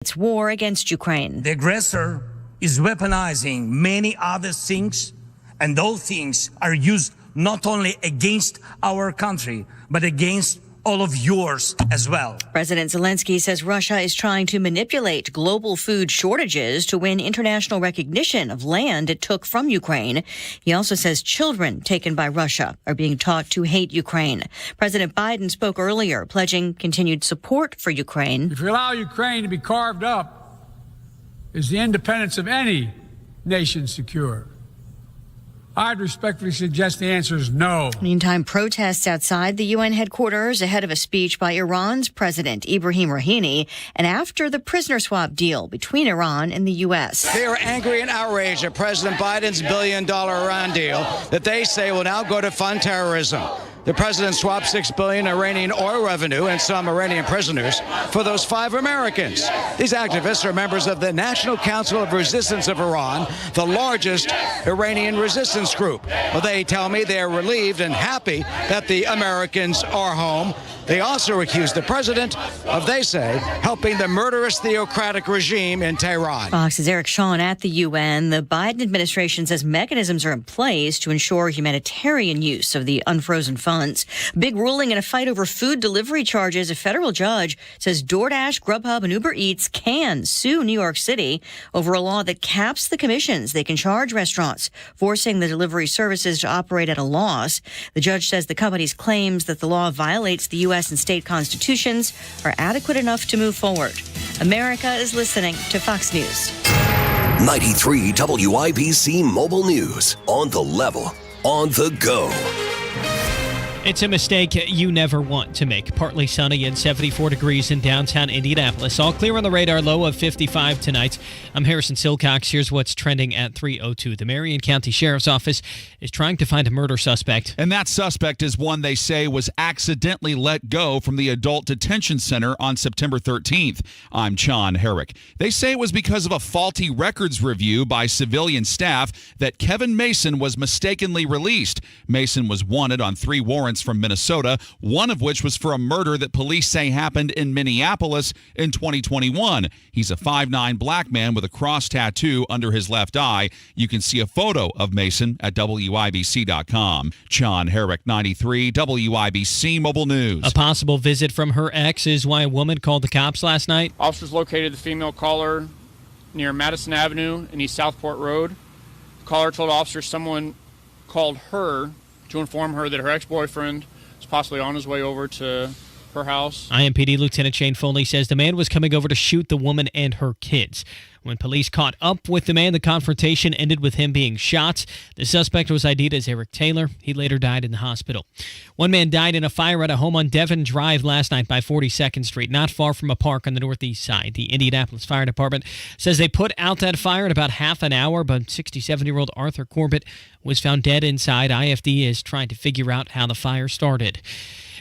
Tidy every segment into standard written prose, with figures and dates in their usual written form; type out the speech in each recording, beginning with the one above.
its war against Ukraine. The aggressor is weaponizing many other things, and those things are used not only against our country, but against all of yours as well. President Zelensky says Russia is trying to manipulate global food shortages to win international recognition of land it took from Ukraine. He also says children taken by Russia are being taught to hate Ukraine. President Biden spoke earlier, pledging continued support for Ukraine. If you allow Ukraine to be carved up, is the independence of any nation secure? I'd respectfully suggest the answer is no. Meantime, protests outside the UN headquarters ahead of a speech by Iran's President Ibrahim Rahimi and after the prisoner swap deal between Iran and the U.S. They are angry and outraged at President Biden's billion-dollar Iran deal that they say will now go to fund terrorism. The president swapped $6 billion Iranian oil revenue and some Iranian prisoners for those 5 Americans. These activists are members of the National Council of Resistance of Iran, the largest Iranian resistance group. Well, they tell me they are relieved and happy that the Americans are home. They also accuse the president of, they say, helping the murderous theocratic regime in Tehran. Fox's Eric Shawn at the UN. The Biden administration says mechanisms are in place to ensure humanitarian use of the unfrozen funds. Big ruling in a fight over food delivery charges. A federal judge says DoorDash, Grubhub, and Uber Eats can sue New York City over a law that caps the commissions they can charge restaurants, forcing the delivery services to operate at a loss. The judge says the company's claims that the law violates the U.S. and state constitutions are adequate enough to move forward. America is listening to Fox News. 93 WIBC Mobile News. On the level, on the go. It's a mistake you never want to make. Partly sunny and 74 degrees in downtown Indianapolis. All clear on the radar, low of 55 tonight. I'm Harrison Silcox. Here's what's trending at 3:02. The Marion County Sheriff's Office is trying to find a murder suspect. And that suspect is one they say was accidentally let go from the adult detention center on September 13th. I'm John Herrick. They say it was because of a faulty records review by civilian staff that Kevin Mason was mistakenly released. Mason was wanted on 3 warrants from Minnesota, one of which was for a murder that police say happened in Minneapolis in 2021. He's a 5'9" black man with a cross tattoo under his left eye. You can see a photo of Mason at WIBC.com. John Herrick, 93 WIBC Mobile News. A possible visit from her ex is why a woman called the cops last night. Officers located the female caller near Madison Avenue and East Southport Road. The caller told officers someone called her to inform her that her ex-boyfriend was possibly on his way over to her house. IMPD Lieutenant Shane Foley says the man was coming over to shoot the woman and her kids. When police caught up with the man, the confrontation ended with him being shot. The suspect was ID'd as Eric Taylor. He later died in the hospital. One man died in a fire at a home on Devon Drive last night by 42nd Street, not far from a park on the northeast side. The Indianapolis Fire Department says they put out that fire in about half an hour, but 67-year-old Arthur Corbett was found dead inside. IFD is trying to figure out how the fire started.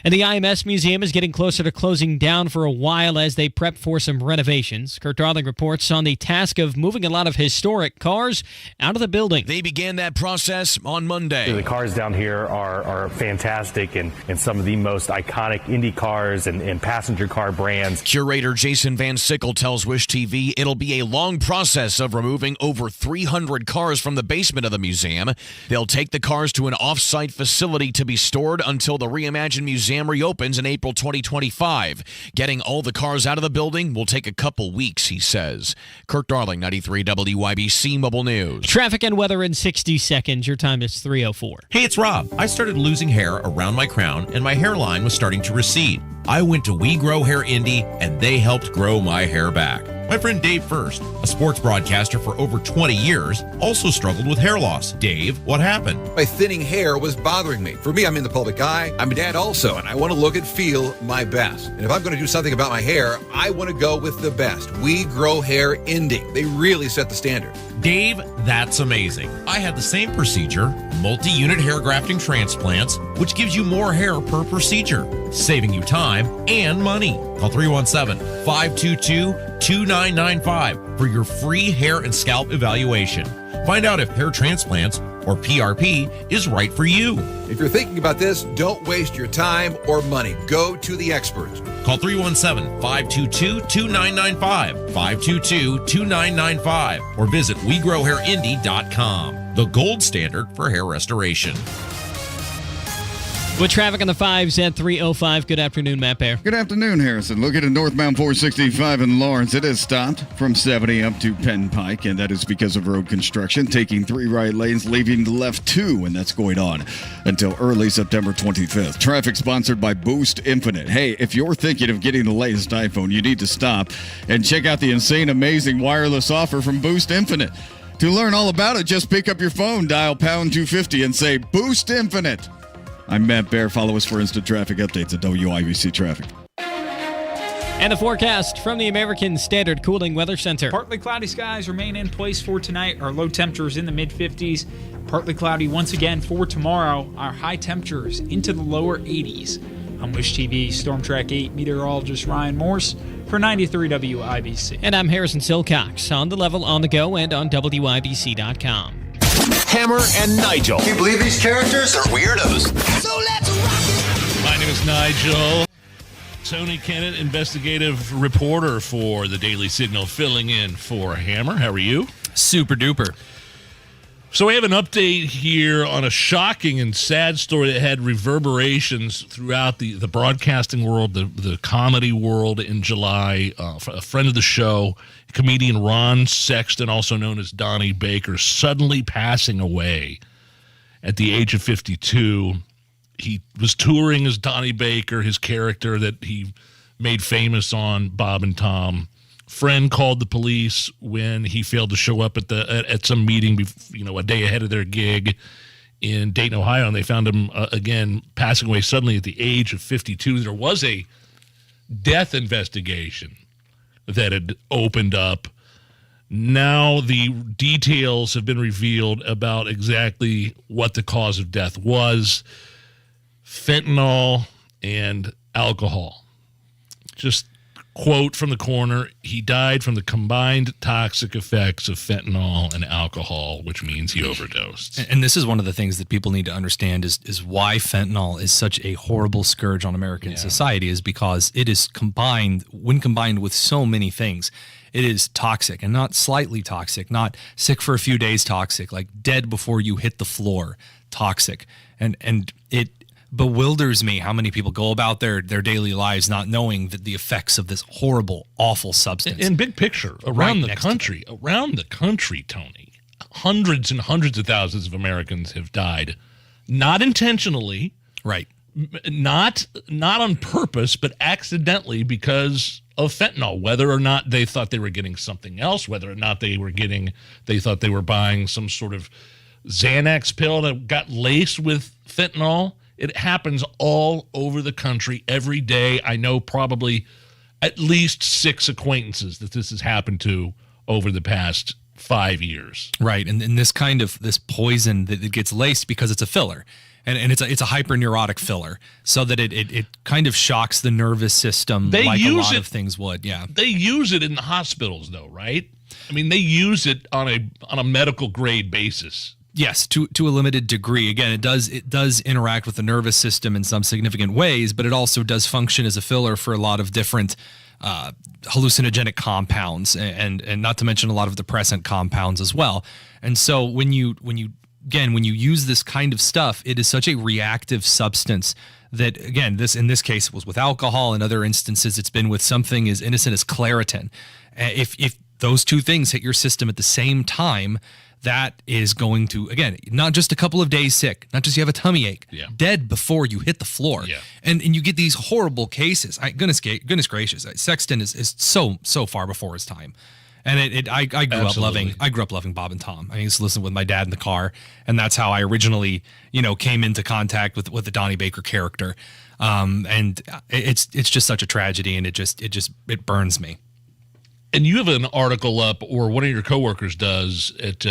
And the IMS Museum is getting closer to closing down for a while as they prep for some renovations. Kurt Darling reports on the task of moving a lot of historic cars out of the building. They began that process on Monday. The cars down here are fantastic and some of the most iconic Indy cars and passenger car brands. Curator Jason Van Sickle tells Wish TV it'll be a long process of removing over 300 cars from the basement of the museum. They'll take the cars to an off-site facility to be stored until the reimagined museum reopens in April 2025. Getting all the cars out of the building will take a couple weeks, he says. Kirk Darling, 93 WIBC Mobile News. Traffic and weather in 60 seconds. Your time is 3:04. Hey, it's Rob. I started losing hair around my crown, and my hairline was starting to recede. I went to We Grow Hair Indy, and they helped grow my hair back. My friend Dave First, a sports broadcaster for over 20 years, also struggled with hair loss. Dave, what happened? My thinning hair was bothering me. For me, I'm in the public eye. I'm a dad also, and I want to look and feel my best. And if I'm going to do something about my hair, I want to go with the best. We Grow Hair Indy. They really set the standard. Dave, that's amazing. I had the same procedure, multi-unit hair grafting transplants, which gives you more hair per procedure, saving you time and money. Call 317-522-2995 for your free hair and scalp evaluation. Find out if hair transplants or PRP is right for you. If you're thinking about this, don't waste your time or money. Go to the experts. Call 317-522-2995, 522-2995, or visit WeGrowHairIndy.com, the gold standard for hair restoration. With traffic on the 5s at 3:05. Good afternoon, Matt Bear. Good afternoon, Harrison. Look at it northbound 465 in Lawrence. It has stopped from 70 up to Penn Pike, and that is because of road construction, taking 3 right lanes, leaving the left 2, and that's going on until early September 25th. Traffic sponsored by Boost Infinite. Hey, if you're thinking of getting the latest iPhone, you need to stop and check out the insane, amazing wireless offer from Boost Infinite. To learn all about it, just pick up your phone, dial pound 250, and say Boost Infinite. I'm Matt Bear. Follow us for instant traffic updates at WIBC Traffic. And the forecast from the American Standard Cooling Weather Center. Partly cloudy skies remain in place for tonight. Our low temperatures in the mid-50s. Partly cloudy once again for tomorrow. Our high temperatures into the lower 80s. I'm Wish TV Storm Track 8 meteorologist Ryan Morse for 93 WIBC. And I'm Harrison Silcox, on the level, on the go, and on WIBC.com. Hammer and Nigel. Can you believe these characters are weirdos? So let's rock it! My name is Nigel. Tony Kennett, investigative reporter for the Daily Signal, filling in for Hammer. How are you? Super duper. So we have an update here on a shocking and sad story that had reverberations throughout the broadcasting world, the comedy world in July. A friend of the show, comedian Ron Sexton, also known as Donnie Baker, suddenly passing away at the age of 52. He was touring as Donnie Baker, his character that he made famous on Bob and Tom. Friend called the police when he failed to show up at some meeting, a day ahead of their gig in Dayton, Ohio, and they found him again passing away suddenly at the age of 52. There was a death investigation that had opened up. Now the details have been revealed about exactly what the cause of death was: fentanyl and alcohol. Just quote from the coroner: he died from the combined toxic effects of fentanyl and alcohol, which means he overdosed. And this is one of the things that people need to understand is why fentanyl is such a horrible scourge on American society, is because it is combined with so many things. It is toxic, and not slightly toxic, not sick for a few days toxic, like dead before you hit the floor toxic. And it bewilders me how many people go about their daily lives not knowing that the effects of this horrible, awful substance. In big picture, around the country, Tony, hundreds and hundreds of thousands of Americans have died, not intentionally, right? Not on purpose, but accidentally because of fentanyl. Whether or not they thought they were getting something else, whether or not they thought they were buying some sort of Xanax pill that got laced with fentanyl. It happens all over the country every day. I know probably at least 6 acquaintances that this has happened to over the past 5 years. Right, and this poison that gets laced because it's a filler, and it's a hyperneurotic filler, so that it kind of shocks the nervous system like a lot of things would. Yeah, they use it in the hospitals, though, right? I mean, they use it on a medical grade basis. Yes, to a limited degree. Again, it does interact with the nervous system in some significant ways, but it also does function as a filler for a lot of different hallucinogenic compounds, and not to mention a lot of depressant compounds as well. And so when you use this kind of stuff, it is such a reactive substance that, again, in this case it was with alcohol. In other instances, it's been with something as innocent as Claritin. If those two things hit your system at the same time, that is going to, again, not just a couple of days sick, not just you have a tummy ache, dead before you hit the floor. Yeah. And you get these horrible cases. Goodness gracious, Sexton is so far before his time. And I grew up loving Bob and Tom. I used to listen with my dad in the car, and that's how I originally, came into contact with the Donnie Baker character. And it's just such a tragedy, and it burns me. And you have an article up, or one of your coworkers does, at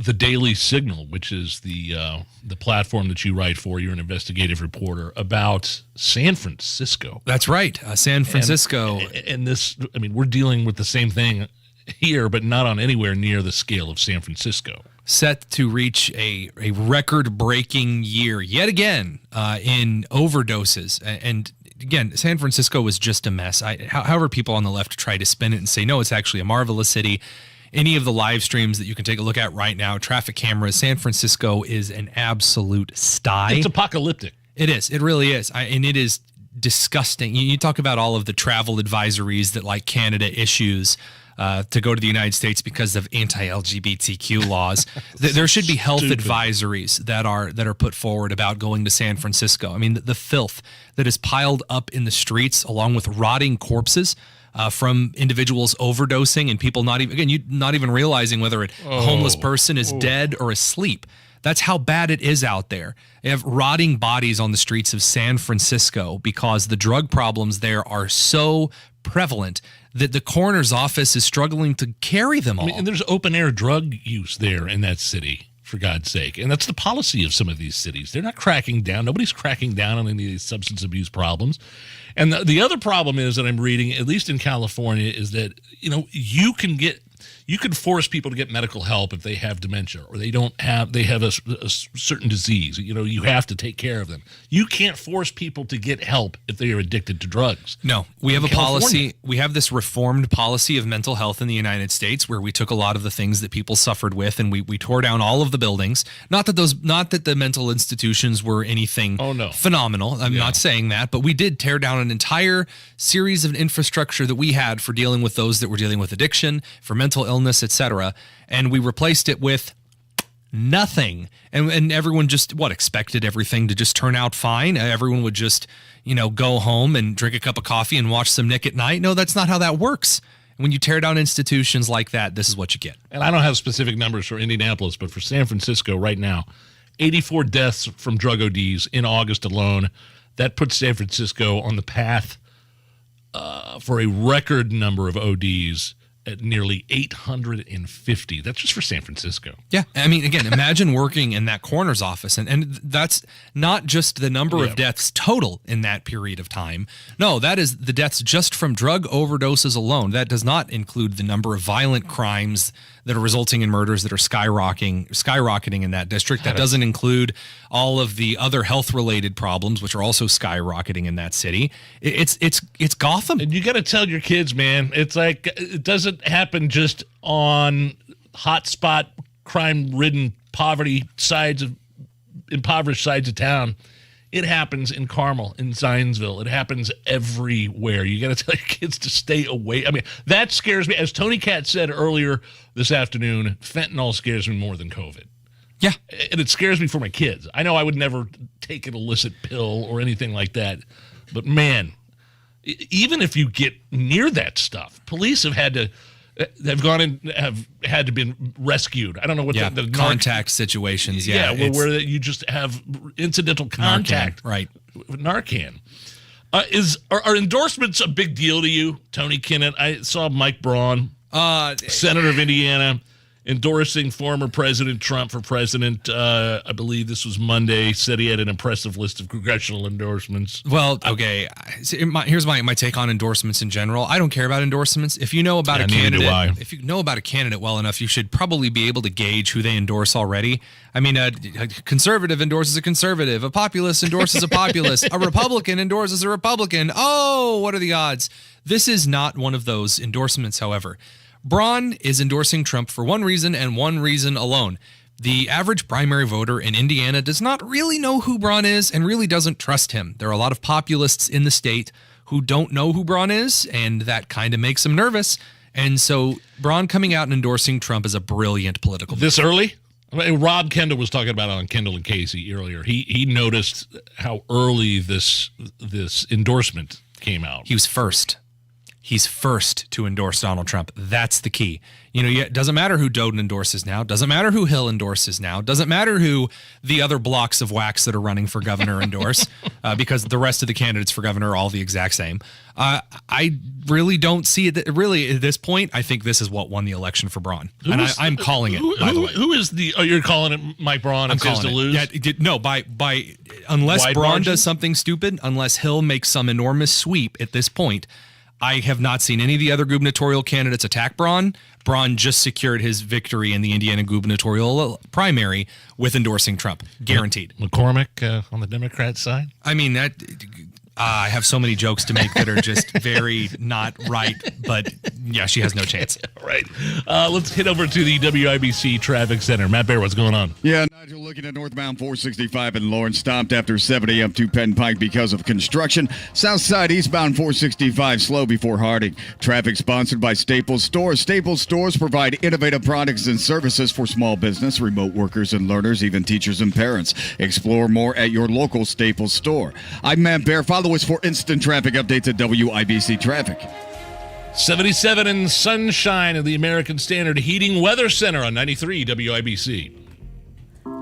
the Daily Signal, which is the platform that you write for. You're an investigative reporter about San Francisco. That's right, San Francisco. And this, I mean, we're dealing with the same thing here, but not on anywhere near the scale of San Francisco. Set to reach a record-breaking year yet again in overdoses. And again, San Francisco was just a mess. However people on the left try to spin it and say, no, it's actually a marvelous city. Any of the live streams that you can take a look at right now, traffic cameras, San Francisco is an absolute sty. It's apocalyptic. It is. It really is. And it is disgusting. You talk about all of the travel advisories that like Canada issues to go to the United States because of anti-LGBTQ laws. There should be health advisories that are put forward about going to San Francisco. I mean, the filth that is piled up in the streets along with rotting corpses from individuals overdosing and people not even realizing whether a homeless person is dead or asleep. That's how bad it is out there. They have rotting bodies on the streets of San Francisco because the drug problems there are so prevalent that the coroner's office is struggling to carry them all. I mean, and there's open air drug use there in that city, for God's sake. And that's the policy of some of these cities. They're not cracking down. Nobody's cracking down on any of these substance abuse problems. And the other problem is that I'm reading, at least in California, is that, you can force people to get medical help if they have dementia or they have a certain disease. You have to take care of them. You can't force people to get help if they are addicted to drugs. No, we have a policy. We have this reformed policy of mental health in the United States where we took a lot of the things that people suffered with and we tore down all of the buildings. Not that the mental institutions were anything phenomenal. I'm not saying that, but we did tear down an entire series of infrastructure that we had for dealing with those that were dealing with addiction, for mental illness, etc., and we replaced it with nothing. And everyone just expected everything to just turn out fine. Everyone would just go home and drink a cup of coffee and watch some Nick at Night. No, that's not how that works. When you tear down institutions like that, this is what you get. And I don't have specific numbers for Indianapolis, but for San Francisco right now, 84 deaths from drug ODs in August alone. That puts San Francisco on the path for a record number of ODs at nearly 850. That's just for San Francisco. Yeah. I mean, again, imagine working in that coroner's office. And that's not just the number of deaths total in that period of time. No, that is the deaths just from drug overdoses alone. That does not include the number of violent crimes that are resulting in murders that are skyrocketing in that district. That doesn't include all of the other health-related problems, which are also skyrocketing in that city. It's Gotham. And you got to tell your kids, man, it's like it doesn't happen just on hotspot, crime-ridden, impoverished sides of town. It happens in Carmel, in Zionsville. It happens everywhere. You got to tell your kids to stay away. I mean, that scares me. As Tony Katz said earlier this afternoon, fentanyl scares me more than COVID. Yeah. And it scares me for my kids. I know I would never take an illicit pill or anything like that. But, man, even if you get near that stuff, police have had to have had to be rescued. I don't know what the contact situations. Where you just have incidental contact. Narcan, right. With Narcan. Are endorsements a big deal to you, Tony Kinnett? I saw Mike Braun, Senator of Indiana, endorsing former President Trump for president. I believe this was Monday. Said he had an impressive list of congressional endorsements. Well, okay. Here's my take on endorsements in general. I don't care about endorsements. If you know about a candidate well enough, you should probably be able to gauge who they endorse already. I mean, a conservative endorses a conservative. A populist endorses a populist. A Republican endorses a Republican. Oh, what are the odds? This is not one of those endorsements, however. Braun is endorsing Trump for one reason and one reason alone. The average primary voter in Indiana does not really know who Braun is and really doesn't trust him. There are a lot of populists in the state who don't know who Braun is, and that kind of makes them nervous. And so Braun coming out and endorsing Trump is a brilliant political move. This early? I mean, Rob Kendall was talking about it on Kendall and Casey earlier. He noticed how early this endorsement came out. He was first. he's first to endorse Donald Trump. That's the key. It doesn't matter who Doden endorses now. Doesn't matter who Hill endorses now. Doesn't matter who the other blocks of wax that are running for governor endorse, because the rest of the candidates for governor are all the exact same. I really don't see it. Really, at this point, I think this is what won the election for Braun. I'm calling it, by the way. Who is the... Oh, you're calling it Mike Braun and says to lose? Yeah, no, by unless Wide Braun margin? does something stupid, unless Hill makes some enormous sweep at this point, I have not seen any of the other gubernatorial candidates attack Braun. Braun just secured his victory in the Indiana gubernatorial primary with endorsing Trump. Guaranteed. McCormick on the Democrat side? I mean, that... I have so many jokes to make that are just very not right, but yeah, she has no chance. Right. Let's head over to the WIBC Traffic Center. Matt Bear, what's going on? Yeah, Nigel, looking at northbound 465 in Lawrence, stopped after 70 up to Penn Pike because of construction. South side eastbound 465 slow before Harding. Traffic sponsored by Staples Stores. Staples Stores provide innovative products and services for small business, remote workers and learners, even teachers and parents. Explore more at your local Staples store. I'm Matt Bear. Follow us for instant traffic updates at WIBC Traffic. 77 and sunshine at the American Standard Heating Weather Center on 93 WIBC.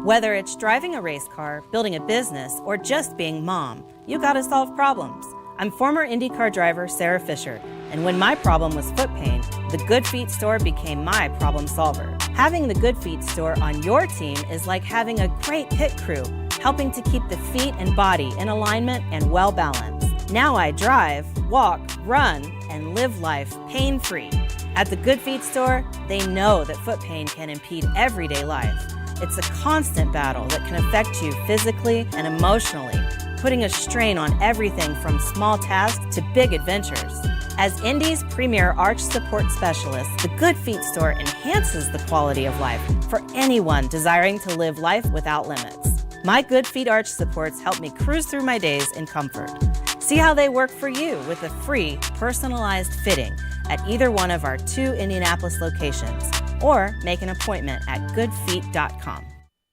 Whether it's driving a race car, building a business, or just being mom, you gotta solve problems. I'm former IndyCar driver Sarah Fisher, and when my problem was foot pain, the Good Feet store became my problem solver. Having the Good Feet store on your team is like having a great pit crew, helping to keep the feet and body in alignment and well balanced. Now I drive, walk, run, and live life pain-free. At the Good Feet store, they know that foot pain can impede everyday life. It's a constant battle that can affect you physically and emotionally, putting a strain on everything from small tasks to big adventures. As Indy's premier arch support specialist, the Good Feet store enhances the quality of life for anyone desiring to live life without limits. My Good Feet arch supports help me cruise through my days in comfort. See how they work for you with a free, personalized fitting at either one of our 2 Indianapolis locations, or make an appointment at goodfeet.com.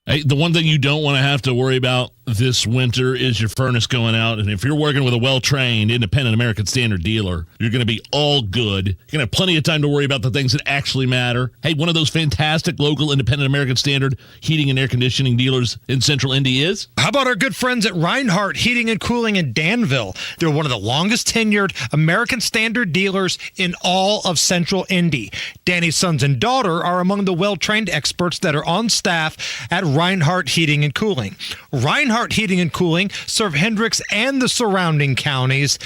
Hey, the one thing you don't want to have to worry about this winter is your furnace going out. And if you're working with a well-trained, independent American Standard dealer, you're going to be all good. You're going to have plenty of time to worry about the things that actually matter. Hey, one of those fantastic local independent American Standard heating and air conditioning dealers in Central Indy is? How about our good friends at Reinhardt Heating and Cooling in Danville? They're one of the longest tenured American Standard dealers in all of Central Indy. Danny's sons and daughter are among the well-trained experts that are on staff at Reinhardt Heating and Cooling. Reinhardt Heating and Cooling serve Hendricks and the surrounding counties.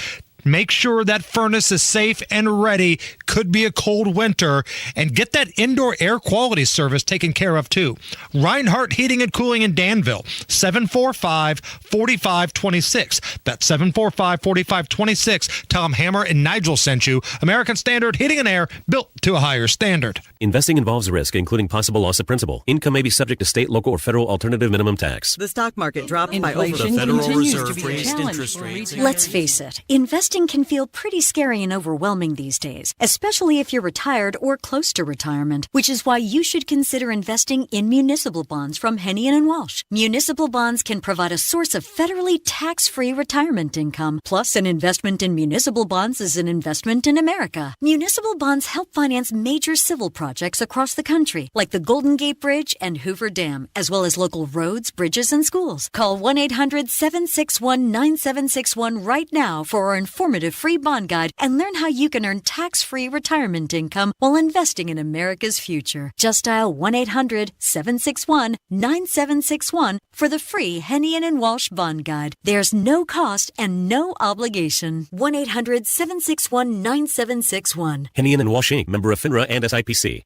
Make sure that furnace is safe and ready. Could be a cold winter. And get that indoor air quality service taken care of, too. Reinhardt Heating and Cooling in Danville, 745-4526. That's 745-4526. Tom Hammer and Nigel sent you. American Standard Heating and Air, built to a higher standard. Investing involves risk, including possible loss of principal. Income may be subject to state, local, or federal alternative minimum tax. The stock market dropped by over Inflation the Federal continues Reserve to be a raised challenge interest for rates. retail. Let's face it, investing can feel pretty scary and overwhelming these days, especially if you're retired or close to retirement, which is why you should consider investing in municipal bonds from Hennian & Walsh. Municipal bonds can provide a source of federally tax-free retirement income. Plus, an investment in municipal bonds is an investment in America. Municipal bonds help finance major civil projects across the country, like the Golden Gate Bridge and Hoover Dam, as well as local roads, bridges, and schools. Call 1-800-761-9761 right now for our informative free bond guide and learn how you can earn tax-free retirement income while investing in America's future. Just dial 1-800-761-9761 for the free Hennian & Walsh bond guide. There's no cost and no obligation. 1-800-761-9761. Hennian & Walsh Inc., member of FINRA and SIPC.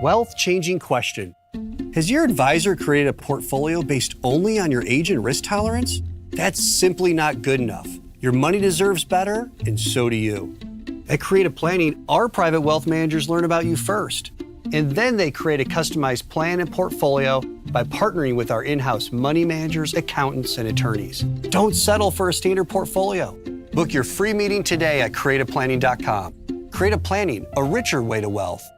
Wealth-changing question. Has your advisor created a portfolio based only on your age and risk tolerance? That's simply not good enough. Your money deserves better, and so do you. At Creative Planning, our private wealth managers learn about you first, and then they create a customized plan and portfolio by partnering with our in-house money managers, accountants, and attorneys. Don't settle for a standard portfolio. Book your free meeting today at creativeplanning.com. Creative Planning, a richer way to wealth.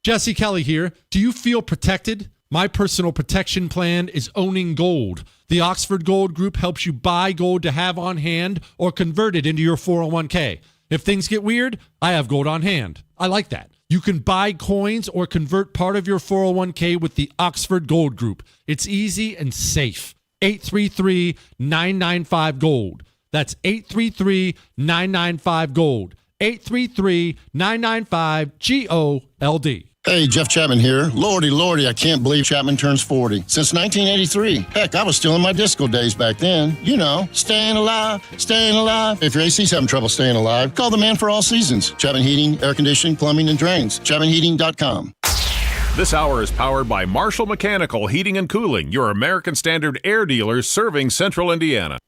Jesse Kelly here. Do you feel protected? My personal protection plan is owning gold. The Oxford Gold Group helps you buy gold to have on hand or convert it into your 401k. If things get weird, I have gold on hand. I like that. You can buy coins or convert part of your 401k with the Oxford Gold Group. It's easy and safe. 833-995-GOLD. That's 833-995-GOLD. 833-995-GOLD. Hey, Jeff Chapman here. Lordy, I can't believe Chapman turns 40. Since 1983. Heck, I was still in my disco days back then. You know, staying alive. If your AC's having trouble staying alive, call the man for all seasons. Chapman Heating, Air Conditioning, Plumbing, and Drains. ChapmanHeating.com. This hour is powered by Marshall Mechanical Heating and Cooling, your American Standard air dealer serving Central Indiana.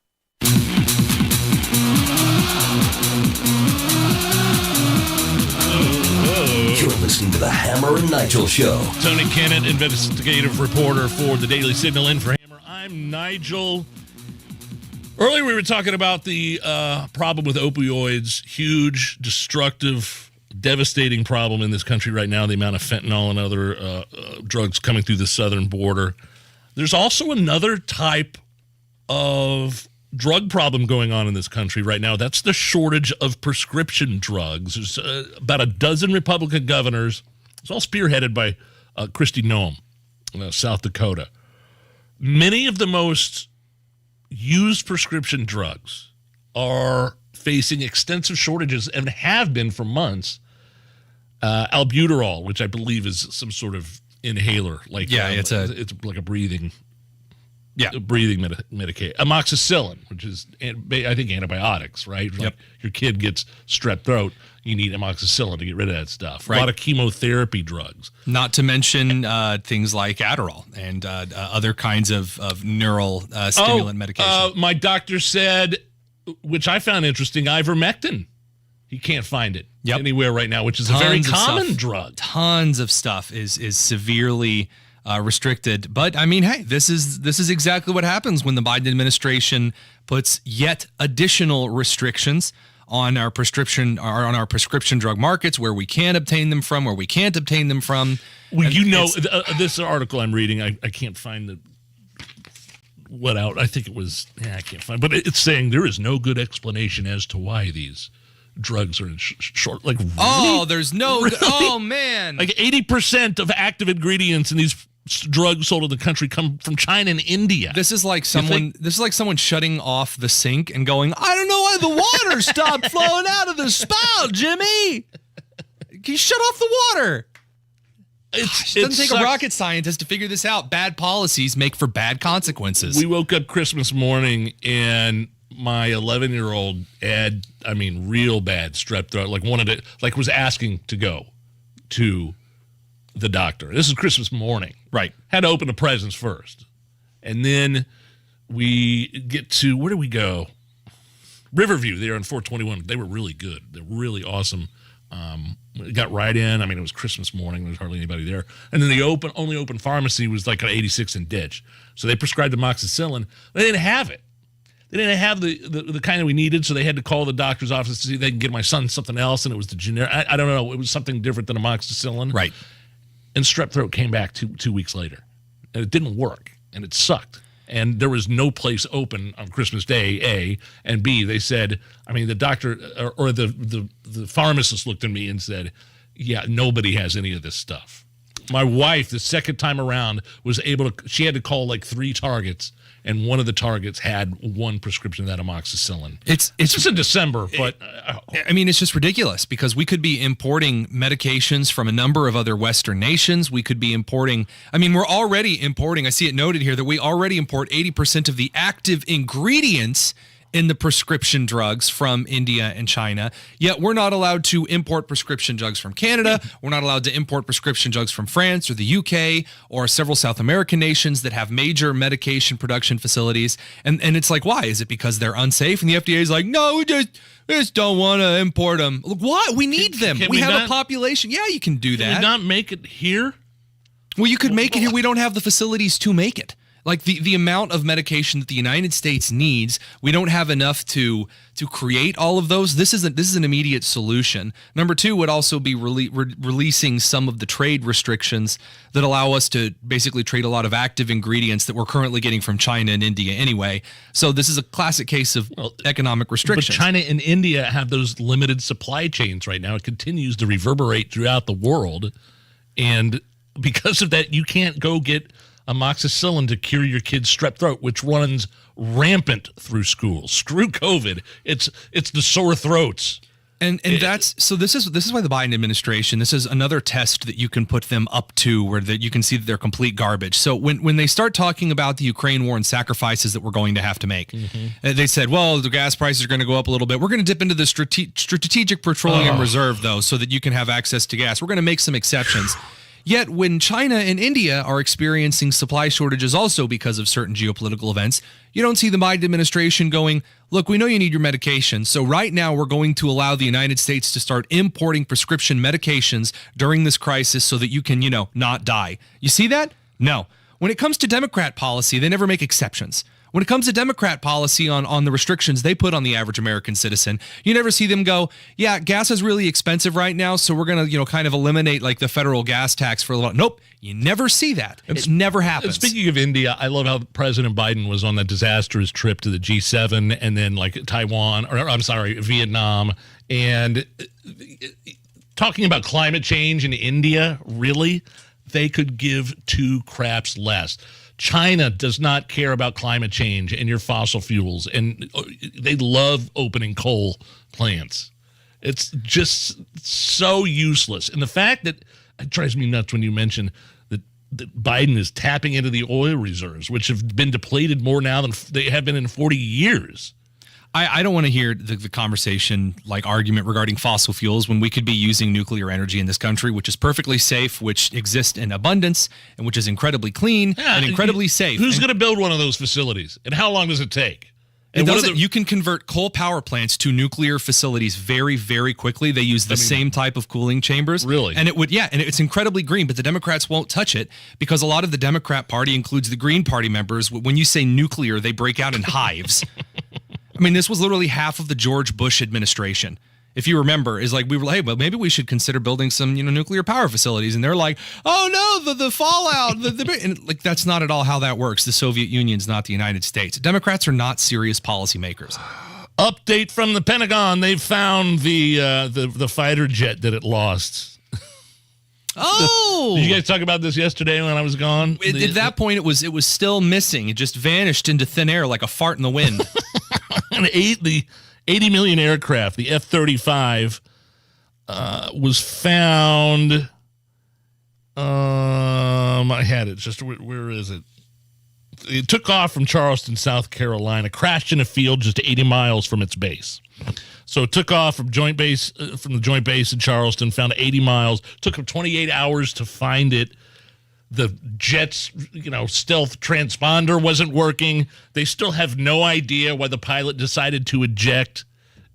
You're listening to the Hammer and Nigel Show. Tony Kennett, investigative reporter for the Daily Signal, in for Hammer. I'm Nigel. Earlier we were talking about the problem with opioids. Huge, destructive, devastating problem in this country right now, the amount of fentanyl and other drugs coming through the southern border. There's also another type of drug problem going on in this country right now. That's the shortage of prescription drugs. There's about a dozen Republican governors. It's all spearheaded by Kristi Noem, South Dakota. Many of the most used prescription drugs are facing extensive shortages and have been for months. Albuterol, which I believe is some sort of inhaler, like it's like a breathing. Yeah, breathing medication. Amoxicillin, which is, I think, antibiotics, right? Like your kid gets strep throat, you need amoxicillin to get rid of that stuff. Right. A lot of chemotherapy drugs. Not to mention things like Adderall and other kinds of neural stimulant medication. My doctor said, which I found interesting, ivermectin. He can't find it anywhere right now, which is a very common drug. Tons of stuff is severely restricted. But I mean, hey, this is exactly what happens when the Biden administration puts yet additional restrictions on our prescription drug markets, where we can obtain them from, where we can't obtain them from. Well, this article I'm reading, I can't find I think it was, I can't find, but it's saying there is no good explanation as to why these drugs are in short. Like, really? Oh, there's no, really? Oh man. Like 80% of active ingredients in these drugs sold in the country come from China and India. This is like someone shutting off the sink and going, I don't know why the water stopped flowing out of the spout, Jimmy. Can you shut off the water? It doesn't take a rocket scientist to figure this out. Bad policies make for bad consequences. We woke up Christmas morning and my 11-year-old had, real bad strep throat. Was asking to go to the doctor. This is Christmas morning. Right. Had to open the presents first. And then we get to, where do we go? Riverview there on 421. They were really good. They're really awesome. Got right in. It was Christmas morning. There was hardly anybody there. And then the only open pharmacy was like an 86 and Ditch. So they prescribed amoxicillin. They didn't have it. They didn't have the kind that we needed, so they had to call the doctor's office to see if they can get my son something else, and it was the generic. I don't know. It was something different than amoxicillin. Right. And strep throat came back two weeks later. And it didn't work, and it sucked. And there was no place open on Christmas Day, A. And B, they said, the doctor or the pharmacist looked at me and said, yeah, nobody has any of this stuff. My wife, the second time around, was able to, she had to call like 3 Targets, and one of the Targets had one prescription of that amoxicillin. It's just in December, but it's just ridiculous because we could be importing medications from a number of other Western nations. We could be importing, we're already importing, I see it noted here that we already import 80% of the active ingredients in the prescription drugs from India and China, yet we're not allowed to import prescription drugs from Canada. We're not allowed to import prescription drugs from France or the UK or several South American nations that have major medication production facilities. And it's like, why? Is it because they're unsafe? And the FDA is like, no, we just don't want to import them. Look, why? We need them. We have a population. Yeah, you can do that. Can we not make it here? Well, you could make it here. We don't have the facilities to make it. Like the amount of medication that the United States needs, we don't have enough to create all of those. This is an immediate solution. Number two would also be releasing some of the trade restrictions that allow us to basically trade a lot of active ingredients that we're currently getting from China and India anyway. So this is a classic case of economic restrictions. But China and India have those limited supply chains right now. It continues to reverberate throughout the world. And because of that, you can't go get amoxicillin to cure your kid's strep throat, which runs rampant through schools. Screw COVID. It's the sore throats. And this is why the Biden administration, this is another test that you can put them up to where that you can see that they're complete garbage. So when they start talking about the Ukraine war and sacrifices that we're going to have to make, they said, well, the gas prices are going to go up a little bit. We're going to dip into the strategic petroleum reserve, though, so that you can have access to gas. We're going to make some exceptions. Yet when China and India are experiencing supply shortages also because of certain geopolitical events, you don't see the Biden administration going, look, we know you need your medication, so right now we're going to allow the United States to start importing prescription medications during this crisis so that you can, not die. You see that? No. When it comes to Democrat policy, they never make exceptions. When it comes to Democrat policy on the restrictions they put on the average American citizen, you never see them go, yeah, gas is really expensive right now, so we're going to, kind of eliminate like the federal gas tax for a little while. Nope, you never see that. It never happens. Speaking of India, I love how President Biden was on that disastrous trip to the G7 and then like Taiwan, Vietnam, and talking about climate change in India, really? They could give two craps less. China does not care about climate change and your fossil fuels, and they love opening coal plants. It's just so useless. And the fact that it drives me nuts when you mention that Biden is tapping into the oil reserves, which have been depleted more now than they have been in 40 years. I don't want to hear the conversation like argument regarding fossil fuels when we could be using nuclear energy in this country, which is perfectly safe, which exists in abundance, and which is incredibly clean and incredibly safe. Who's going to build one of those facilities? And how long does it take? You can convert coal power plants to nuclear facilities very, very quickly. They use the same type of cooling chambers. Really? And and it's incredibly green, but the Democrats won't touch it because a lot of the Democrat Party includes the Green Party members. When you say nuclear, they break out in hives. I mean, this was literally half of the George Bush administration. If you remember, is like we were like, hey, well, maybe we should consider building some, nuclear power facilities. And they're like, oh no, the fallout, and like that's not at all how that works. The Soviet Union's not the United States. Democrats are not serious policymakers. Update from the Pentagon: they've found the fighter jet that it lost. Oh, did you guys talk about this yesterday when I was gone? At that point, it was still missing. It just vanished into thin air like a fart in the wind. The 80 million aircraft, the F-35, was found. I had it. Just where is it? It took off from Charleston, South Carolina, crashed in a field just 80 miles from its base. So it took off from the joint base in Charleston, found 80 miles. Took them 28 hours to find it. The jet's, stealth transponder wasn't working. They still have no idea why the pilot decided to eject.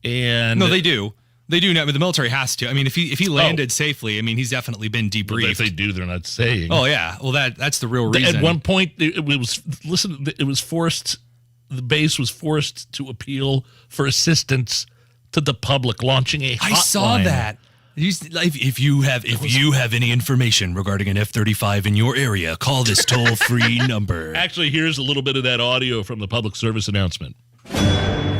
And no, they do. They do now, but the military has to. I mean, if he landed safely, I mean, he's definitely been debriefed. Well, if they do, they're not saying. Oh yeah, well that's the real reason. At one point, it was forced. The base was forced to appeal for assistance to the public, launching a hotline. I saw that. If you have any information regarding an F-35 in your area, call this toll-free number. Actually, here's a little bit of that audio from the public service announcement.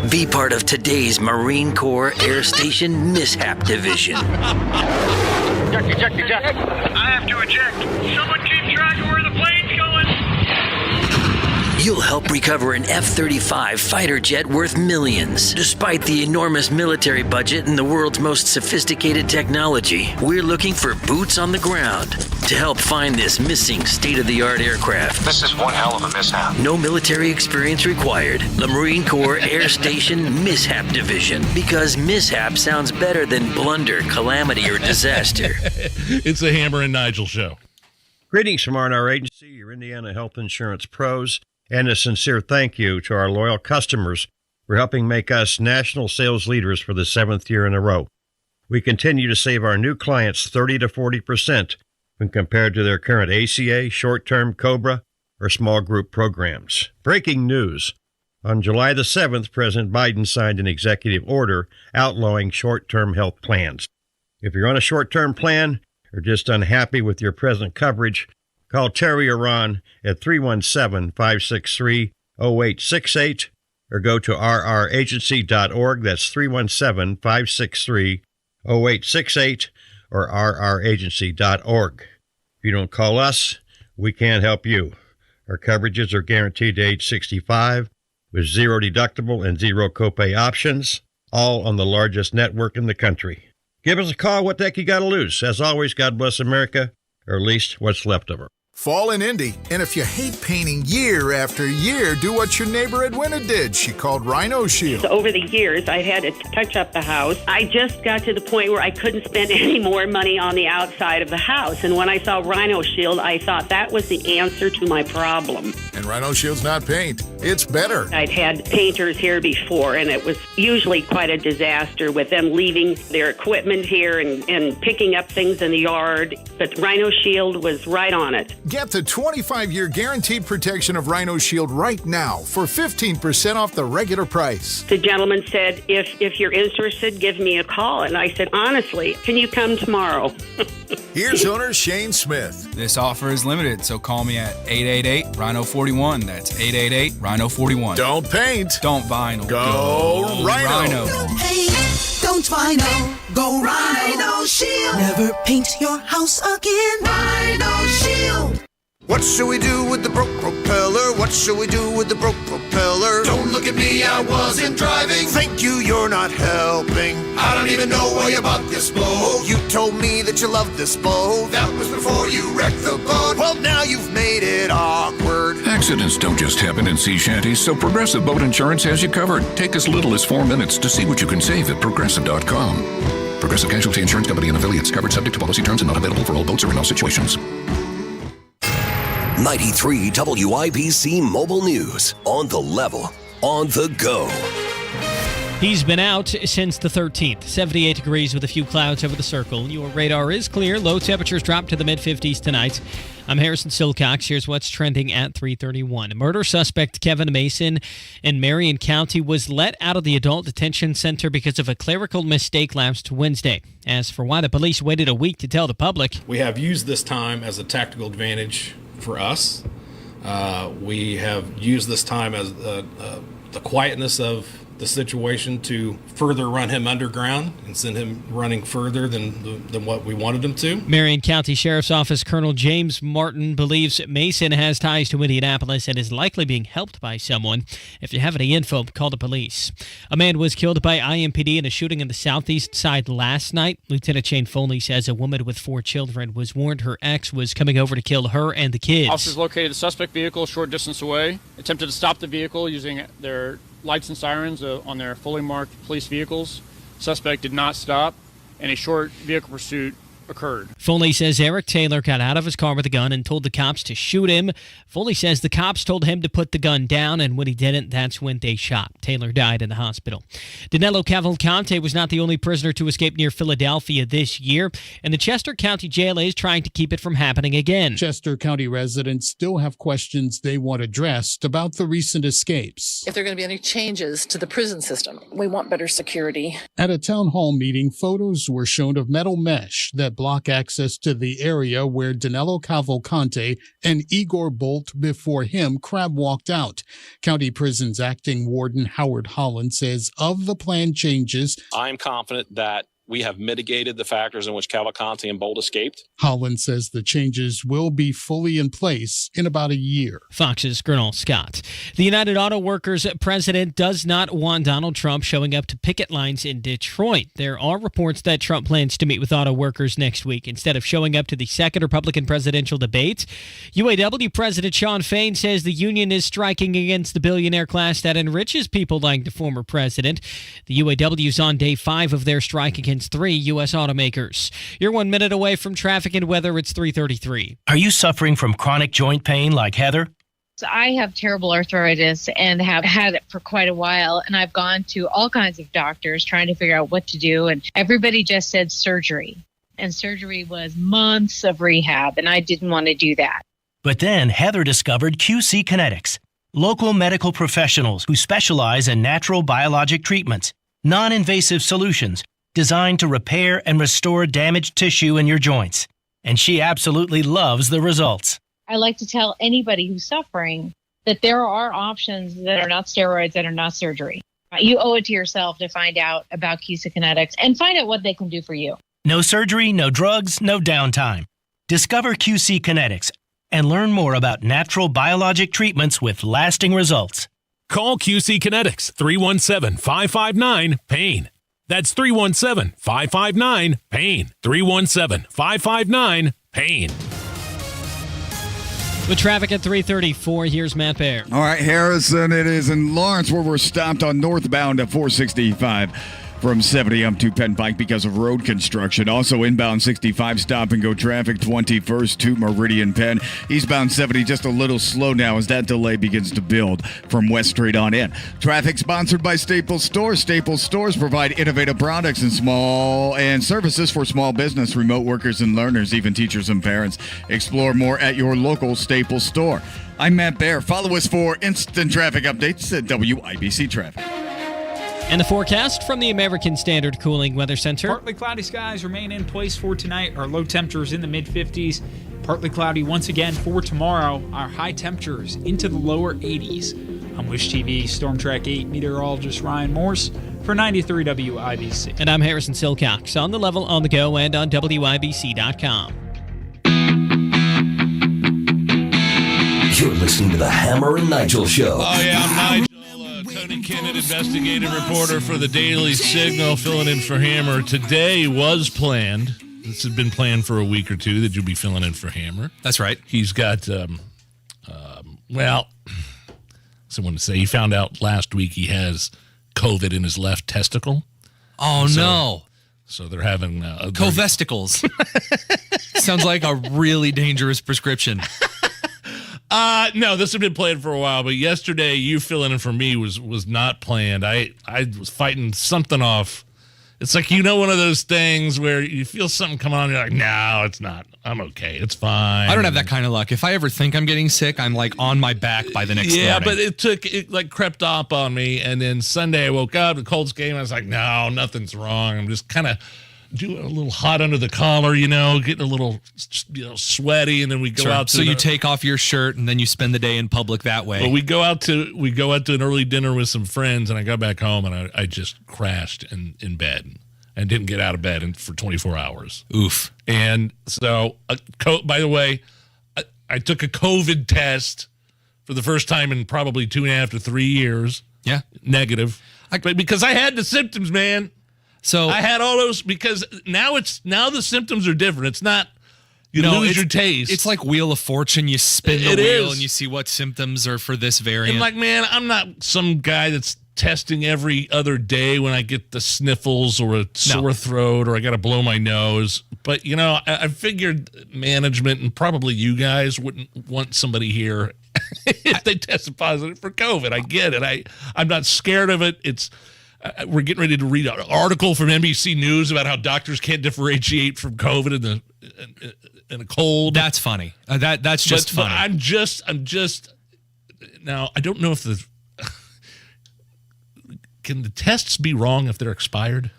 Be part of today's Marine Corps Air Station Mishap Division. Eject. I have to eject. Someone keep track of where the plane's going. You'll help recover an F-35 fighter jet worth millions. Despite the enormous military budget and the world's most sophisticated technology, we're looking for boots on the ground to help find this missing state-of-the-art aircraft. This is one hell of a mishap. No military experience required. The Marine Corps Air Station Mishap Division. Because mishap sounds better than blunder, calamity, or disaster. It's the Hammer and Nigel show. Greetings from R&R Agency, your Indiana health insurance pros. And a sincere thank you to our loyal customers for helping make us national sales leaders for the 7th year in a row. We continue to save our new clients 30 to 40% when compared to their current ACA, short-term, COBRA, or small group programs. Breaking news. On July the 7th, President Biden signed an executive order outlawing short-term health plans. If you're on a short-term plan or just unhappy with your present coverage, call Terry or Ron at 317-563-0868 or go to rragency.org. That's 317-563-0868 or rragency.org. If you don't call us, we can't help you. Our coverages are guaranteed to age 65 with zero deductible and zero copay options, all on the largest network in the country. Give us a call. What the heck you got to lose? As always, God bless America, or at least what's left of her. Fall in Indy, and if you hate painting year after year, do what your neighbor Edwina did. She called Rhino Shield. So over the years, I had to touch up the house. I just got to the point where I couldn't spend any more money on the outside of the house. And when I saw Rhino Shield, I thought that was the answer to my problem. And Rhino Shield's not paint. It's better. I'd had painters here before, and it was usually quite a disaster with them leaving their equipment here and picking up things in the yard. But Rhino Shield was right on it. Get the 25-year guaranteed protection of Rhino Shield right now for 15% off the regular price. The gentleman said, if you're interested, give me a call. And I said, honestly, can you come tomorrow? Here's owner Shane Smith. This offer is limited, so call me at 888-RHINO-41. That's 888-RHINO-41. Don't paint. Don't vinyl. Go Rhino. Don't paint. Don't vinyl. Go Rhino Shield. Never paint your house again. Rhino Shield. What shall we do with the broke propeller? What shall we do with the broke propeller? Don't look at me, I wasn't driving. Thank you, you're not helping. I don't even know why you bought this boat. You told me that you loved this boat. That was before you wrecked the boat. Well, now you've made it awkward. Accidents don't just happen in sea shanties, so Progressive Boat Insurance has you covered. Take as little as 4 minutes to see what you can save at Progressive.com. Progressive Casualty Insurance Company and affiliates. Covered subject to policy terms and not available for all boats or in all situations. 93 WIBC Mobile News. On the level, on the go. He's been out since the 13th. 78 degrees with a few clouds over the circle. Your radar is clear. Low temperatures drop to the mid-50s tonight. I'm Harrison Silcox. Here's what's trending at 3:31. Murder suspect Kevin Mason in Marion County was let out of the adult detention center because of a clerical mistake last Wednesday. As for why the police waited a week to tell the public, we have used this time as a tactical advantage for us. We have used this time as the quietness of the situation to further run him underground and send him running further than what we wanted him to. Marion County Sheriff's Office Colonel James Martin believes Mason has ties to Indianapolis and is likely being helped by someone. If you have any info, call the police. A man was killed by IMPD in a shooting in the southeast side last night. Lieutenant Shane Foley says a woman with 4 children was warned her ex was coming over to kill her and the kids. Officers located a suspect vehicle a short distance away, attempted to stop the vehicle using their lights and sirens on their fully marked police vehicles. Suspect did not stop, and a short vehicle pursuit occurred. Foley says Eric Taylor got out of his car with a gun and told the cops to shoot him. Foley says the cops told him to put the gun down, and when he didn't, that's when they shot. Taylor died in the hospital. Danilo Cavalcante was not the only prisoner to escape near Philadelphia this year, and the Chester County Jail is trying to keep it from happening again. Chester County residents still have questions they want addressed about the recent escapes. If there are going to be any changes to the prison system, we want better security. At a town hall meeting, photos were shown of metal mesh that block access to the area where Danilo Cavalcante and Igor Bolt before him crab walked out. County Prison's acting warden Howard Holland says of the planned changes, I'm confident that we have mitigated the factors in which Cavalcante and Bolt escaped. Holland says the changes will be fully in place in about a year. Fox's Gernal Scott. The United Auto Workers president does not want Donald Trump showing up to picket lines in Detroit. There are reports that Trump plans to meet with auto workers next week instead of showing up to the second Republican presidential debate. UAW President Shawn Fain says the union is striking against the billionaire class that enriches people like the former president. The UAW is on day 5 of their strike against 3 U.S. automakers. You're 1 minute away from traffic and weather. It's 3:33. Are you suffering from chronic joint pain like Heather? I have terrible arthritis and have had it for quite a while, and I've gone to all kinds of doctors trying to figure out what to do, and everybody just said surgery. And surgery was months of rehab, and I didn't want to do that. But then Heather discovered QC Kinetics, local medical professionals who specialize in natural biologic treatments, non-invasive solutions designed to repair and restore damaged tissue in your joints. And she absolutely loves the results. I like to tell anybody who's suffering that there are options that are not steroids, that are not surgery. You owe it to yourself to find out about QC Kinetics and find out what they can do for you. No surgery, no drugs, no downtime. Discover QC Kinetics and learn more about natural biologic treatments with lasting results. Call QC Kinetics 317-559-PAIN. That's 317-559-PAIN. 317-559-PAIN. With traffic at 334, here's Matt Bear. All right, Harrison, it is in Lawrence where we're stopped on northbound at 465 from 70 up to Penn Pike because of road construction. Also inbound 65 stop and go traffic 21st to Meridian Penn. Eastbound 70 just a little slow now as that delay begins to build from West Street on in. Traffic sponsored by Staples Stores. Staples Stores provide innovative products and services for small business, remote workers and learners, even teachers and parents. Explore more at your local Staples store. I'm Matt Bear. Follow us for instant traffic updates at WIBC Traffic. And the forecast from the American Standard Cooling Weather Center. Partly cloudy skies remain in place for tonight. Our low temperatures in the mid-50s. Partly cloudy once again for tomorrow. Our high temperatures into the lower 80s. I'm Wish TV Storm Track 8 meteorologist Ryan Morse for 93 WIBC. And I'm Harrison Silcox on the level, on the go, and on WIBC.com. You're listening to the Hammer and Nigel Show. Oh, yeah, I'm Nigel. Tony Kennett, investigative reporter for the Daily Signal, filling in for Hammer. Today was planned. This had been planned for a week or two that you'll be filling in for Hammer. That's right. He's got, someone to say he found out last week he has COVID in his left testicle. Oh, no. So they're having... Covesticles. Sounds like a really dangerous prescription. No, this had been planned for a while, but yesterday you filling in for me was not planned. I was fighting something off. It's like, one of those things where you feel something come on, you're like, no, it's not. I'm okay. It's fine. I don't have that kind of luck. If I ever think I'm getting sick, I'm like on my back by the next morning. Yeah, but it crept up on me, and then Sunday I woke up, the Colts game, I was like, no, nothing's wrong. I'm just kind of doing a little hot under the collar, getting a little, sweaty, and then we go out to... So you take off your shirt, and then you spend the day in public that way. Well, we go out to an early dinner with some friends, and I got back home, and I just crashed in bed and didn't get out of bed for 24 hours. Oof. And so, by the way, I took a COVID test for the first time in probably 2.5 to 3 years. Yeah. Negative. But because I had the symptoms, man. So I had all those, because now the symptoms are different. It's not lose your taste. It's like Wheel of Fortune. You spin the wheel and you see what symptoms are for this variant. And like, man, I'm not some guy that's testing every other day when I get the sniffles or a sore throat or I got to blow my nose. But, I figured management and probably you guys wouldn't want somebody here if they tested positive for COVID. I get it. I'm not scared of it. We're getting ready to read an article from NBC News about how doctors can't differentiate from COVID and a cold. That's funny. That's just funny. But I'm just now. I don't know if can the tests be wrong if they're expired?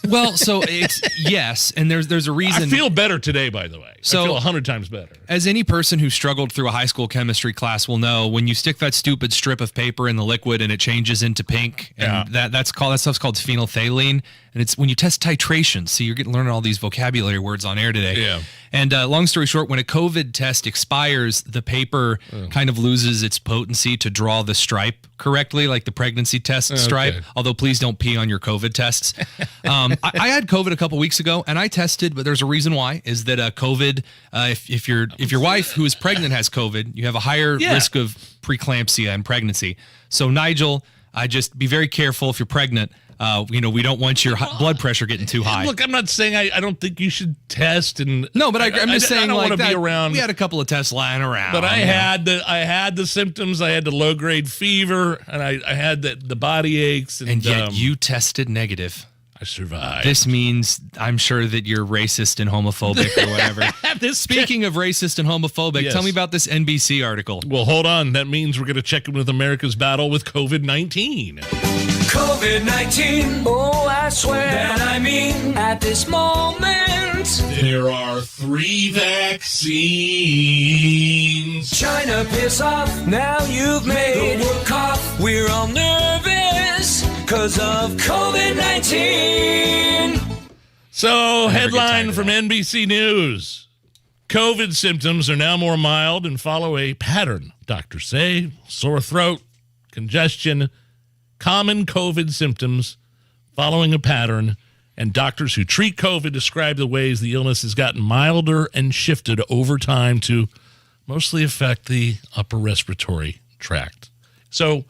Well, so it's yes, and there's a reason. I feel better today, by the way. So, I feel 100 times better. As any person who struggled through a high school chemistry class will know, when you stick that stupid strip of paper in the liquid and it changes into pink, and that stuff's called phenolphthalein, and it's when you test titration. So you're learning all these vocabulary words on air today. Yeah. And long story short, when a COVID test expires, the paper kind of loses its potency to draw the stripe correctly, like the pregnancy test stripe. Although please don't pee on your COVID tests. I had COVID a couple weeks ago, and I tested, but there's a reason why. Is that COVID? If your wife who is pregnant has COVID, you have a higher risk of preeclampsia and pregnancy. So Nigel, I just be very careful if you're pregnant. We don't want your blood pressure getting too high. Look, I'm not saying I don't think you should test, and no, but I'm just saying, I don't want to be around. We had a couple of tests lying around, but I had the symptoms. I had the low grade fever, and I had the body aches, and yet you tested negative. I survived. This means I'm sure that you're racist and homophobic or whatever. Speaking of racist and homophobic, Yes. tell me about this NBC article. Well, hold on. That means we're going to check in with America's battle with COVID-19. COVID-19. Oh, I swear that I mean at this moment. There are 3 vaccines. China, piss off. Now you've made the world cough. We're all nervous because of COVID-19. So, headline from NBC News. COVID symptoms are now more mild and follow a pattern. Doctors say sore throat, congestion, common COVID symptoms following a pattern, and doctors who treat COVID describe the ways the illness has gotten milder and shifted over time to mostly affect the upper respiratory tract. So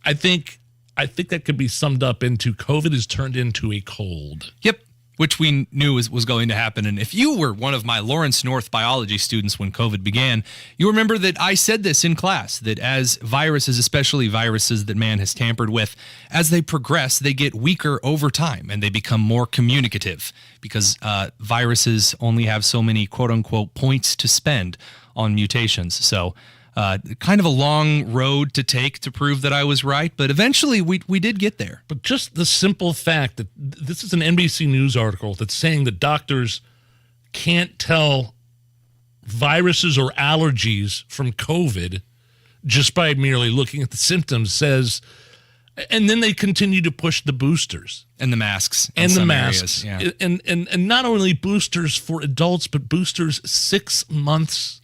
I think that could be summed up into COVID has turned into a cold. Yep. Which we knew was going to happen. And if you were one of my Lawrence North biology students when COVID began, you remember that I said this in class, that as viruses, especially viruses that man has tampered with, as they progress, they get weaker over time and they become more communicative because viruses only have so many quote unquote points to spend on mutations. So kind of a long road to take to prove that I was right, but eventually we did get there. But just the simple fact that this is an NBC News article that's saying that doctors can't tell viruses or allergies from COVID just by merely looking at the symptoms says, and then they continue to push the boosters. And the masks. And the some masks. areas, yeah. And not only boosters for adults, but boosters 6 months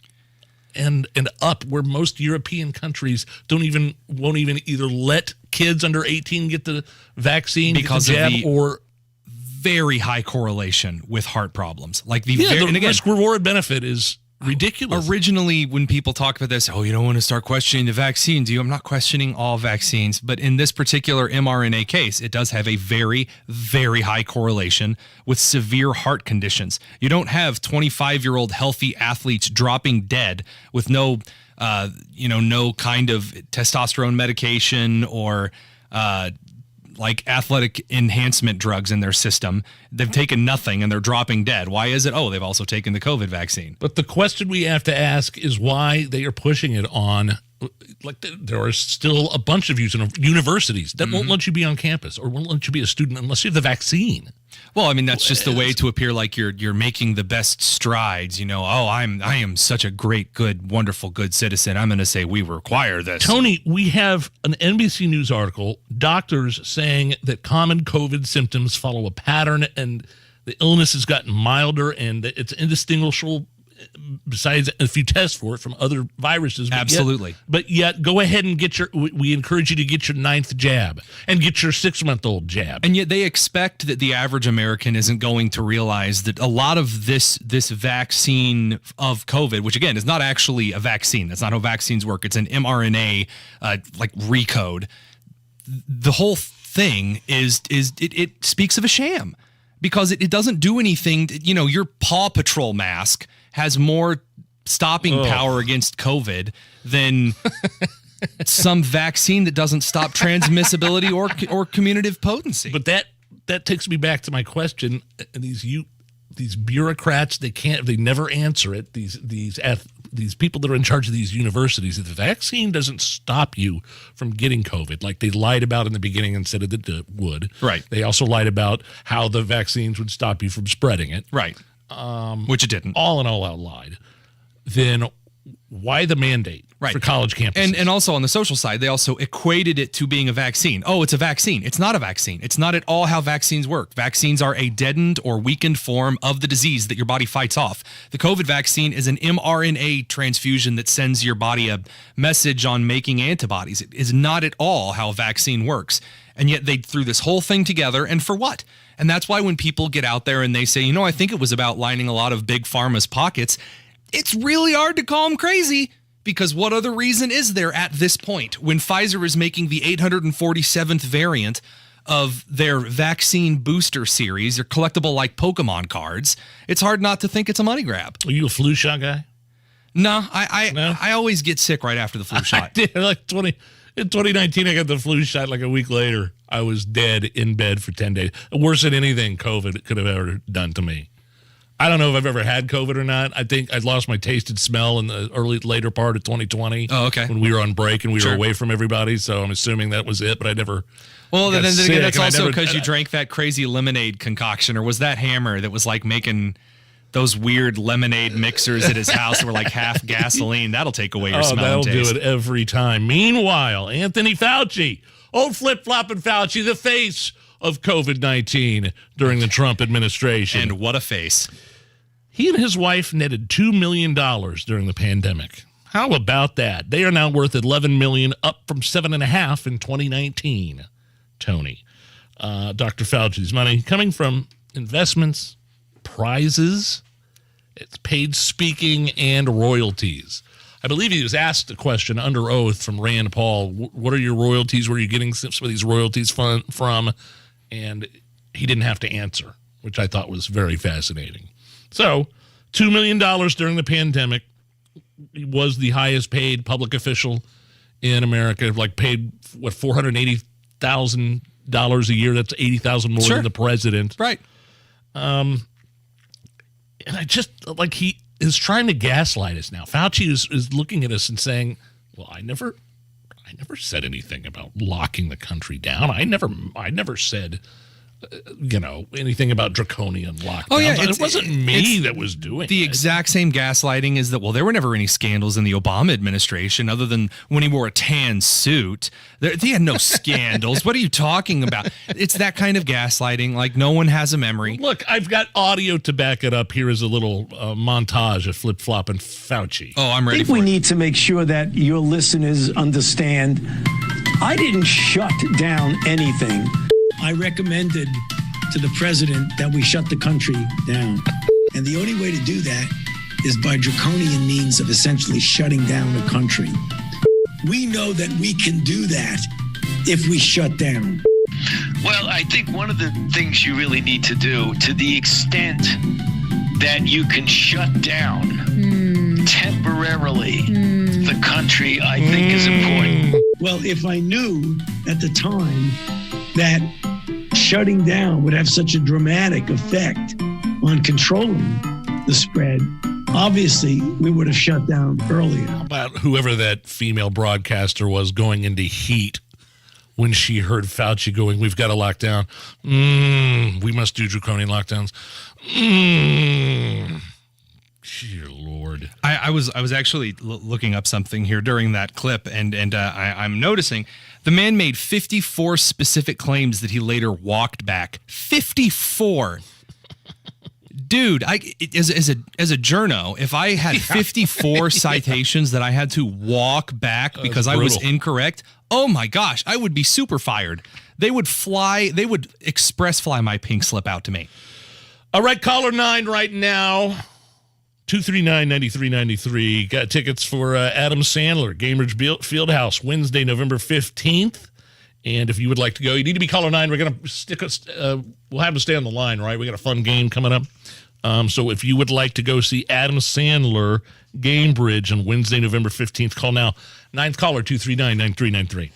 and up, where most European countries won't even either let kids under 18 get the vaccine because get the jab, of the or very high correlation with heart problems. Like the risk reward benefit is ridiculous. Originally, when people talk about this, you don't want to start questioning the vaccine, do you? I'm not questioning all vaccines, but in this particular mRNA case, it does have a very, very high correlation with severe heart conditions. You don't have 25-year-old healthy athletes dropping dead with no kind of testosterone medication or like athletic enhancement drugs in their system. They've taken nothing and they're dropping dead. Why is it? They've also taken the COVID vaccine. But the question we have to ask is why they are pushing it on. Like there are still a bunch of universities that won't let you be on campus or won't let you be a student unless you have the vaccine. Well, I mean, that's just the way to appear like you're making the best strides. I am such a great, good, wonderful, good citizen. I'm going to say we require this. Tony, we have an NBC News article, doctors saying that common COVID symptoms follow a pattern and the illness has gotten milder and it's indistinguishable besides if you test for it from other viruses. Absolutely. But yet go ahead and we encourage you to get your 9th jab and get your 6-month-old jab. And yet they expect that the average American isn't going to realize that a lot of this vaccine of COVID, which again is not actually a vaccine. That's not how vaccines work. It's an mRNA like recode. The whole thing it speaks of a sham because it doesn't do anything. Your Paw Patrol mask has more stopping power against COVID than some vaccine that doesn't stop transmissibility or commutative potency. But that takes me back to my question. These bureaucrats, they never answer it. These people that are in charge of these universities, if the vaccine doesn't stop you from getting COVID, like they lied about in the beginning and said that it would. Right. They also lied about how the vaccines would stop you from spreading it. Right. Which it didn't. All in all, out lied. Then why the mandate for college campuses? And also on the social side, they also equated it to being a vaccine. It's a vaccine. It's not a vaccine. It's not at all how vaccines work. Vaccines are a deadened or weakened form of the disease that your body fights off. The COVID vaccine is an mRNA transfusion that sends your body a message on making antibodies. It is not at all how a vaccine works. And yet they threw this whole thing together, and for what? And that's why when people get out there and they say, I think it was about lining a lot of big pharma's pockets, it's really hard to call them crazy because what other reason is there at this point when Pfizer is making the 847th variant of their vaccine booster series, their collectible like Pokemon cards? It's hard not to think it's a money grab. Are you a flu shot guy? No, I always get sick right after the flu shot. I did like 20. In 2019, I got the flu shot like a week later. I was dead in bed for 10 days. Worse than anything COVID could have ever done to me. I don't know if I've ever had COVID or not. I think I lost my taste and smell in the later part of 2020. Oh, okay. When we were on break and we were away from everybody. So I'm assuming that was it, but I never. Well, then again, that's also because you drank drank that crazy lemonade concoction, or was that Hammer that was like making those weird lemonade mixers at his house that were like half gasoline? That'll take away your smell and taste. That'll do it every time. Meanwhile, Anthony Fauci, old flip-flopping Fauci, the face of COVID-19 during the Trump administration. And what a face. He and his wife netted $2 million during the pandemic. How about that? They are now worth $11 million, up from $7.5 million in 2019. Tony, Dr. Fauci's money coming from investments, prizes, it's paid speaking, and royalties. I believe he was asked a question under oath from Rand Paul. What are your royalties? Where are you getting some of these royalties from? And he didn't have to answer, which I thought was very fascinating. So, $2 million during the pandemic. He was the highest paid public official in America, like paid, $480,000 a year. That's $80,000 more than the president. Right. And I just, like, he is trying to gaslight us now. Fauci is looking at us and saying, well, I never said anything about locking the country down. I never said, anything about draconian lockdowns. Oh, yeah, it wasn't me that was doing the it. exact same gaslighting is that, well, there were never any scandals in the Obama administration other than when he wore a tan suit. They had no scandals. What are you talking about? It's that kind of gaslighting, like no one has a memory. Look, I've got audio to back it up. Here is a little montage of flip-flop and Fauci. Oh, I'm ready I think we need to make sure that your listeners understand I didn't shut down anything. I recommended to the president that we shut the country down. And the only way to do that is by draconian means of essentially shutting down the country. We know that we can do that if we shut down. Well, I think one of the things you really need to do, to the extent that you can shut down temporarily the country, I think is important. Well, if I knew at the time that shutting down would have such a dramatic effect on controlling the spread, obviously we would have shut down earlier. How about whoever that female broadcaster was going into heat when she heard Fauci going, we've got to lock down. We must do draconian lockdowns. Dear Lord. I was actually looking up something here during that clip, and I'm noticing the man made 54 specific claims that he later walked back. 54. Dude, as a journo, if I had 54 citations that I had to walk back because I was incorrect, oh my gosh, I would be super fired. They would express fly my pink slip out to me. All right, caller 9 right now. 239-9393. Got tickets for Adam Sandler, Gainbridge Fieldhouse, Wednesday, November 15th. And if you would like to go, you need to be caller 9. We're going to we'll have to stay on the line, right? We got a fun game coming up. So if you would like to go see Adam Sandler, Gainbridge on Wednesday, November 15th, call now. 9th caller, 239-9393.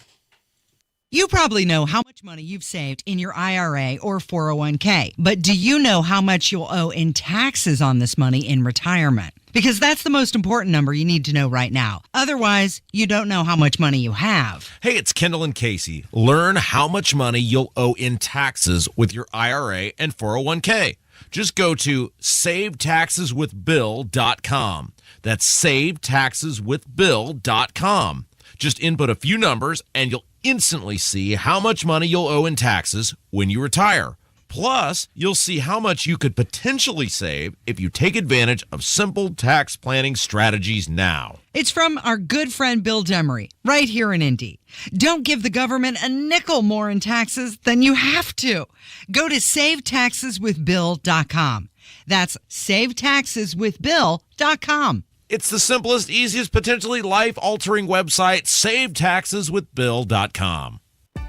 You probably know how much money you've saved in your IRA or 401k, but do you know how much you'll owe in taxes on this money in retirement? Because that's the most important number you need to know right now. Otherwise, you don't know how much money you have. Hey, it's Kendall and Casey. Learn how much money you'll owe in taxes with your IRA and 401k. Just go to SaveTaxesWithBill.com. That's SaveTaxesWithBill.com. Just input a few numbers and you'll instantly see how much money you'll owe in taxes when you retire. Plus, you'll see how much you could potentially save if you take advantage of simple tax planning strategies now. It's from our good friend Bill Demery, right here in Indy. Don't give the government a nickel more in taxes than you have to. Go to SaveTaxesWithBill.com. That's SaveTaxesWithBill.com. It's the simplest, easiest, potentially life-altering website, SaveTaxesWithBill.com.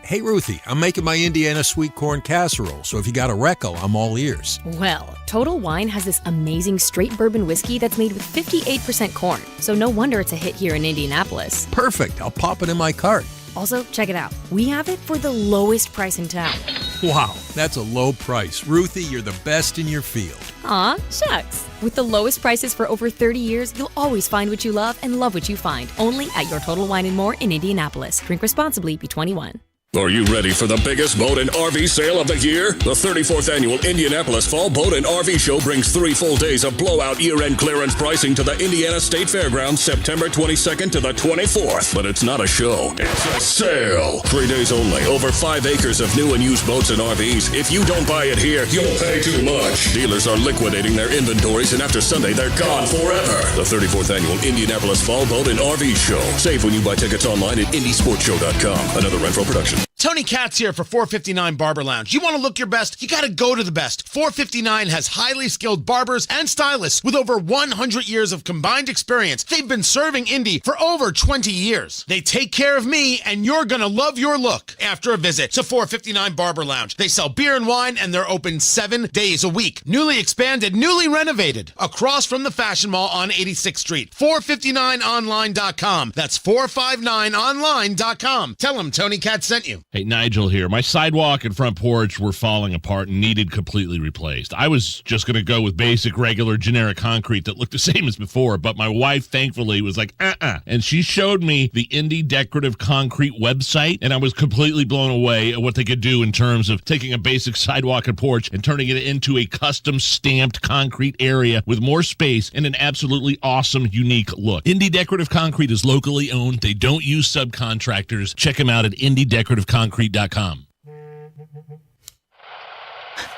Hey, Ruthie, I'm making my Indiana sweet corn casserole, so if you got a reco, I'm all ears. Well, Total Wine has this amazing straight bourbon whiskey that's made with 58% corn, so no wonder it's a hit here in Indianapolis. Perfect. I'll pop it in my cart. Also, check it out. We have it for the lowest price in town. Wow, that's a low price. Ruthie, you're the best in your field. Aw, shucks. With the lowest prices for over 30 years, you'll always find what you love and love what you find. Only at your Total Wine & More in Indianapolis. Drink responsibly. Be 21. Are you ready for the biggest boat and RV sale of the year? The 34th Annual Indianapolis Fall Boat and RV Show brings 3 full days of blowout year-end clearance pricing to the Indiana State Fairgrounds September 22nd to the 24th. But it's not a show. It's a sale. 3 days only. Over 5 acres of new and used boats and RVs. If you don't buy it here, you'll pay too much. Dealers are liquidating their inventories, and after Sunday, they're gone forever. The 34th Annual Indianapolis Fall Boat and RV Show. Save when you buy tickets online at IndySportsShow.com. Another Renfro production. Tony Katz here for 459 Barber Lounge. You want to look your best? You got to go to the best. 459 has highly skilled barbers and stylists with over 100 years of combined experience. They've been serving Indy for over 20 years. They take care of me, and you're going to love your look after a visit to 459 Barber Lounge. They sell beer and wine, and they're open 7 days a week. Newly expanded, newly renovated, across from the Fashion Mall on 86th Street. 459online.com. That's 459online.com. Tell them Tony Katz sent you. Hey, Nigel here. My sidewalk and front porch were falling apart and needed completely replaced. I was just going to go with basic, regular, generic concrete that looked the same as before, but my wife, thankfully, was like, And she showed me the Indy Decorative Concrete website, and I was completely blown away at what they could do in terms of taking a basic sidewalk and porch and turning it into a custom stamped concrete area with more space and an absolutely awesome, unique look. Indy Decorative Concrete is locally owned. They don't use subcontractors. Check them out at IndyDecorativeConcrete.com.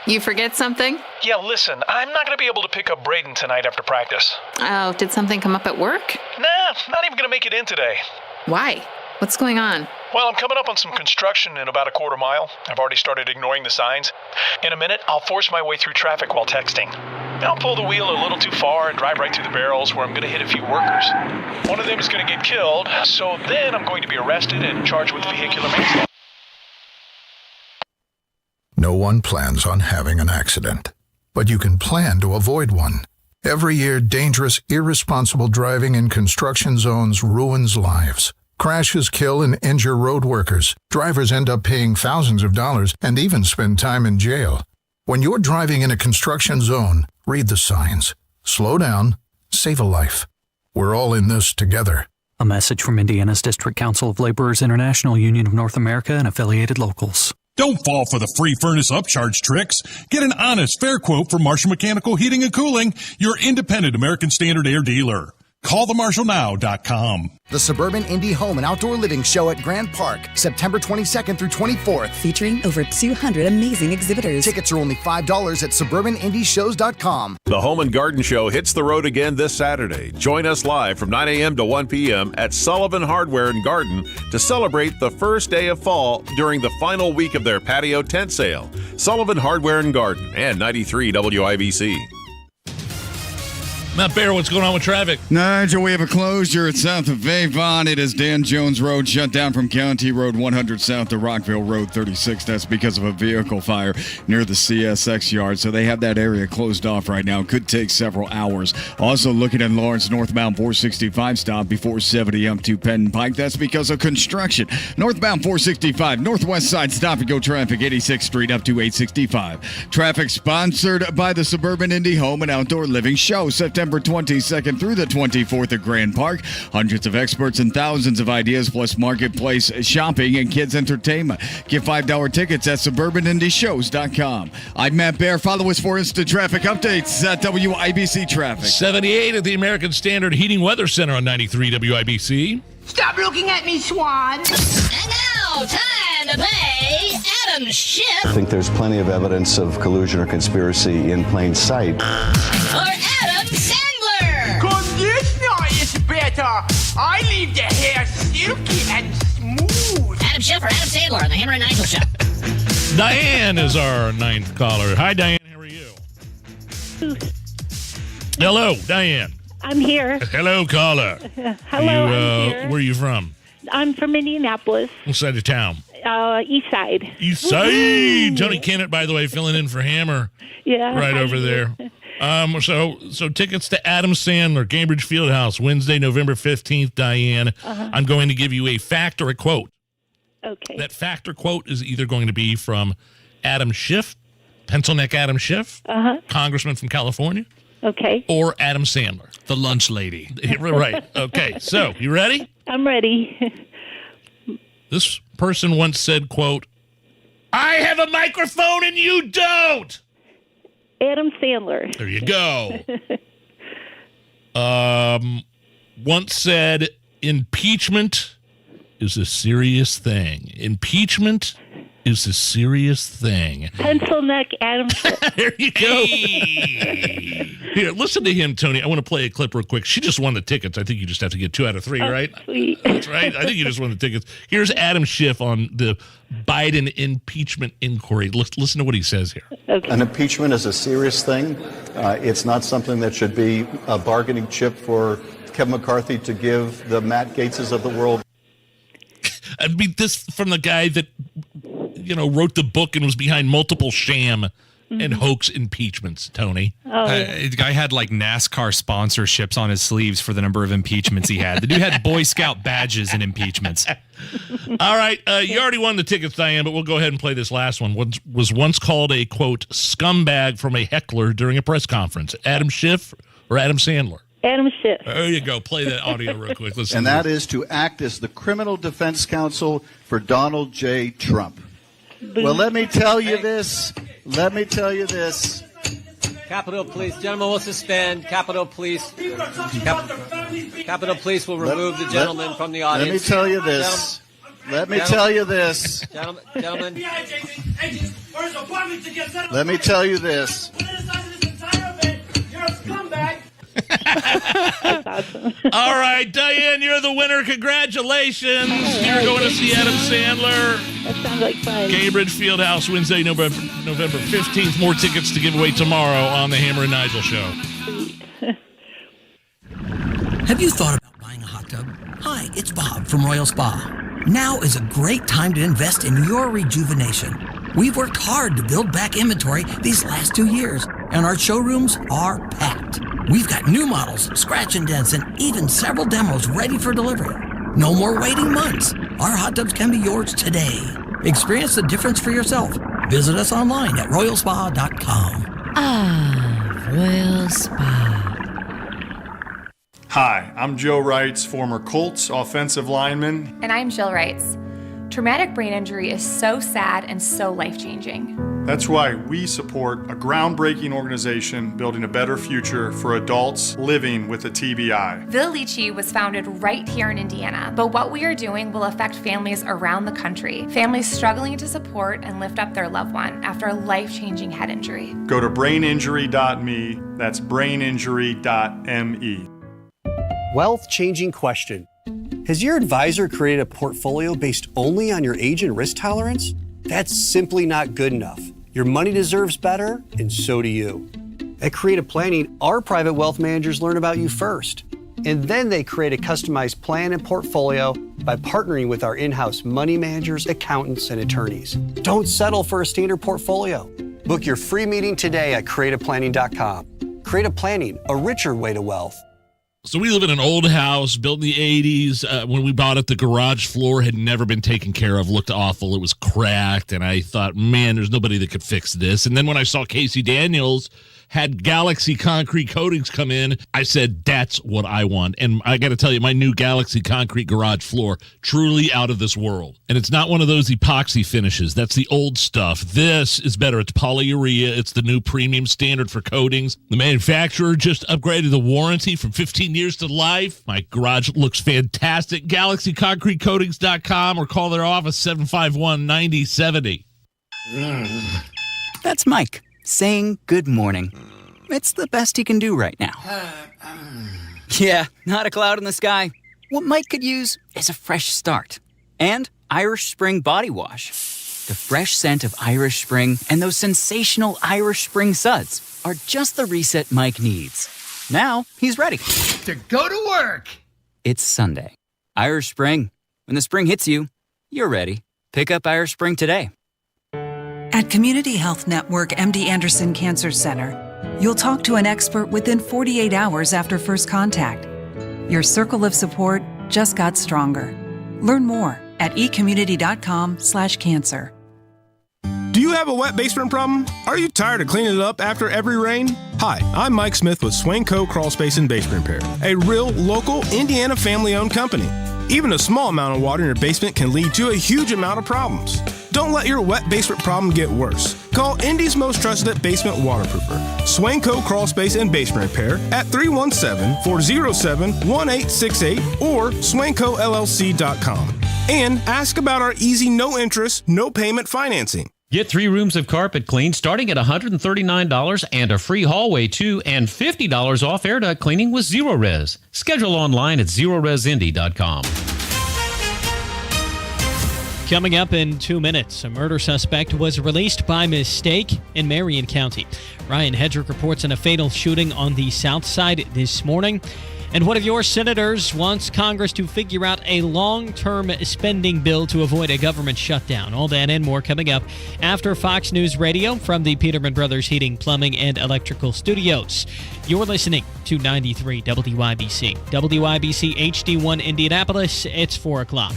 You forget something? Yeah, listen, I'm not going to be able to pick up Braden tonight after practice. Oh, did something come up at work? Nah, not even going to make it in today. Why? What's going on? Well, I'm coming up on some construction in about a quarter mile. I've already started ignoring the signs. In a minute, I'll force my way through traffic while texting. I'll pull the wheel a little too far and drive right through the barrels where I'm going to hit a few workers. One of them is going to get killed, so then I'm going to be arrested and charged with vehicular manslaughter. No one plans on having an accident, but you can plan to avoid one. Every year, dangerous, irresponsible driving in construction zones ruins lives. Crashes kill and injure road workers. Drivers end up paying thousands of dollars and even spend time in jail. When you're driving in a construction zone, read the signs. Slow down. Save a life. We're all in this together. A message from Indiana's District Council of Laborers International Union of North America and affiliated locals. Don't fall for the free furnace upcharge tricks. Get an honest, fair quote from Marshall Mechanical Heating and Cooling, your independent American Standard Air dealer. Call themarshallnow.com. The Suburban Indy Home and Outdoor Living Show at Grand Park, September 22nd through 24th. Featuring over 200 amazing exhibitors. Tickets are only $5 at suburbanindyshows.com. The Home and Garden Show hits the road again this Saturday. Join us live from 9 a.m. to 1 p.m. at Sullivan Hardware and Garden to celebrate the first day of fall during the final week of their patio tent sale. Sullivan Hardware and Garden and 93 WIBC. Matt Bear, what's going on with traffic? Nigel, we have a closure at south of Avon. It is Dan Jones Road shut down from County Road 100 south to Rockville Road 36. That's because of a vehicle fire near the CSX yard. So they have that area closed off right now. Could take several hours. Also looking at Lawrence northbound 465 stop before 70 up to Penn Pike. That's because of construction. Northbound 465, northwest side stop and go traffic 86th Street up to 865. Traffic sponsored by the Suburban Indy Home and Outdoor Living Show, September 22nd through the 24th at Grand Park. Hundreds of experts and thousands of ideas plus marketplace shopping and kids entertainment. Get $5 tickets at suburbanindyshows.com. I'm Matt Bear. Follow us for instant traffic updates at WIBC Traffic. 78 at the American Standard Heating Weather Center on 93 WIBC. Stop looking at me, Swan. And now, time to play Adam's Ship. I think there's plenty of evidence of collusion or conspiracy in plain sight. Or Adam Sandler. Cause this night is better. I leave the hair silky and smooth. Adam Schiff or Adam Sandler on the Hammer and Nigel Show. Diane is our ninth caller. Hi, Diane. How are you? Hello, Diane. I'm here. Hello, caller. Hello, I'm here. Where are you from? I'm from Indianapolis. What side of town? East side. East side. Woo-hoo. Tony Kennett, by the way, filling in for Hammer. Yeah. Right over there. So tickets to Adam Sandler, Cambridge Fieldhouse, Wednesday, November 15th, Diane. Uh-huh. I'm going to give you a fact or a quote. Okay. That factor quote is either going to be from Adam Schiff, pencil neck Adam Schiff, Congressman from California. Okay. Or Adam Sandler. The lunch lady. Right. Okay. So, you ready? I'm ready. This person once said, quote, I have a microphone and you don't. Adam Sandler. There you go. Once said, impeachment is a serious thing. Impeachment is a serious thing. Pencil neck Adam. There you go. Here, listen to him, Tony. I want to play a clip real quick. She just won the tickets. I think you just have to get 2 out of 3, right? Sweet. That's right. I think you just won the tickets. Here's Adam Schiff on the Biden impeachment inquiry. Listen to what he says here. Okay. An impeachment is a serious thing. It's not something that should be a bargaining chip for Kevin McCarthy to give the Matt Gaetzes of the world. I mean, this from the guy that, wrote the book and was behind multiple sham and hoax impeachments, Tony. The guy had like NASCAR sponsorships on his sleeves for the number of impeachments he had. The dude had Boy Scout badges in impeachments. All right. You already won the tickets, Diane, but we'll go ahead and play this last one. Was once called a, quote, scumbag from a heckler during a press conference. Adam Schiff or Adam Sandler? Adam Schiff. There you go. Play that audio real quick. Listen. And that is to act as the criminal defense counsel for Donald J. Trump. Well, let me tell you this. Capitol Police, gentlemen, will suspend. Capitol Police. Capitol Police will remove the gentleman from the audience. Let me tell you this. Gentlemen. Let me tell you this. That's awesome. All right, Diane, you're the winner. Congratulations. You're going to see Adam Sandler. That sounds like fun. Cambridge Fieldhouse, Wednesday, November 15th. More tickets to give away tomorrow on the Hammer and Nigel Show. Have you thought about buying a hot tub? Hi, it's Bob from Royal Spa. Now is a great time to invest in your rejuvenation. We've worked hard to build back inventory these last 2 years, and our showrooms are packed. We've got new models, scratch and dents, and even several demos ready for delivery. No more waiting months. Our hot tubs can be yours today. Experience the difference for yourself. Visit us online at royalspa.com. Royal Spa. Hi, I'm Joe Wrights, former Colts offensive lineman. And I'm Jill Wrights. Traumatic brain injury is so sad and so life-changing. That's why we support a groundbreaking organization building a better future for adults living with a TBI. Vilici was founded right here in Indiana, but what we are doing will affect families around the country, families struggling to support and lift up their loved one after a life-changing head injury. Go to braininjury.me, that's braininjury.me. Wealth-changing question. Has your advisor created a portfolio based only on your age and risk tolerance? That's simply not good enough. Your money deserves better, and so do you. At Creative Planning, our private wealth managers learn about you first, and then they create a customized plan and portfolio by partnering with our in-house money managers, accountants, and attorneys. Don't settle for a standard portfolio. Book your free meeting today at creativeplanning.com. Creative Planning, a richer way to wealth. So we live in an old house built in the 80s. When we bought it, the garage floor had never been taken care of, looked awful. It was cracked, and I thought, man, there's nobody that could fix this. And then when I saw Casey Daniels had Galaxy Concrete Coatings come in, I said, that's what I want. And I got to tell you, my new Galaxy Concrete garage floor, truly out of this world. And it's not one of those epoxy finishes. That's the old stuff. This is better. It's polyurea. It's the new premium standard for coatings. The manufacturer just upgraded the warranty from 15 years to life. My garage looks fantastic. GalaxyConcreteCoatings.com or call their office 751-9070. That's Mike saying good morning. It's the best he can do right now. Yeah, not a cloud in the sky. What Mike could use is a fresh start. And Irish Spring Body Wash. The fresh scent of Irish Spring and those sensational Irish Spring suds are just the reset Mike needs. Now he's ready to go to work. It's Sunday. Irish Spring. When the spring hits you, you're ready. Pick up Irish Spring today. At Community Health Network MD Anderson Cancer Center, you'll talk to an expert within 48 hours after first contact. Your circle of support just got stronger. Learn more at ecommunity.com/cancer. Do you have a wet basement problem? Are you tired of cleaning it up after every rain? Hi, I'm Mike Smith with Swain Co. Crawl Space and Basement Repair, a real, local, Indiana family-owned company. Even a small amount of water in your basement can lead to a huge amount of problems. Don't let your wet basement problem get worse. Call Indy's most trusted basement waterproofer, Swain Co. Crawl Space and Basement Repair at 317-407-1868 or swaincollc.com. And ask about our easy, no-interest, no-payment financing. Get 3 rooms of carpet cleaned starting at $139 and a free hallway too, and $50 off air duct cleaning with Zero Res. Schedule online at zeroresindy.com. Coming up in 2 minutes, a murder suspect was released by mistake in Marion County. Ryan Hedrick reports on a fatal shooting on the south side this morning. And one of your senators wants Congress to figure out a long-term spending bill to avoid a government shutdown. All that and more coming up after Fox News Radio from the Peterman Brothers Heating, Plumbing, and Electrical Studios. You're listening to 93 WIBC. WIBC HD1 Indianapolis. It's 4 o'clock.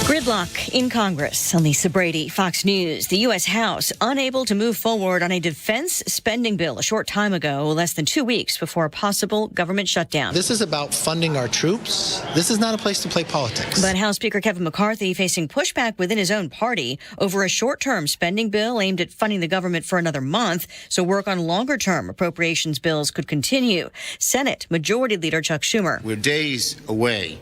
Gridlock in Congress. Lisa Brady, Fox News. The U.S. House unable to move forward on a defense spending bill a short time ago, less than 2 weeks before a possible government shutdown. This is about funding our troops. This is not a place to play politics. But House Speaker Kevin McCarthy facing pushback within his own party over a short-term spending bill aimed at funding the government for another month, so work on longer-term appropriations bills could continue. Senate Majority Leader Chuck Schumer. We're days away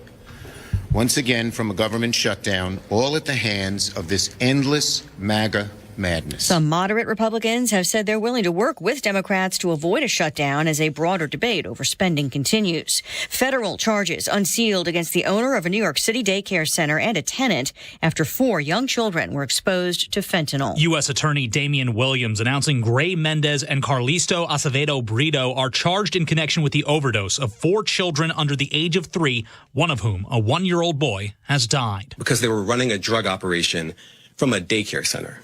once again from a government shutdown, all at the hands of this endless MAGA madness. Some moderate Republicans have said they're willing to work with Democrats to avoid a shutdown as a broader debate over spending continues. Federal charges unsealed against the owner of a New York City daycare center and a tenant after 4 young children were exposed to fentanyl. U.S. Attorney Damian Williams announcing Gray Mendez and Carlisto Acevedo Brito are charged in connection with the overdose of 4 children under the age of 3, one of whom, a 1-year-old boy, has died. Because they were running a drug operation from a daycare center.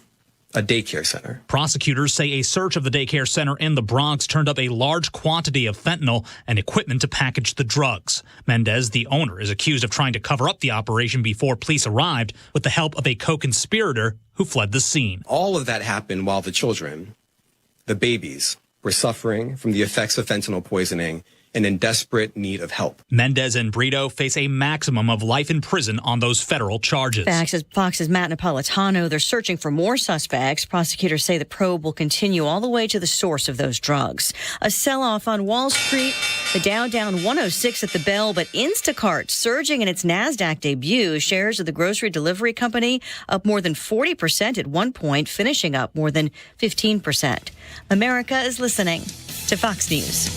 A daycare center. Prosecutors say a search of the daycare center in the Bronx turned up a large quantity of fentanyl and equipment to package the drugs. Mendez, the owner, is accused of trying to cover up the operation before police arrived with the help of a co-conspirator who fled the scene. All of that happened while the children, the babies, were suffering from the effects of fentanyl poisoning and in desperate need of help. Mendez and Brito face a maximum of life in prison on those federal charges. Fox's Matt Napolitano, they're searching for more suspects. Prosecutors say the probe will continue all the way to the source of those drugs. A sell-off on Wall Street, the Dow down 106 at the bell, but Instacart surging in its NASDAQ debut. Shares of the grocery delivery company up more than 40% at one point, finishing up more than 15%. America is listening to Fox News.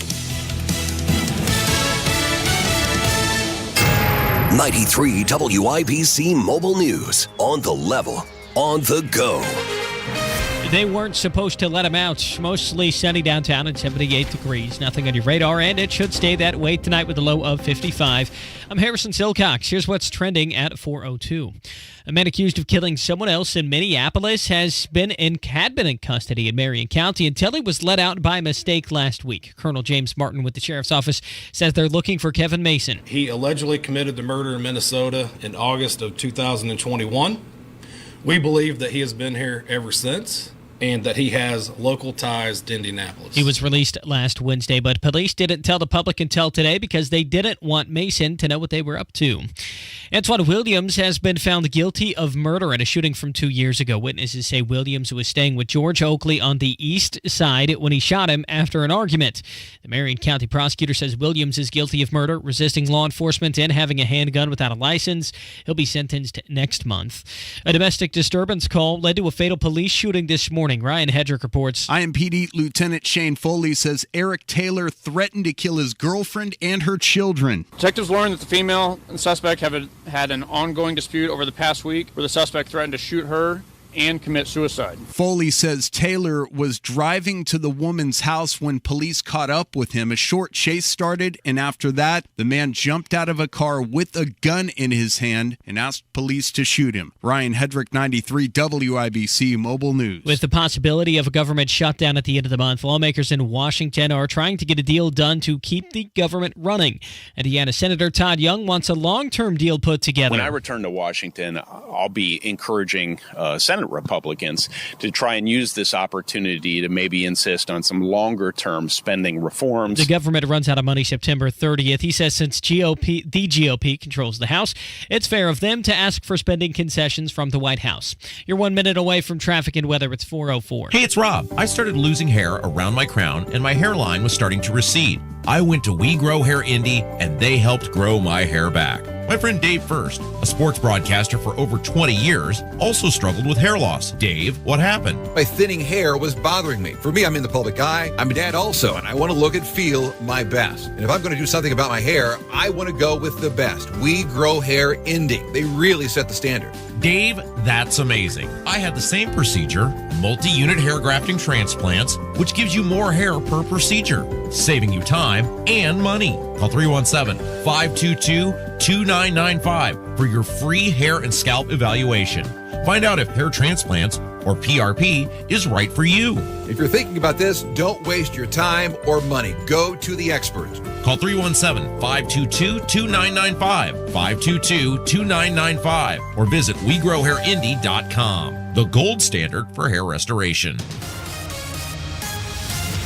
93 WIBC Mobile News. On the level, on the go. They weren't supposed to let him out. Mostly sunny downtown at 78 degrees. Nothing on your radar, and it should stay that way tonight with a low of 55. I'm Harrison Silcox. Here's what's trending at 4:02. A man accused of killing someone else in Minneapolis had been in custody in Marion County until he was let out by mistake last week. Colonel James Martin with the Sheriff's Office says they're looking for Kevin Mason. He allegedly committed the murder in Minnesota in August of 2021. We believe that he has been here ever since, and that he has local ties to Indianapolis. He was released last Wednesday, but police didn't tell the public until today because they didn't want Mason to know what they were up to. Antoine Williams has been found guilty of murder in a shooting from 2 years ago. Witnesses say Williams was staying with George Oakley on the east side when he shot him after an argument. The Marion County prosecutor says Williams is guilty of murder, resisting law enforcement, and having a handgun without a license. He'll be sentenced next month. A domestic disturbance call led to a fatal police shooting this morning. Ryan Hedrick reports. IMPD Lieutenant Shane Foley says Eric Taylor threatened to kill his girlfriend and her children. Detectives learned that the female and suspect have had an ongoing dispute over the past week where the suspect threatened to shoot her and commit suicide. Foley says Taylor was driving to the woman's house when police caught up with him. A short chase started, and after that, the man jumped out of a car with a gun in his hand and asked police to shoot him. Ryan Hedrick, 93 WIBC Mobile News. With the possibility of a government shutdown at the end of the month, lawmakers in Washington are trying to get a deal done to keep the government running. Indiana Senator Todd Young wants a long-term deal put together. When I return to Washington, I'll be encouraging Senate Republicans to try and use this opportunity to maybe insist on some longer-term spending reforms. The government runs out of money September 30th. He says since the GOP controls the House, it's fair of them to ask for spending concessions from the White House. You're 1 minute away from traffic and weather. It's 4:04. Hey, it's Rob. I started losing hair around my crown, and my hairline was starting to recede. I went to We Grow Hair Indy, and they helped grow my hair back. My friend Dave First, a sports broadcaster for over 20 years, also struggled with hair loss. Dave, what happened? My thinning hair was bothering me. For me, I'm in the public eye. I'm a dad also, and I want to look and feel my best. And if I'm going to do something about my hair, I want to go with the best. We Grow Hair Indy. They really set the standard. Dave, that's amazing. I had the same procedure, multi-unit hair grafting transplants, which gives you more hair per procedure, saving you time and money. Call 317-522-2995 for your free hair and scalp evaluation. Find out if hair transplants or PRP is right for you. If you're thinking about this, don't waste your time or money. Go to the experts. Call 317-522-2995, 522-2995, or visit WeGrowHairIndy.com, the gold standard for hair restoration.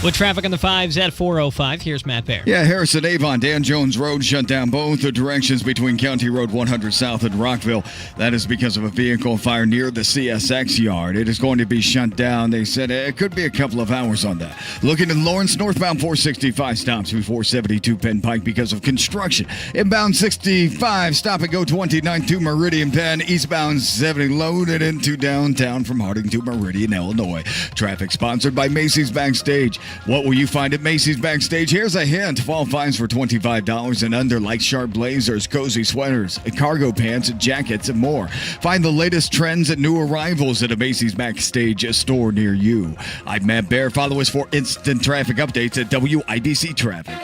With traffic on the 5s at 4:05, here's Matt Bear. Yeah, Harrison Avon, Dan Jones Road shut down both the directions between County Road 100 South and Rockville. That is because of a vehicle fire near the CSX yard. It is going to be shut down. They said it could be a couple of hours on that. Looking at Lawrence, northbound 465 stops before 72 Penn Pike because of construction. Inbound 65, stop and go 29 to Meridian Penn. Eastbound 70 loaded into downtown from Harding to Meridian, Illinois. Traffic sponsored by Macy's Backstage. What will you find at Macy's Backstage? Here's a hint. Fall finds for $25 and under, like sharp blazers, cozy sweaters, cargo pants, jackets, and more. Find the latest trends and new arrivals at a Macy's Backstage store near you. I'm Matt Bear. Follow us for instant traffic updates at WIBC Traffic.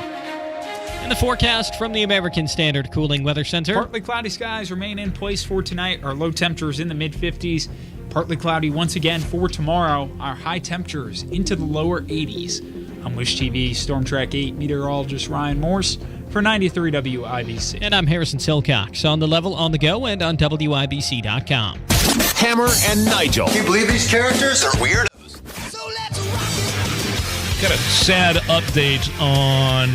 And the forecast from the American Standard Cooling Weather Center. Partly cloudy skies remain in place for tonight. Our low temperatures in the mid-50s. Partly cloudy once again for tomorrow. Our high temperatures into the lower 80s. I'm Wish TV Storm Track 8 meteorologist Ryan Morse for 93 WIBC. And I'm Harrison Silcox on the level, on the go, and on WIBC.com. Hammer and Nigel. Can you believe these characters are weird? Got a sad update on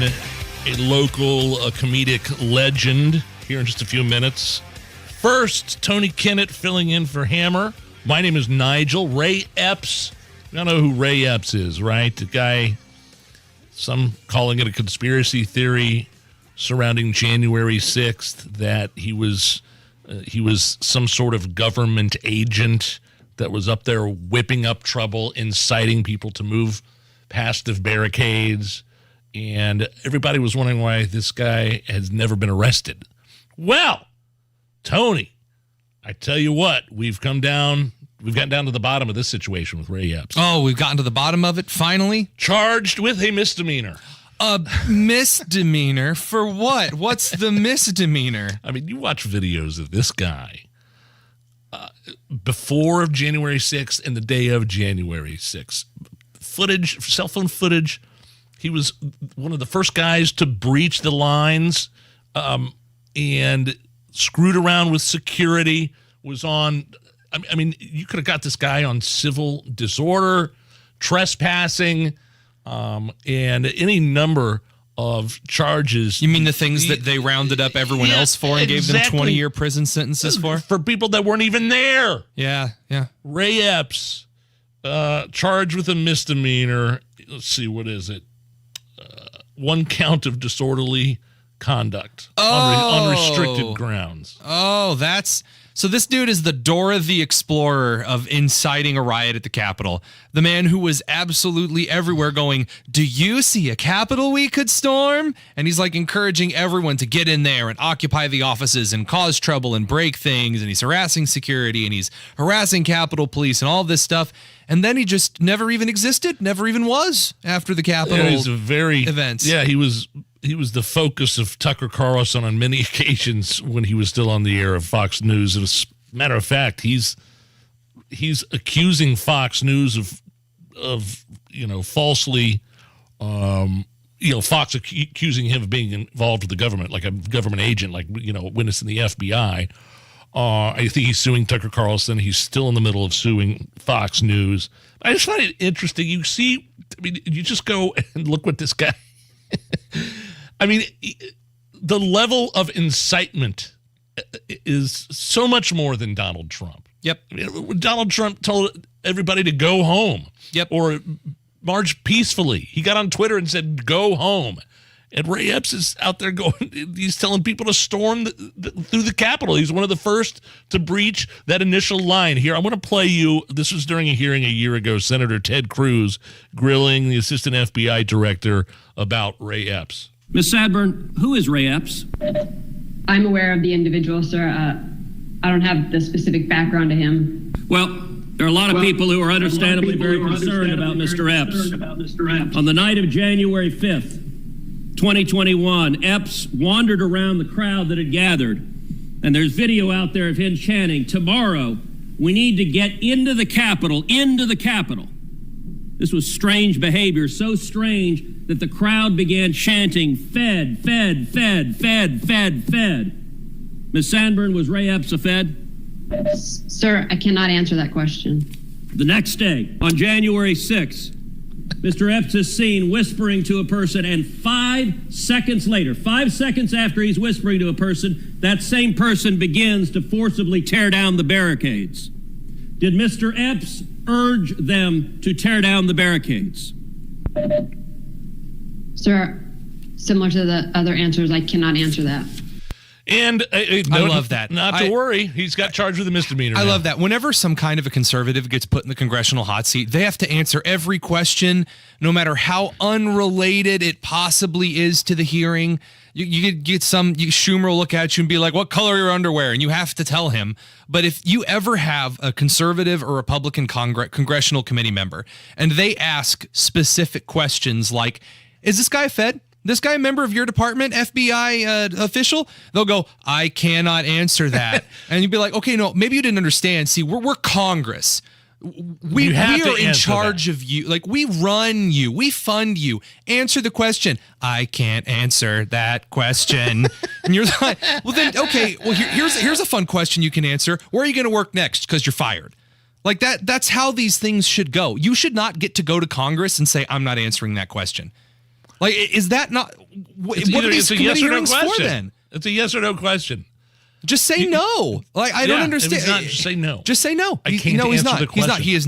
a local comedic legend here in just a few minutes. First, Tony Kinnett filling in for Hammer. My name is Nigel. Ray Epps. You don't know who Ray Epps is, right? The guy, some calling it a conspiracy theory surrounding January 6th, that he was some sort of government agent that was up there whipping up trouble, inciting people to move past the barricades. And everybody was wondering why this guy has never been arrested. Well, Tony, I tell you what, we've gotten down to the bottom of this situation with Ray Epps. Oh, we've gotten to the bottom of it, finally? Charged with a misdemeanor. A misdemeanor? For what? What's the misdemeanor? I mean, you watch videos of this guy before January 6th and the day of January 6th. Footage, cell phone footage. He was one of the first guys to breach the lines and screwed around with security, was on... I mean, you could have got this guy on civil disorder, trespassing, and any number of charges. You mean the things that they rounded up everyone else for and gave them 20-year prison sentences for? For people that weren't even there. Yeah. Ray Epps, charged with a misdemeanor. Let's see, what is it? 1 count of disorderly conduct on restricted grounds. Oh, that's... So this dude is the Dora the Explorer of inciting a riot at the Capitol. The man who was absolutely everywhere going, do you see a Capitol we could storm? And he's like encouraging everyone to get in there and occupy the offices and cause trouble and break things. And he's harassing security and he's harassing Capitol Police and all this stuff. And then he just never even existed, never even was after the Capitol events. Yeah, he was the focus of Tucker Carlson on many occasions when he was still on the air of Fox News. As a matter of fact, he's accusing Fox News of falsely, Fox accusing him of being involved with the government, like a government agent, like a witness in the FBI. I think he's suing Tucker Carlson. He's still in the middle of suing Fox News. I just find it interesting. You just go and look what this guy. The level of incitement is so much more than Donald Trump. Yep. Donald Trump told everybody to go home. Yep. Or march peacefully. He got on Twitter and said, go home. And Ray Epps is out there he's telling people to storm through the Capitol. He's one of the first to breach that initial line. Here, I want to play you. This was during a hearing a year ago, Senator Ted Cruz grilling the assistant FBI director about Ray Epps. Ms. Sadburn, who is Ray Epps? I'm aware of the individual, sir. I don't have the specific background to him. Well, there are a lot of people who are understandably very concerned about Mr. Epps. On the night of January 5th, 2021, Epps wandered around the crowd that had gathered, and there's video out there of him chanting, "Tomorrow, we need to get into the Capitol, into the Capitol." This was strange behavior, so strange that the crowd began chanting, "Fed, Fed, Fed, Fed, Fed, Fed." Ms. Sandburn, was Ray Epps a Fed? Sir, I cannot answer that question. The next day, on January 6th, Mr. Epps is seen whispering to a person, and 5 seconds later, 5 seconds after he's whispering to a person, that same person begins to forcibly tear down the barricades. Did Mr. Epps urge them to tear down the barricades? Sir, similar to the other answers, I cannot answer that. And I love that. Not to worry. He's got charged with a misdemeanor. I love that. Whenever some kind of a conservative gets put in the congressional hot seat, they have to answer every question, no matter how unrelated it possibly is to the hearing. You get Schumer will look at you and be like, "What color are your underwear?" And you have to tell him. But if you ever have a conservative or Republican congressional committee member and they ask specific questions like, "Is this guy Fed? This guy a member of your department, FBI official?" They'll go, "I cannot answer that." And you'd be like, "Okay, no, maybe you didn't understand. See, we're Congress. We are in charge of you. Like, we run you. We fund you. Answer the question." "I can't answer that question." And you're like, "Well then, okay, well here's a fun question you can answer. Where are you going to work next? Because you're fired." Like that's how these things should go. You should not get to go to Congress and say, "I'm not answering that question." Like, is that not what are these committee hearings for then? It's a yes or no question. Just say no. Like, I don't understand. If it's not, just say no. Just say no. I can't answer the question. He is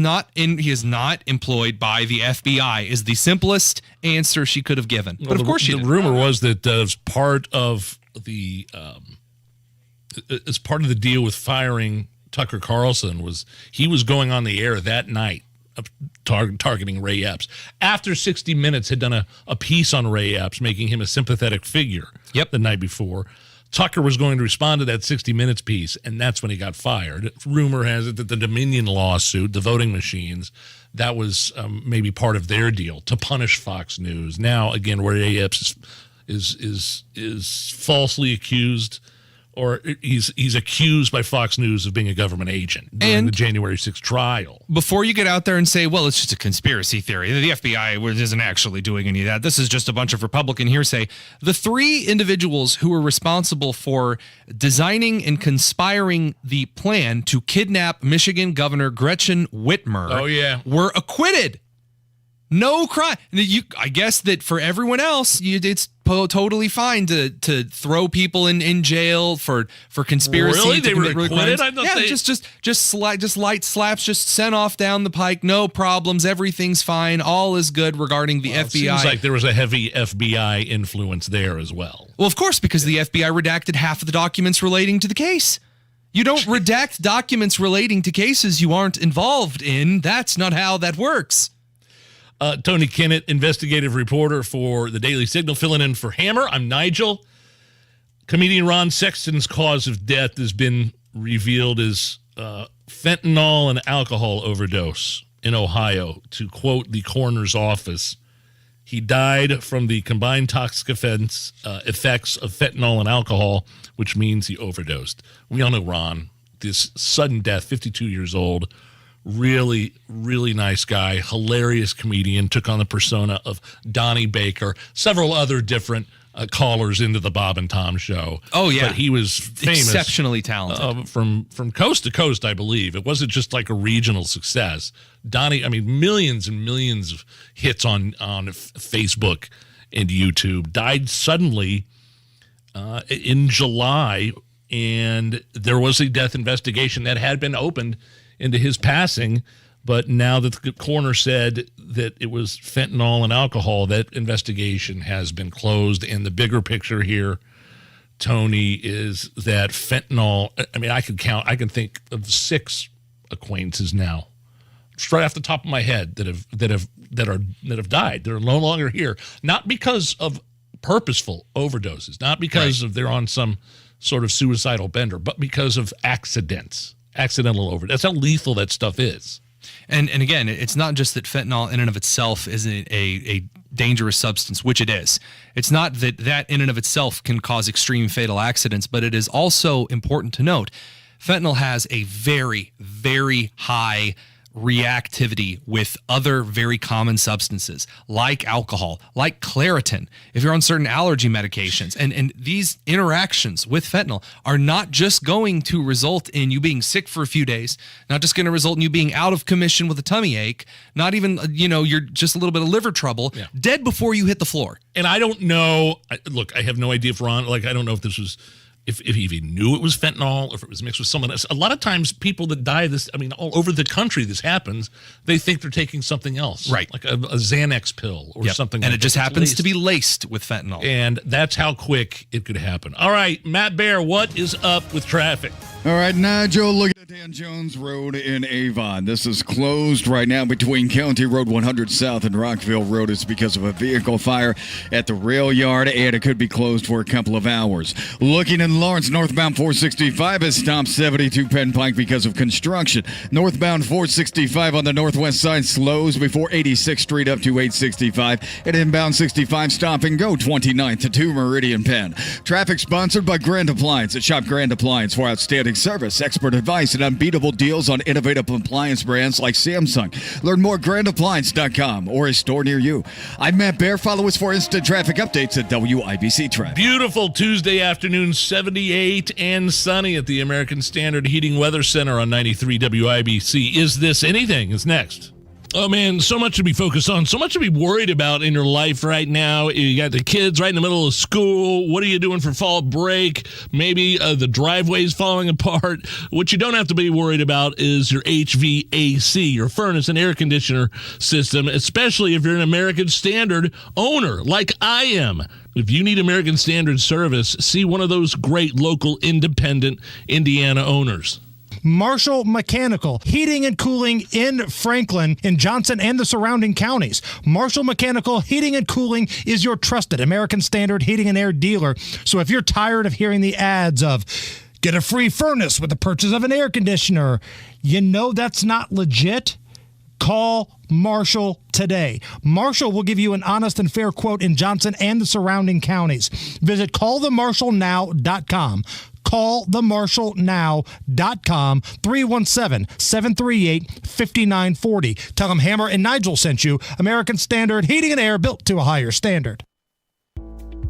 not employed by the FBI is the simplest answer she could have given. Well, but of course she didn't. The rumor was that as part of the deal with firing Tucker Carlson was he was going on the air that night targeting Ray Epps. After 60 Minutes had done a piece on Ray Epps, making him a sympathetic figure the night before, Tucker was going to respond to that 60 Minutes piece, and that's when he got fired. Rumor has it that the Dominion lawsuit, the voting machines, that was maybe part of their deal to punish Fox News. Now, again, Ray Epps is falsely accused, or he's accused by Fox News of being a government agent during the January 6th trial. Before you get out there and say, well, it's just a conspiracy theory, the FBI isn't actually doing any of that, this is just a bunch of Republican hearsay, the 3 individuals who were responsible for designing and conspiring the plan to kidnap Michigan Governor Gretchen Whitmer were acquitted. No crime. I guess that for everyone else, it's totally fine to throw people in jail for conspiracy. Really, they were acquitted? I thought just light slaps, just sent off down the pike. No problems. Everything's fine. All is good regarding the FBI. It seems like there was a heavy FBI influence there as well. Well, of course, because the FBI redacted half of the documents relating to the case. You don't redact documents relating to cases you aren't involved in. That's not how that works. Tony Kinnett, investigative reporter for the Daily Signal, filling in for Hammer. I'm Nigel. Comedian Ron Sexton's cause of death has been revealed as fentanyl and alcohol overdose in Ohio. To quote the coroner's office, he died from the combined toxic effects of fentanyl and alcohol, which means he overdosed. We all know Ron, this sudden death, 52 years old, really, really nice guy, hilarious comedian, took on the persona of Donnie Baker, several other different callers into the Bob and Tom show. Oh, yeah. But he was famous. Exceptionally talented. From coast to coast, I believe. It wasn't just like a regional success. Donnie, millions and millions of hits on Facebook and YouTube. Died suddenly in July, and there was a death investigation that had been opened into his passing. But now that the coroner said that it was fentanyl and alcohol, that investigation has been closed. And the bigger picture here, Tony, is that fentanyl, I can think of 6 acquaintances now, straight off the top of my head, that have died. They're no longer here. Not because of purposeful overdoses, not because of they're on some sort of suicidal bender, but because of accidental overdose. That's how lethal that stuff is. And again, it's not just that fentanyl in and of itself is a dangerous substance, which it is. It's not that in and of itself can cause extreme fatal accidents, but it is also important to note, fentanyl has a very, very high reactivity with other very common substances like alcohol, like Claritin, if you're on certain allergy medications. And these interactions with fentanyl are not just going to result in you being sick for a few days, not just going to result in you being out of commission with a tummy ache, not even, you're just a little bit of liver trouble, dead before you hit the floor. And I don't know, look, I have no idea if Ron, I don't know if this was, if he even knew it was fentanyl, or if it was mixed with someone else. A lot of times people that die all over the country this happens, they think they're taking something else. Right. Like a Xanax pill or something. And like it just happens to be laced with fentanyl. And that's how quick it could happen. All right, Matt Bear, what is up with traffic? All right, Nigel, look at Dan Jones Road in Avon. This is closed right now between County Road 100 South and Rockville Road. It's because of a vehicle fire at the rail yard, and it could be closed for a couple of hours. Looking in Lawrence, northbound 465 has stopped 72 Penn Pike because of construction. Northbound 465 on the northwest side slows before 86th Street up to 865. And inbound 65 stop and go 29th to 2 Meridian Penn. Traffic sponsored by Grand Appliance. At Shop Grand Appliance for outstanding service, expert advice, and unbeatable deals on innovative appliance brands like Samsung. Learn more at grandappliance.com or a store near you. I'm Matt Bear. Follow us for instant traffic updates at WIBC Traffic. Beautiful Tuesday afternoon, 78 and sunny at the American Standard Heating Weather Center on 93 WIBC. Is This Anything? Is next. Oh, man, so much to be focused on, so much to be worried about in your life right now. You got the kids right in the middle of school. What are you doing for fall break? Maybe the driveway's falling apart. What you don't have to be worried about is your HVAC, your furnace and air conditioner system, especially if you're an American Standard owner like I am. If you need American Standard service, see one of those great local independent Indiana owners. Marshall Mechanical, heating and cooling in Franklin, in Johnson, and the surrounding counties. Marshall Mechanical Heating and Cooling is your trusted American Standard heating and air dealer. So if you're tired of hearing the ads of get a free furnace with the purchase of an air conditioner, that's not legit, call Marshall today. Marshall will give you an honest and fair quote in Johnson and the surrounding counties. Visit callthemarshallnow.com. callthemarshallnow.com, 317-738-5940. Tell them Hammer and Nigel sent you. American Standard Heating and Air, built to a higher standard.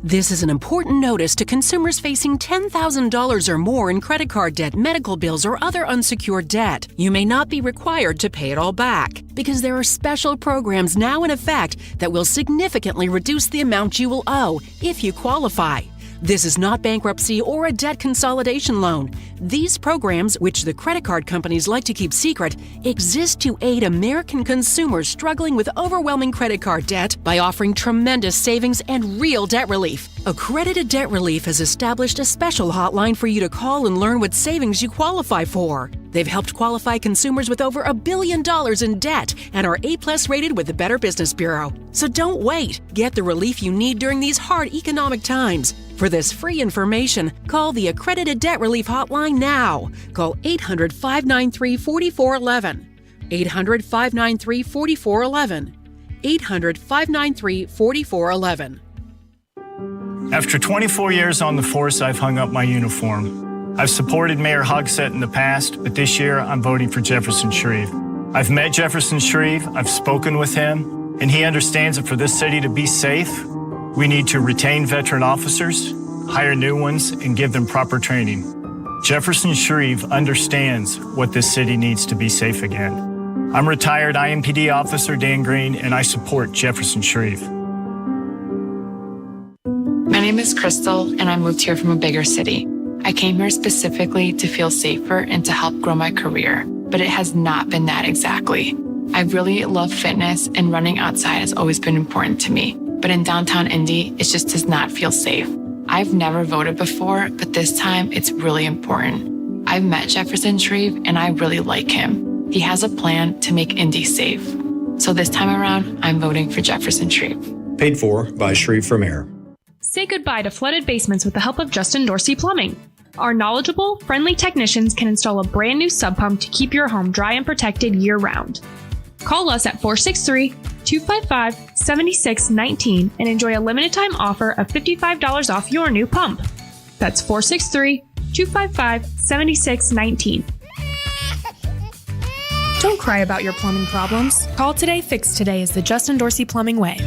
This is an important notice to consumers facing $10,000 or more in credit card debt, medical bills, or other unsecured debt. You may not be required to pay it all back because there are special programs now in effect that will significantly reduce the amount you will owe if you qualify. This is not bankruptcy or a debt consolidation loan. These programs, which the credit card companies like to keep secret, exist to aid American consumers struggling with overwhelming credit card debt by offering tremendous savings and real debt relief. Accredited Debt Relief has established a special hotline for you to call and learn what savings you qualify for. They've helped qualify consumers with over $1 billion in debt and are A+ rated with the Better Business Bureau. So don't wait. Get the relief you need during these hard economic times. For this free information, call the Accredited Debt Relief Hotline now. Call 800-593-4411. 800-593-4411. 800-593-4411. After 24 years on the force, I've hung up my uniform. I've supported Mayor Hogsett in the past, but this year I'm voting for Jefferson Shreve. I've met Jefferson Shreve, I've spoken with him, and he understands that for this city to be safe, we need to retain veteran officers, hire new ones, and give them proper training. Jefferson Shreve understands what this city needs to be safe again. I'm retired IMPD officer Dan Green, and I support Jefferson Shreve. My name is Crystal, and I moved here from a bigger city. I came here specifically to feel safer and to help grow my career, but it has not been that exactly. I really love fitness, and running outside has always been important to me, but in downtown Indy, it just does not feel safe. I've never voted before, but this time it's really important. I've met Jefferson Shreve, and I really like him. He has a plan to make Indy safe. So this time around, I'm voting for Jefferson Shreve. Paid for by Shreve for Mayor. Say goodbye to flooded basements with the help of Justin Dorsey Plumbing. Our knowledgeable, friendly technicians can install a brand new sub pump to keep your home dry and protected year-round. Call us at 463-255-7619 and enjoy a limited-time offer of $55 off your new pump. That's 463-255-7619. Don't cry about your plumbing problems. Call today, fix today is the Justin Dorsey Plumbing way.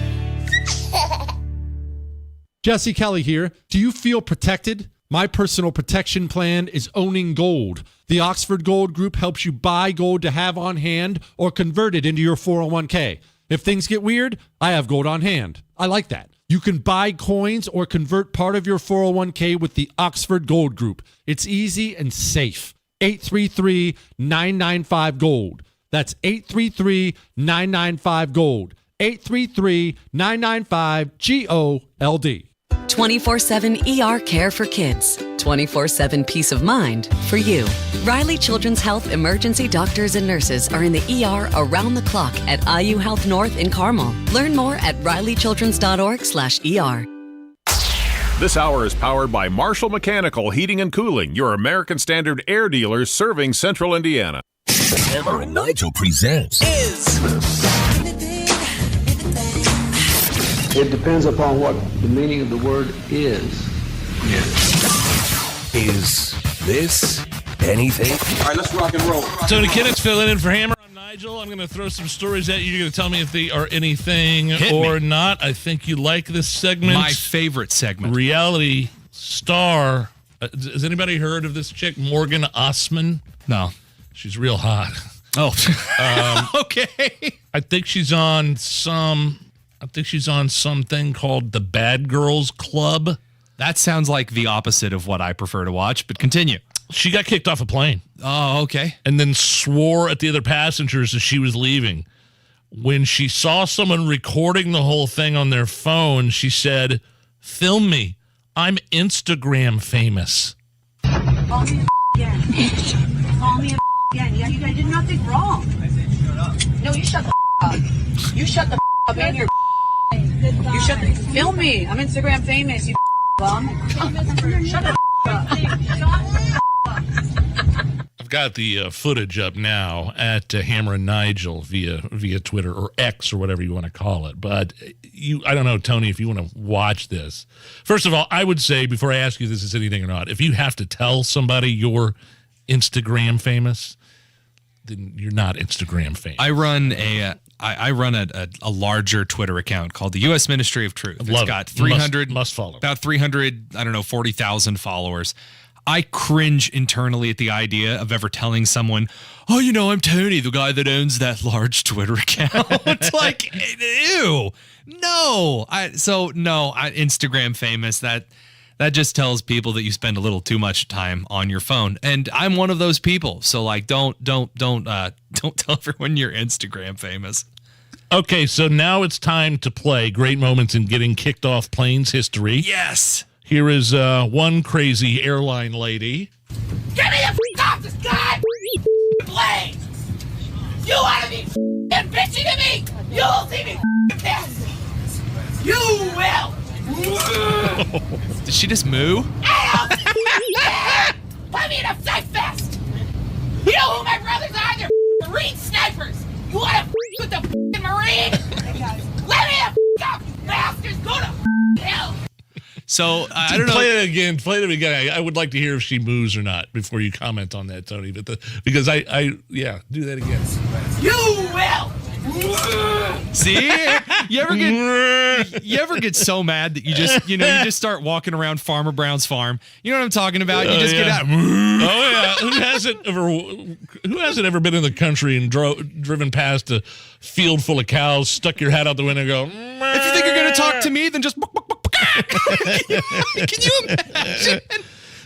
Jesse Kelly here. Do you feel protected? My personal protection plan is owning gold. The Oxford Gold Group helps you buy gold to have on hand or convert it into your 401k. If things get weird, I have gold on hand. I like that. You can buy coins or convert part of your 401k with the Oxford Gold Group. It's easy and safe. 833-995-GOLD. That's 833-995-GOLD. 833-995-GOLD. 24/7 ER care for kids. 24/7 peace of mind for you. Riley Children's Health emergency doctors and nurses are in the ER around the clock at IU Health North in Carmel. Learn more at rileychildrens.org/ER. This hour is powered by Marshall Mechanical Heating and Cooling, your American Standard air dealers serving Central Indiana. Hammer and Nigel presents It depends upon what the meaning of the word is. Is this anything? All right, let's rock and roll. Tony Kinnett's filling in for Hammer. I'm Nigel. I'm going to throw some stories at you. You're going to tell me if they are anything or not. I think you like this segment. My favorite segment. Reality star. Has anybody heard of this chick, Morgan Osman? No. She's real hot. Oh. Okay. I think she's on something called the Bad Girls Club. That sounds like the opposite of what I prefer to watch, but continue. She got kicked off a plane. Oh, okay. And then swore at the other passengers as she was leaving. When she saw someone recording the whole thing on their phone, she said, "Film me. I'm Instagram famous." Call me again. Call me again. Yeah, you did nothing wrong. I said shut up. No, you shut the up. You shut the up, man. You're you shut the film me. I'm Instagram famous. You bum. Shut the up. I've got the footage up now at Hammer and Nigel via Twitter or X or whatever you want to call it. But I don't know, Tony, if you want to watch this. First of all, I would say before I ask you if this is anything or not, if you have to tell somebody you're Instagram famous, then you're not Instagram famous. I run a larger Twitter account called the U.S. Ministry of Truth. It's got 300 must follow. About 300, 40,000 followers. I cringe internally at the idea of ever telling someone, "Oh, I'm Tony, the guy that owns that large Twitter account." Like, ew. No. Instagram famous, that That just tells people that you spend a little too much time on your phone. And I'm one of those people. So like, don't tell everyone you're Instagram famous. Okay, so now it's time to play Great Moments in Getting Kicked Off Planes History. Yes. Here is one crazy airline lady. Get me the off this goddamn plane! You want to be bitchy to me? You'll see me pissed! You will! Did she just moo? Put me in a safe vest! You know who my brothers are? They're Marine snipers! You want to with the Marine? Let me the off, you bastards! Go to hell! So I don't know. Play it again. I would like to hear if she moves or not before you comment on that, Tony. But because I do that again. You will. See, you ever get so mad that you just start walking around Farmer Brown's farm. You know what I'm talking about? You just get out. Oh yeah, who hasn't ever been in the country and driven past a field full of cows, stuck your hat out the window, and go? If you think you're gonna talk to me, then just. Can you imagine?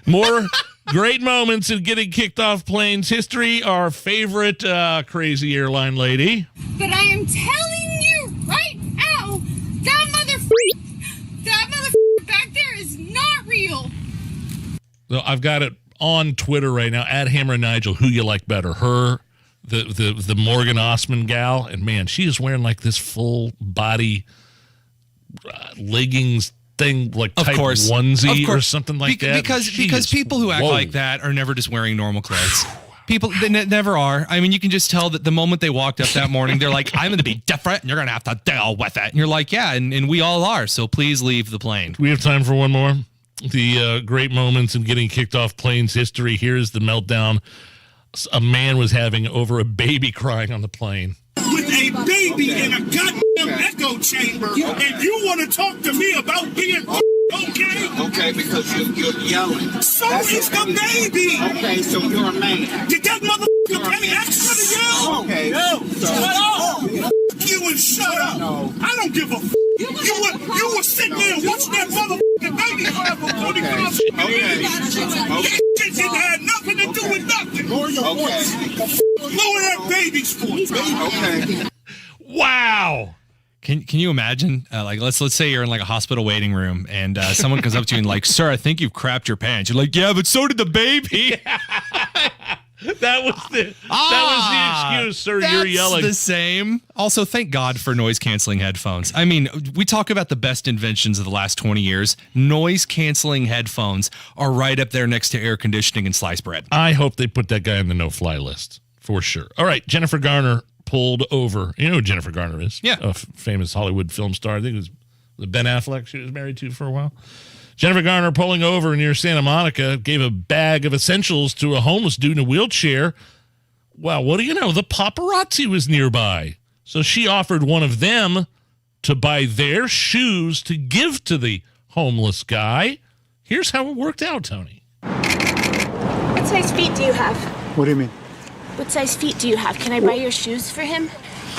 More great moments in Getting Kicked Off Planes history. Our favorite crazy airline lady. But I am telling you right now, that motherfucker back there is not real. So I've got it on Twitter right now at Hammer Nigel. Who you like better, her, the Morgan Osman gal, and man, she is wearing like this full body leggings thing, like type onesie or something like that. Because people who act like that are never just wearing normal clothes. People, they never are. I mean, you can just tell that the moment they walked up that morning, they're like, I'm going to be different, and you're going to have to deal with it. And you're like, yeah, and we all are, so please leave the plane. We have time for one more. The great moments in Getting Kicked Off Planes history. Here's the meltdown a man was having over a baby crying on the plane. With a baby in a goddamn echo chamber, and you want to talk to me about being okay? Okay, because you're yelling. So is the baby. Okay, so you're a man. Did that motherfucker pay extra to yell? Okay. No. Shut up. You and shut up. No. I don't give a You were sitting there watching that motherfucking baby cry for 45 seconds. Okay. That shit didn't have nothing to do with nothing. Lower your voice. Lower that baby's voice. Okay. Wow. Can you imagine? Like let's say you're in like a hospital waiting room and someone comes up to you and like, sir, I think you've crapped your pants. You're like, yeah, but so did the baby. That was the excuse, sir. You're yelling. The same. Also, thank God for noise canceling headphones. I mean, we talk about the best inventions of the last 20 years. Noise canceling headphones are right up there next to air conditioning and sliced bread. I hope they put that guy on the no-fly list for sure. All right, Jennifer Garner pulled over. You know who Jennifer Garner is? Yeah. A famous Hollywood film star. I think it was Ben Affleck she was married to for a while. Jennifer Garner pulling over near Santa Monica gave a bag of essentials to a homeless dude in a wheelchair. Well, what do you know? The paparazzi was nearby. So she offered one of them to buy their shoes to give to the homeless guy. Here's how it worked out, Tony. What size feet do you have? What do you mean? What size feet do you have? Can I buy your shoes for him?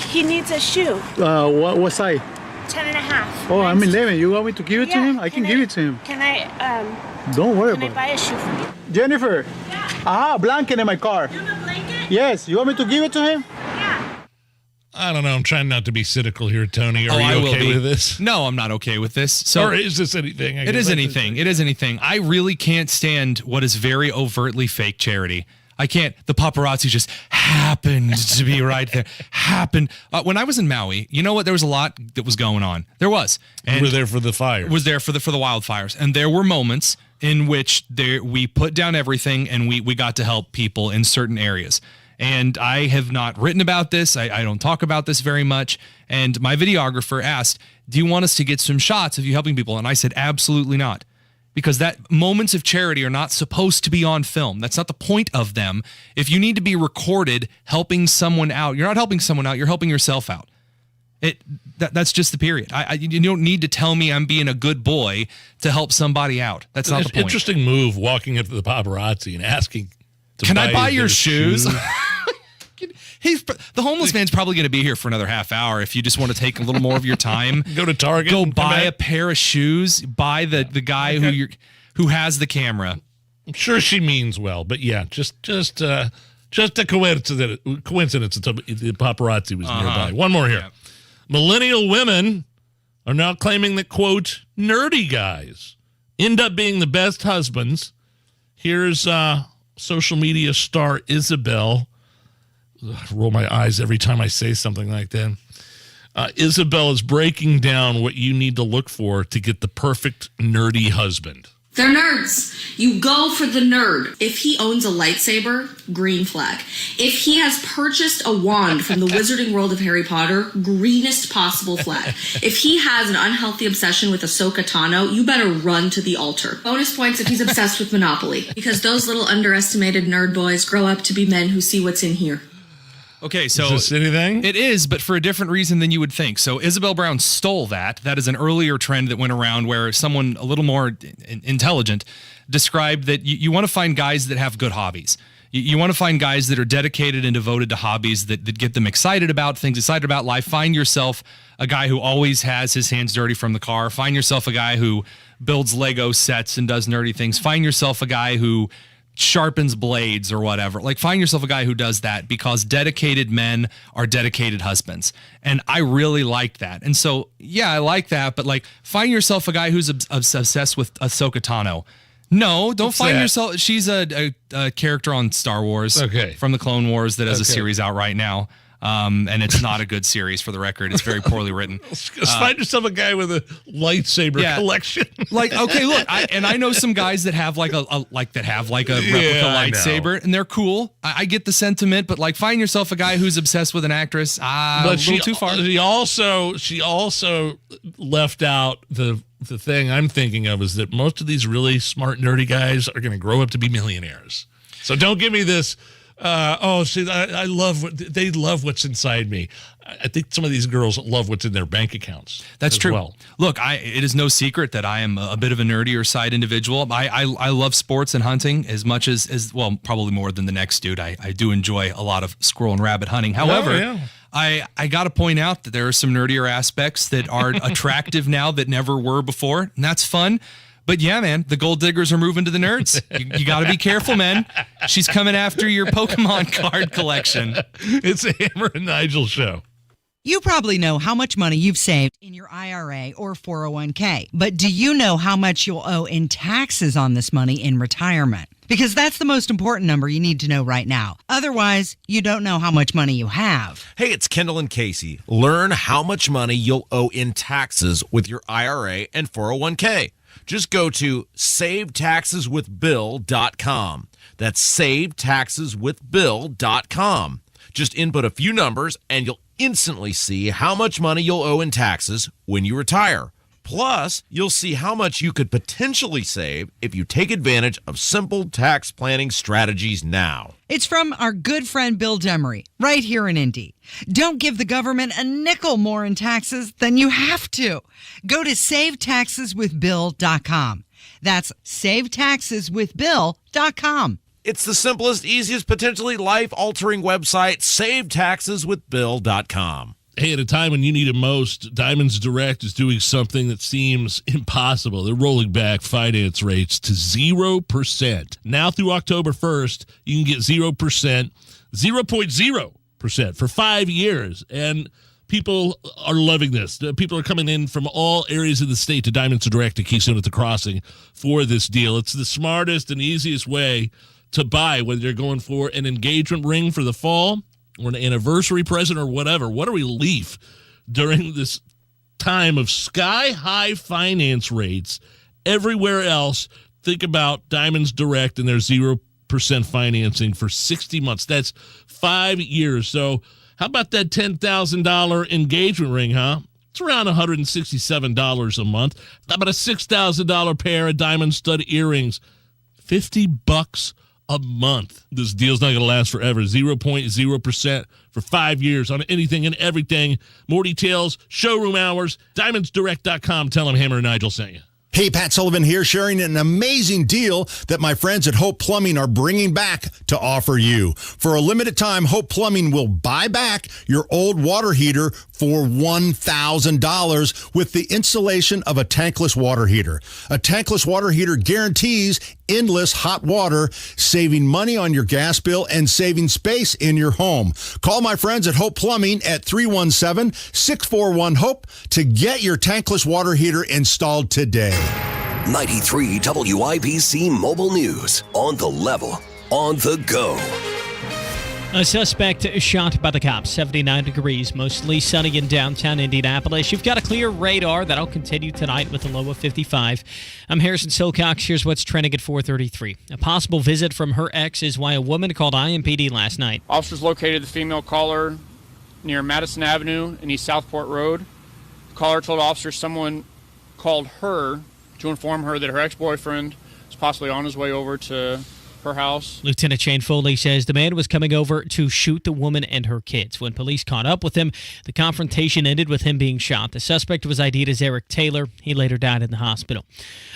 He needs a shoe. What size? 10 and a half. Oh, I'm 11. You want me to give it to Yeah, him? I can give it to him. Can I, Don't worry can I about buy a shoe for you? it. Jennifer. Yeah. Blanket in my car. You have a blanket? Yes. You want me to give it to him? Yeah. I don't know. I'm trying not to be cynical here, Tony. Are you okay with this? No, I'm not okay with this. So, or is this anything? It is anything. It is anything. I really can't stand what is very overtly fake charity. I can't. The paparazzi just happened to be right there. Happened. When I was in Maui, you know what? There was a lot that was going on. There was. And you were there for the fire. Was there for the wildfires. And there were moments in which we put down everything and we got to help people in certain areas. And I have not written about this. I don't talk about this very much. And my videographer asked, do you want us to get some shots of you helping people? And I said, absolutely not. Because that moments of charity are not supposed to be on film. That's not the point of them. If you need to be recorded helping someone out, you're not helping someone out, you're helping yourself out. That's just the period. You don't need to tell me I'm being a good boy to help somebody out. That's not the point. Interesting move, walking up to the paparazzi and asking, can I buy your shoes? The homeless man's probably going to be here for another half hour. If you just want to take a little more of your time, go to Target, go buy a pair of shoes, buy the guy who has the camera. I'm sure she means well, but yeah, just a coincidence that the paparazzi was nearby. One more here. Yeah. Millennial women are now claiming that, quote, nerdy guys end up being the best husbands. Here's social media star Isabel. I roll my eyes every time I say something like that. Isabel is breaking down what you need to look for to get the perfect nerdy husband. They're nerds. You go for the nerd. If he owns a lightsaber, green flag. If he has purchased a wand from the wizarding world of Harry Potter, greenest possible flag. If he has an unhealthy obsession with Ahsoka Tano, you better run to the altar. Bonus points if he's obsessed with Monopoly, because those little underestimated nerd boys grow up to be men who see what's in here. Okay, so is this anything? It is, but for a different reason than you would think. So Isabel Brown stole that. That is an earlier trend that went around where someone a little more intelligent described that you want to find guys that have good hobbies. You want to find guys that are dedicated and devoted to hobbies that get them excited about things, excited about life. Find yourself a guy who always has his hands dirty from the car. Find yourself a guy who builds Lego sets and does nerdy things. Find yourself a guy who sharpens blades or whatever. Like, find yourself a guy who does that, because dedicated men are dedicated husbands. And I really like that. And so, yeah, I like that. But like, find yourself a guy who's obsessed with Ahsoka Tano. No, don't What's find that? yourself. She's a character on Star Wars from the Clone Wars that has a series out right now. And it's not a good series, for the record. It's very poorly written. Find yourself a guy with a lightsaber collection. Like, okay, look, I know some guys that have like a replica lightsaber, and they're cool. I get the sentiment, but like, find yourself a guy who's obsessed with an actress. But a little too far. She also left out the thing I'm thinking of is that most of these really smart, nerdy guys are going to grow up to be millionaires. So don't give me this. I love they love what's inside me. I think some of these girls love what's in their bank accounts. That's true. Well. Look, it is no secret that I am a bit of a nerdier side individual. I love sports and hunting as much as well, probably more than the next dude. I do enjoy a lot of squirrel and rabbit hunting. However, I got to point out that there are some nerdier aspects that are attractive now that never were before, and that's fun. But yeah, man, the gold diggers are moving to the nerds. You got to be careful, man. She's coming after your Pokemon card collection. It's a Hammer and Nigel show. You probably know how much money you've saved in your IRA or 401k, but do you know how much you'll owe in taxes on this money in retirement? Because that's the most important number you need to know right now. Otherwise, you don't know how much money you have. Hey, it's Kendall and Casey. Learn how much money you'll owe in taxes with your IRA and 401k. Just go to SaveTaxesWithBill.com. That's SaveTaxesWithBill.com. Just input a few numbers and you'll instantly see how much money you'll owe in taxes when you retire. Plus, you'll see how much you could potentially save if you take advantage of simple tax planning strategies now. It's from our good friend Bill Demery, right here in Indy. Don't give the government a nickel more in taxes than you have to. Go to SaveTaxesWithBill.com. That's SaveTaxesWithBill.com. It's the simplest, easiest, potentially life-altering website, SaveTaxesWithBill.com. Hey, at a time when you need it most, Diamonds Direct is doing something that seems impossible. They're rolling back finance rates to 0%. Now through October 1st, you can get 0%, 0.0% for 5 years. And people are loving this. People are coming in from all areas of the state to Diamonds Direct at Keystone at the Crossing for this deal. It's the smartest and easiest way to buy, whether you're going for an engagement ring for the fall or an anniversary present or whatever. What a relief during this time of sky-high finance rates everywhere else. Think about Diamonds Direct and their 0% financing for 60 months. That's 5 years. So how about that $10,000 engagement ring, huh? It's around $167 a month. How about a $6,000 pair of diamond stud earrings? $50 a month. This deal's not going to last forever. 0.0% for 5 years on anything and everything. More details, showroom hours, diamondsdirect.com. Tell them Hammer and Nigel sent you. Hey, Pat Sullivan here, sharing an amazing deal that my friends at Hope Plumbing are bringing back to offer you. For a limited time, Hope Plumbing will buy back your old water heater for $1,000 with the installation of a tankless water heater. A tankless water heater guarantees endless hot water, saving money on your gas bill and saving space in your home. Call my friends at Hope Plumbing at 317-641-HOPE to get your tankless water heater installed today. 93 WIBC Mobile News. On the level, on the go. A suspect shot by the cops, 79 degrees, mostly sunny in downtown Indianapolis. You've got a clear radar that'll continue tonight with a low of 55. I'm Harrison Silcox. Here's what's trending at 4:33. A possible visit from her ex is why a woman called IMPD last night. Officers located the female caller near Madison Avenue and East Southport Road. The caller told officers someone called her to inform her that her ex-boyfriend was possibly on his way over to her house. Lieutenant Shane Foley says the man was coming over to shoot the woman and her kids. When police caught up with him, the confrontation ended with him being shot. The suspect was ID'd as Eric Taylor. He later died in the hospital.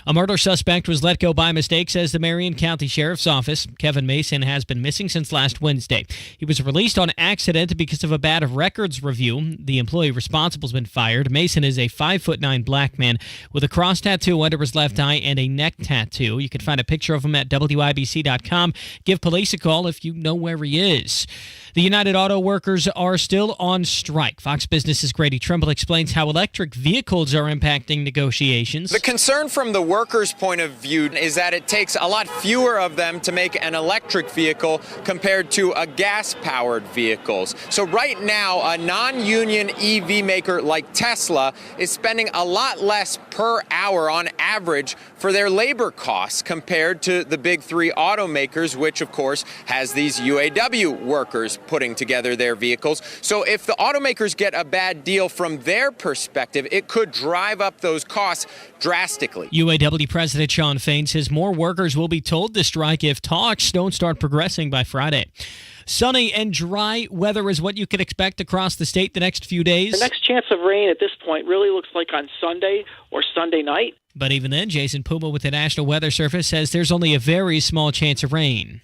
A murder suspect was let go by mistake, says the Marion County Sheriff's Office. Kevin Mason has been missing since last Wednesday. He was released on accident because of a bad records review. The employee responsible has been fired. Mason is a 5'9" black man with a cross tattoo under his left eye and a neck tattoo. You can find a picture of him at WIBC.com. Give police a call if you know where he is. The United Auto Workers are still on strike. Fox Business's Grady Trimble explains how electric vehicles are impacting negotiations. The concern from the workers' point of view is that it takes a lot fewer of them to make an electric vehicle compared to a gas-powered vehicles. So right now, a non-union EV maker like Tesla is spending a lot less per hour on average for their labor costs compared to the big three automakers, which of course has these UAW workers putting together their vehicles. So if the automakers get a bad deal from their perspective, it could drive up those costs drastically. UAW President Shawn Fain says more workers will be told to strike if talks don't start progressing by Friday. Sunny and dry weather is what you can expect across the state the next few days. The next chance of rain at this point really looks like on Sunday or Sunday night. But even then, Jason Puma with the National Weather Service says there's only a very small chance of rain.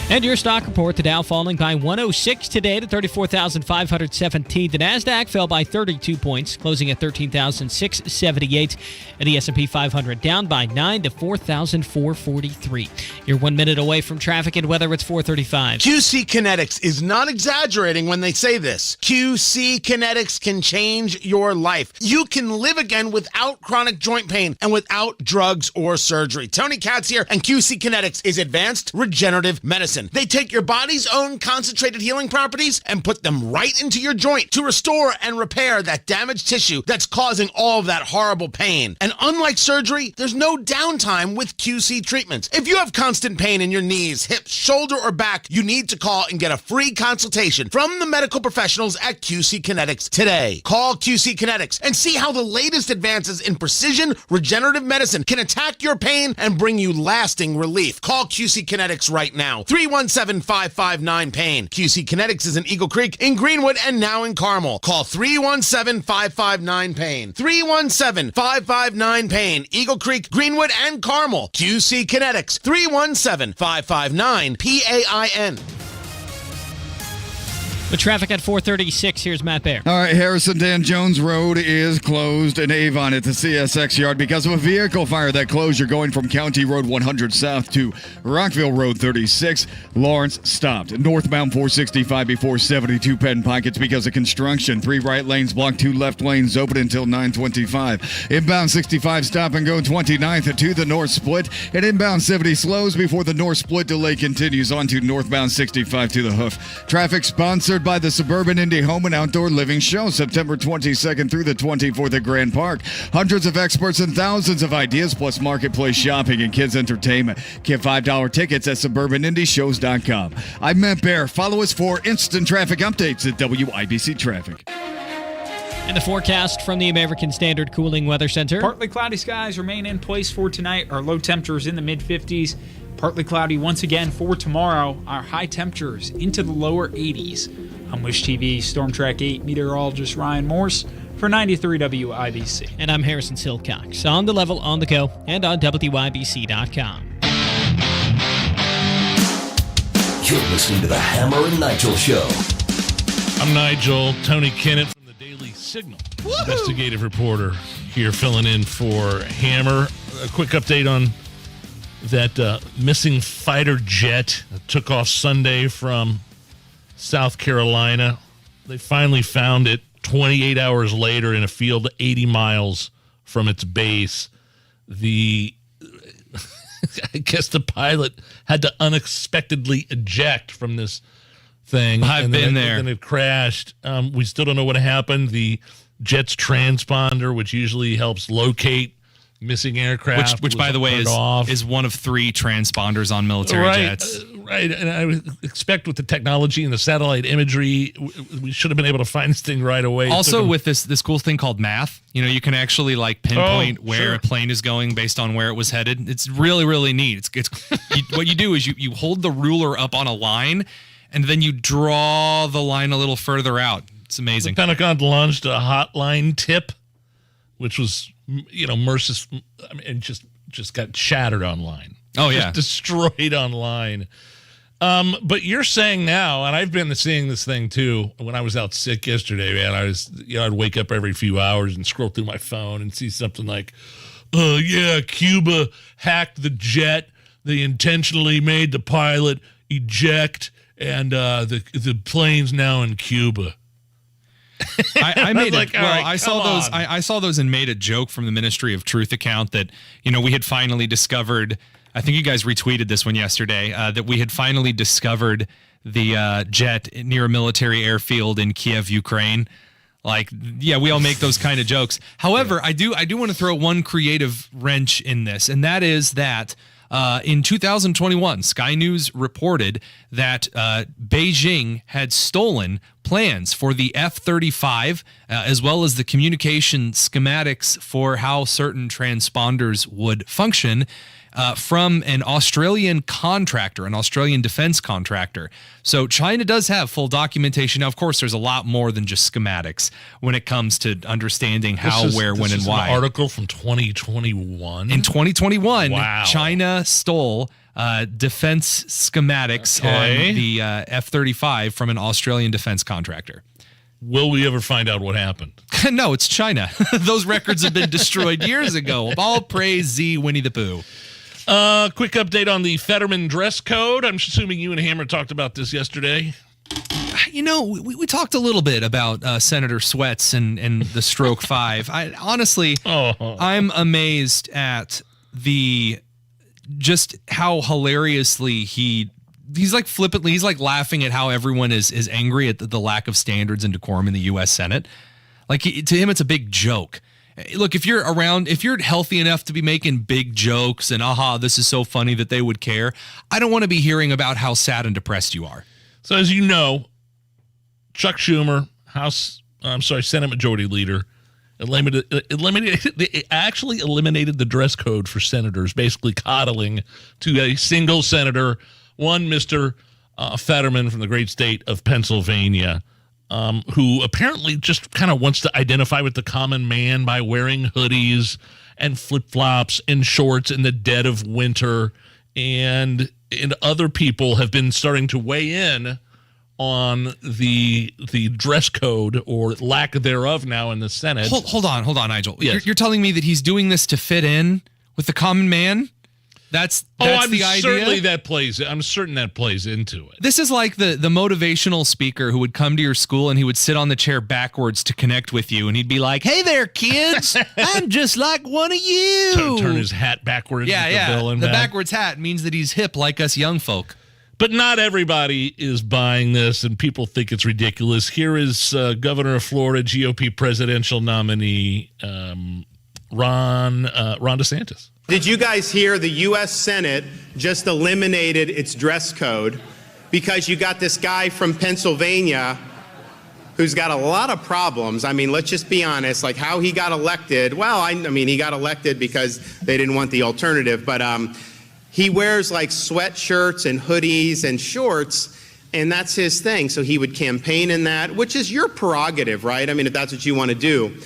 And your stock report, the Dow falling by 106 today to 34,517. The NASDAQ fell by 32 points, closing at 13,678. And the S&P 500 down by 9 to 4,443. You're 1 minute away from traffic and weather. It's 4:35. QC Kinetics is not exaggerating when they say this. QC Kinetics can change your life. You can live again without chronic joint pain and without drugs or surgery. Tony Katz here, and QC Kinetics is advanced regenerative medicine. They take your body's own concentrated healing properties and put them right into your joint to restore and repair that damaged tissue that's causing all of that horrible pain. And unlike surgery, there's no downtime with QC treatments. If you have constant pain in your knees, hips, shoulder, or back, you need to call and get a free consultation from the medical professionals at QC Kinetics today. Call QC Kinetics and see how the latest advances in precision regenerative medicine can attack your pain and bring you lasting relief. Call QC Kinetics right now. 317-559-PAIN. QC Kinetics is in Eagle Creek, in Greenwood, and now in Carmel. Call 317-559-PAIN. 317-559-PAIN. Eagle Creek, Greenwood, and Carmel. QC Kinetics. 317-559-PAIN. With traffic at 4:36, here's Matt Bear. All right, Harrison Dan Jones Road is closed in Avon at the CSX yard because of a vehicle fire. That closure going from County Road 100 south to Rockville Road 36. Lawrence stopped. Northbound 465 before 72 Penn Pockets because of construction. 3 right lanes blocked, 2 left lanes open until 9:25. Inbound 65 stop and go 29th to the north split. And inbound 70 slows before the north split delay continues on to northbound 65 to the hoof. Traffic sponsored by the Suburban Indie Home and Outdoor Living Show, September 22nd through the 24th at Grand Park. Hundreds of experts and thousands of ideas, plus marketplace shopping and kids entertainment. Get $5 tickets at suburbanindieshows.com. I'm Matt Bear. Follow us for instant traffic updates at WIBC Traffic. And the forecast from the American Standard Cooling Weather Center. Partly cloudy skies remain in place for tonight. Our low temperatures in the mid-50s. Partly cloudy once again for tomorrow. Our high temperatures into the lower 80s. I'm Wish TV Storm Track 8 meteorologist Ryan Morse. for 93 WIBC. And I'm Harrison Silcox. On the Level, on the go, and on WIBC.com. You're listening to the Hammer and Nigel Show. I'm Nigel. Tony Kennett from the Daily Signal, investigative reporter here filling in for Hammer. A quick update on that missing fighter jet that took off Sunday from South Carolina. They finally found it 28 hours later in a field 80 miles from its base. I guess the pilot had to unexpectedly eject from this thing. I've been there. And it crashed. We still don't know what happened. The jet's transponder, which usually helps locate missing aircraft, which by the way is one of 3 transponders on military jets. Right, and I would expect with the technology and the satellite imagery, we should have been able to find this thing right away. Also, with this cool thing called math, you can actually like pinpoint where a plane is going based on where it was headed. It's really, really neat. It's what you do is you hold the ruler up on a line, and then you draw the line a little further out. It's amazing. The Pentagon launched a hotline tip, which was merciless, and just got shattered online. Oh yeah, just destroyed online. But you're saying now, and I've been seeing this thing too. When I was out sick yesterday, man, I'd wake up every few hours and scroll through my phone and see something like, Cuba hacked the jet. They intentionally made the pilot eject, and the plane's now in Cuba. I saw those and made a joke from the Ministry of Truth account that we had finally discovered. I think you guys retweeted this one yesterday, that we had finally discovered the jet near a military airfield in Kiev, Ukraine. We all make those kind of jokes. However, I do want to throw one creative wrench in this, and that is that in 2021, Sky News reported that Beijing had stolen plans for the F-35, as well as the communication schematics for how certain transponders would function, from an Australian contractor, an Australian defense contractor. So China does have full documentation. Now, of course, there's a lot more than just schematics when it comes to understanding how, where, when, and why. An article from 2021? In 2021, wow. China stole defense schematics on the F-35 from an Australian defense contractor. Will we ever find out what happened? No, it's China. Those records have been destroyed years ago. All praise Z Winnie the Pooh. Quick update on the Fetterman dress code. I'm assuming you and Hammer talked about this yesterday. We talked a little bit about Senator Sweats and the Stroke 5. I'm amazed at just how hilariously he's like flippantly, he's like laughing at how everyone is angry at the lack of standards and decorum in the U.S. Senate. To him, it's a big joke. Look, if you're healthy enough to be making big jokes and this is so funny that they would care, I don't want to be hearing about how sad and depressed you are. So as you know, Chuck Schumer, Senate Majority Leader, eliminated the dress code for senators, basically coddling to a single senator, one Mr. Fetterman from the great state of Pennsylvania, who apparently just kind of wants to identify with the common man by wearing hoodies and flip-flops and shorts in the dead of winter. And other people have been starting to weigh in on the dress code or lack thereof now in the Senate. Hold on, Nigel. Yes. You're telling me that he's doing this to fit in with the common man? That's the idea. I'm certain that plays into it. This is like the motivational speaker who would come to your school and he would sit on the chair backwards to connect with you, and he'd be like, "Hey there, kids, I'm just like one of you." Turn his hat backwards. The backwards hat means that he's hip like us young folk. But not everybody is buying this, and people think it's ridiculous. Here is Governor of Florida, GOP presidential nominee Ron DeSantis. Did you guys hear the U.S. Senate just eliminated its dress code because you got this guy from Pennsylvania who's got a lot of problems? I mean, let's just be honest, like how he got elected. Well, I mean, he got elected because they didn't want the alternative, but he wears like sweatshirts and hoodies and shorts, and that's his thing. So he would campaign in that, which is your prerogative, right? I mean, if that's what you want to do.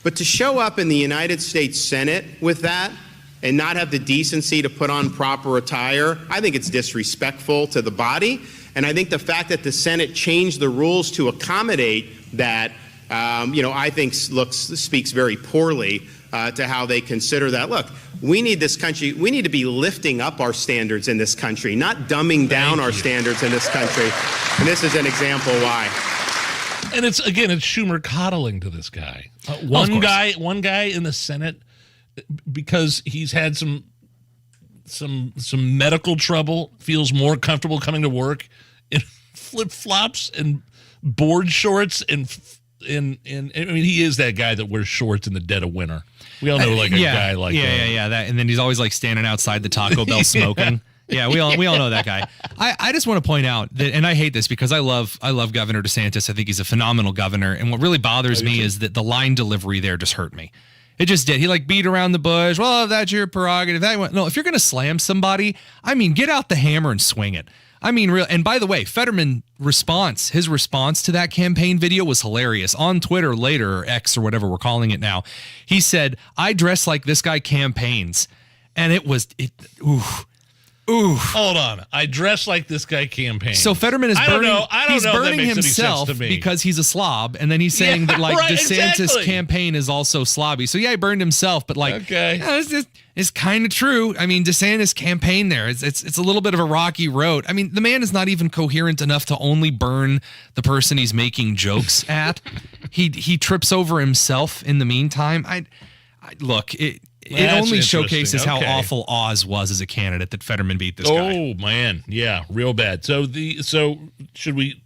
But to show up in the United States Senate with that and not have the decency to put on proper attire, I think it's disrespectful to the body. And I think the fact that the Senate changed the rules to accommodate that, I think speaks very poorly to how they consider that. Look, we need this country, we need to be lifting up our standards in this country, not dumbing down our standards in this country. And this is an example why. And it's Schumer coddling to this guy. One guy in the Senate, because he's had some medical trouble, feels more comfortable coming to work in flip-flops and board shorts and he is that guy that wears shorts in the dead of winter. We all know a guy like that. That, and then he's always like standing outside the Taco Bell smoking. Yeah, we all know that guy. I just want to point out that, and I hate this because I love Governor DeSantis. I think he's a phenomenal governor. And what really bothers me is that the line delivery there just hurt me. It just did. He beat around the bush. Well, if that's your prerogative. No, if you're going to slam somebody, get out the hammer and swing it. And by the way, Fetterman's response to that campaign video was hilarious. On Twitter later, or X or whatever we're calling it now, he said, "I dress like this guy campaigns." And Hold on. I dress like this guy campaigns. So Fetterman is burning, he's burning himself because he's a slob, and then he's saying that DeSantis' campaign is also slobby. So yeah, he burned himself, but it's kind of true. DeSantis' campaign there, it's a little bit of a rocky road. The man is not even coherent enough to only burn the person he's making jokes at. He trips over himself in the meantime. It only showcases how awful Oz was as a candidate that Fetterman beat this guy. Oh man, yeah, real bad. So should we?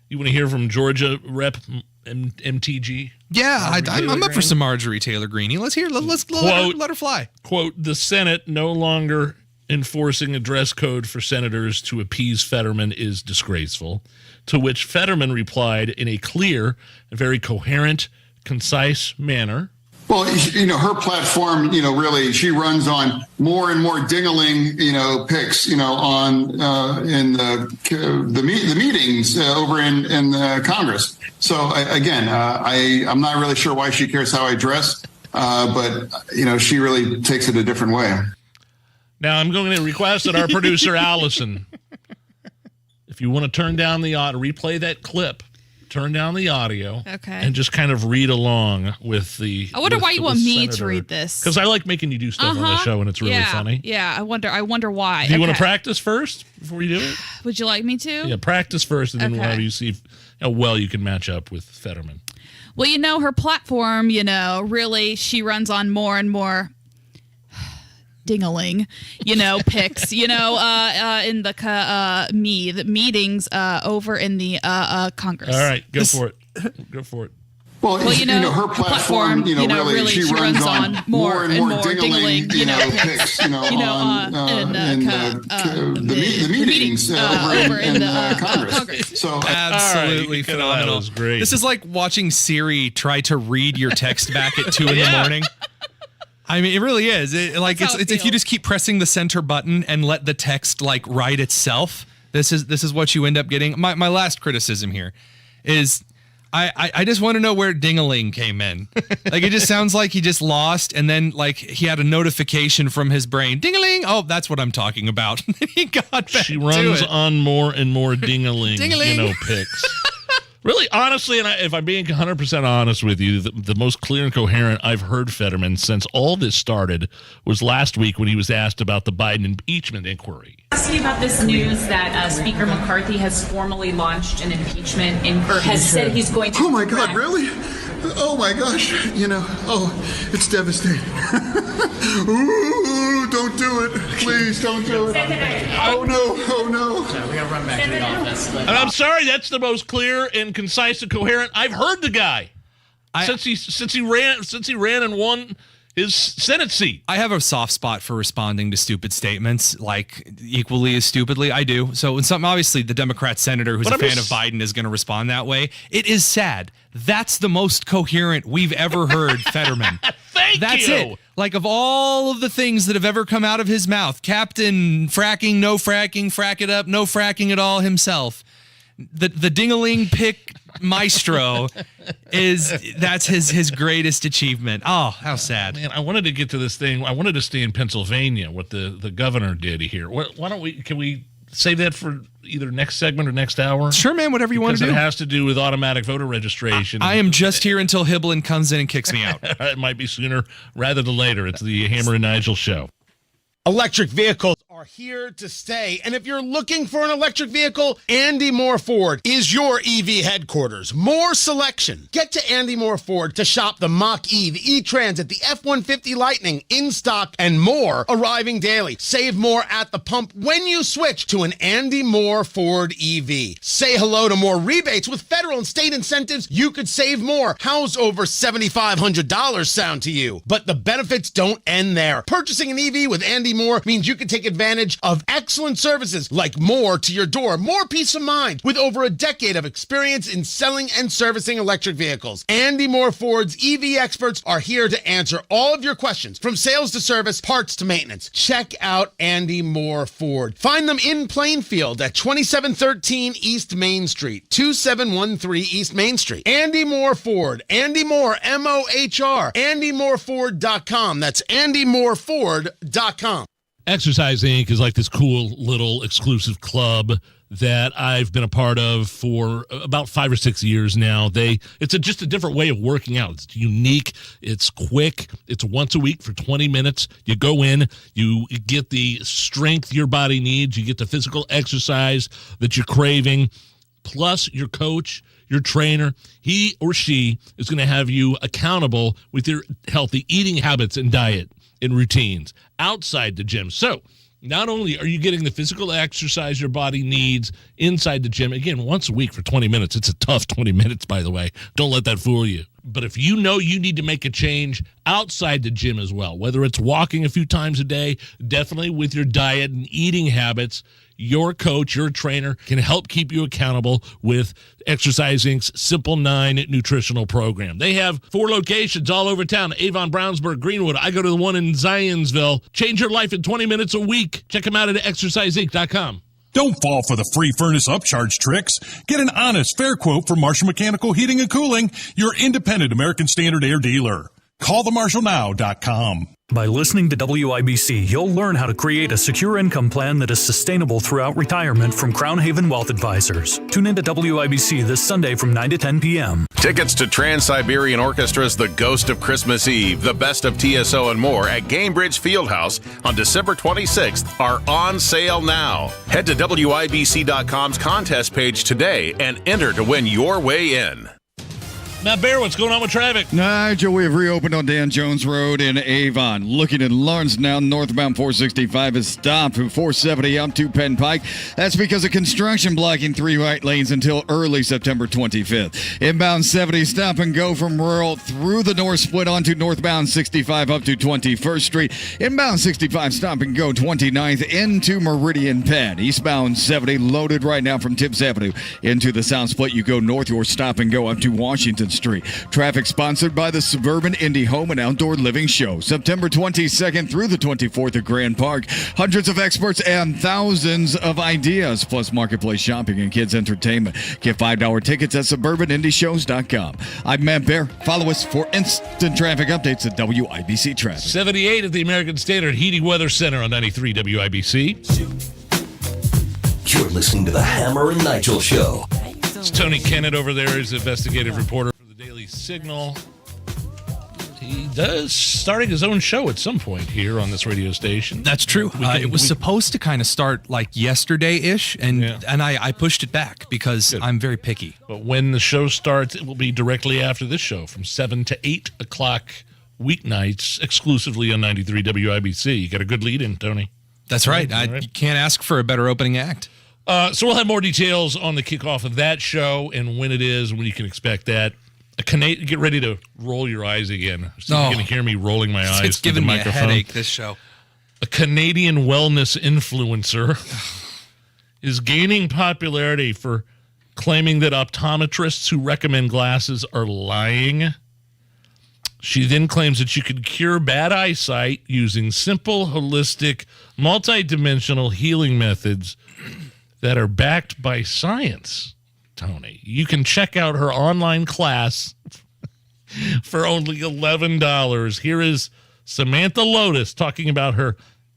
You want to hear from Georgia Rep MTG? Yeah, I'm up for some Marjorie Taylor Greene. Let's hear. Let's let her fly. Quote: The Senate no longer enforcing a dress code for senators to appease Fetterman is disgraceful. To which Fetterman replied in a clear, very coherent, concise manner. Well, her platform, really, she runs on more and more dingling, picks, on in the meetings over in Congress. So again, I'm not really sure why she cares how I dress, but she really takes it a different way. Now I'm going to request that our producer Allison, if you want to turn down the audio, replay that clip. Turn down the audio, and just kind of read along with the. I wonder why you want me senator. to read this. Because I like making you do stuff on the show, and it's really funny. Yeah, I wonder why. Do you want to practice first before you do it? Would you like me to? Yeah, practice first, and then we'll have you see how well you can match up with Fetterman. Well, her platform, really she runs on more and more dingaling, picks, in the meetings over in the Congress. All right, go for it. Go for it. Well, her platform, really she runs on more and more dingling, picks, in the meetings over in Congress. So absolutely phenomenal. Great. This is like watching Siri try to read your text back at 2 in the morning. It really is. It's if you just keep pressing the center button and let the text write itself. This is what you end up getting. My last criticism here is I just want to know where dingaling came in. It just sounds like he just lost, and then he had a notification from his brain. Dingaling. Oh, that's what I'm talking about. He got back. She runs on more and more dingaling. Picks. Really, honestly, and if I'm being 100% honest with you, the most clear and coherent I've heard Fetterman since all this started was last week when he was asked about the Biden impeachment inquiry. Ask you about this news that Speaker McCarthy has formally launched an impeachment or has said he's going to. Oh my God, really? Oh my gosh, it's devastating. Ooh, don't do it. Please don't do it. Oh no. We gotta run back to the office. And I'm sorry, that's the most clear and concise and coherent I've heard the guy since he ran and won his Senate seat. I have a soft spot for responding to stupid statements, equally as stupidly. I do. So when obviously the Democrat senator who's a fan of Biden is going to respond that way, it is sad. That's the most coherent we've ever heard Fetterman. That's it. Of all of the things that have ever come out of his mouth, Captain fracking, no fracking, frack it up, no fracking at all himself. the ding-a-ling pick maestro that's his greatest achievement. Oh, how sad. Man, I wanted to get to this thing. I wanted to stay in Pennsylvania, what the governor did here. Why don't can we save that for either next segment or next hour? Sure, man, whatever you want to do. It has to do with automatic voter registration. I am just here until Hibblin comes in and kicks me out. It might be sooner rather than later. It's the Hammer and Nigel show. Electric vehicles are here to stay. And if you're looking for an electric vehicle, Andy Moore Ford is your EV headquarters. More selection. Get to Andy Moore Ford to shop the Mach-E, the E-Transit, the F-150 Lightning in stock, and more arriving daily. Save more at the pump when you switch to an Andy Moore Ford EV. Say hello to more rebates with federal and state incentives. You could save more. How's over $7,500 sound to you? But the benefits don't end there. Purchasing an EV with Andy Moore means you can take advantage of excellent services like more to your door, more peace of mind with over a decade of experience in selling and servicing electric vehicles. Andy Moore Ford's EV experts are here to answer all of your questions from sales to service, parts to maintenance. Check out Andy Moore Ford. Find them in Plainfield at 2713 East Main Street, 2713 East Main Street. Andy Moore Ford. Andy Moore, M-O-H-R. AndyMooreFord.com. That's AndyMooreFord.com. Exercise Inc. is like this cool little exclusive club that I've been a part of for about 5 or 6 years now. It's just a different way of working out. It's unique. It's quick. It's once a week for 20 minutes. You go in, you get the strength your body needs. You get the physical exercise that you're craving. Plus your coach, your trainer, he or she is going to have you accountable with your healthy eating habits and diet and routines outside the gym. So not only are you getting the physical exercise your body needs inside the gym, again, once a week for 20 minutes. It's a tough 20 minutes, by the way. Don't let that fool you. But if you know you need to make a change outside the gym as well, whether it's walking a few times a day, definitely with your diet and eating habits, your coach, your trainer can help keep you accountable with Exercise Inc.'s Simple 9 nutritional program. They have 4 locations all over town: Avon, Brownsburg, Greenwood. I go to the one in Zionsville. Change your life in 20 minutes a week. Check them out at exerciseinc.com. Don't fall for the free furnace upcharge tricks. Get an honest, fair quote from Marshall Mechanical Heating and Cooling, your independent American Standard Air dealer. Call themarshallnow.com. By listening to WIBC, you'll learn how to create a secure income plan that is sustainable throughout retirement from Crown Haven Wealth Advisors. Tune into WIBC this Sunday from 9 to 10 p.m. Tickets to Trans-Siberian Orchestra's The Ghost of Christmas Eve, The Best of TSO and more at Gamebridge Fieldhouse on December 26th are on sale now. Head to WIBC.com's contest page today and enter to win your way in. Matt Bear, what's going on with traffic? Nigel, we have reopened on Dan Jones Road in Avon. Looking at Lawrence now, northbound 465 is stopped from 470 up to Penn Pike. That's because of construction blocking 3 right lanes until early September 25th. Inbound 70, stop and go from rural through the north split onto northbound 65 up to 21st Street. Inbound 65, stop and go 29th into Meridian Penn. Eastbound 70, loaded right now from Tibbs Avenue into the south split. You go north or stop and go up to Washington Street. Traffic sponsored by the Suburban Indie Home and Outdoor Living Show. September 22nd through the 24th at Grand Park. Hundreds of experts and thousands of ideas, plus marketplace shopping and kids entertainment. Get $5 tickets at suburbanindieshows.com. I'm Matt Bear. Follow us for instant traffic updates at WIBC Traffic. 78 at the American Standard Heating Weather Center on 93 WIBC. You're listening to the Hammer and Nigel Show. It's Tony Kennett over there. He's an investigative reporter for the Daily Signal. He does starting his own show at some point here on this radio station. That's true. It was supposed to kind of start like yesterday-ish, and I pushed it back because I'm very picky. But when the show starts, it will be directly after this show from 7 to 8 o'clock weeknights, exclusively on 93 WIBC. You got a good lead in, Tony. That's right. You can't ask for a better opening act. So we'll have more details on the kickoff of that show and when it is, when you can expect that. Get ready to roll your eyes again. So you're going to hear me rolling my eyes. It's giving me a headache, this show. A Canadian wellness influencer is gaining popularity for claiming that optometrists who recommend glasses are lying. She then claims that you can cure bad eyesight using simple, holistic, multidimensional healing methods that are backed by science. Tony. You can check out her online class for only $11. Here is Samantha Lotus talking about her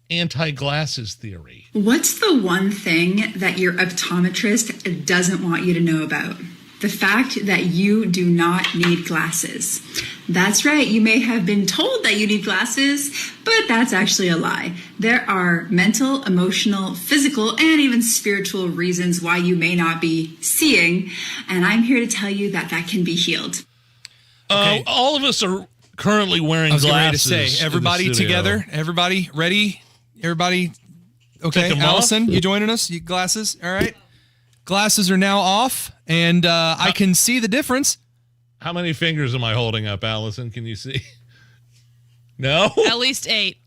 anti-glasses theory. What's the one thing that your optometrist doesn't want you to know about? The fact that you do not need glasses. That's right, you may have been told that you need glasses, but that's actually a lie. There are mental, emotional, physical, and even spiritual reasons why you may not be seeing, and I'm here to tell you that that can be healed. Okay. All of us are currently wearing glasses. I was ready to say, everybody together, everybody ready? Everybody, okay, Allison, you joining us? You glasses, all right? Glasses are now off, and I can see the difference. How many fingers am I holding up, Allison? Can you see? No? At least 8.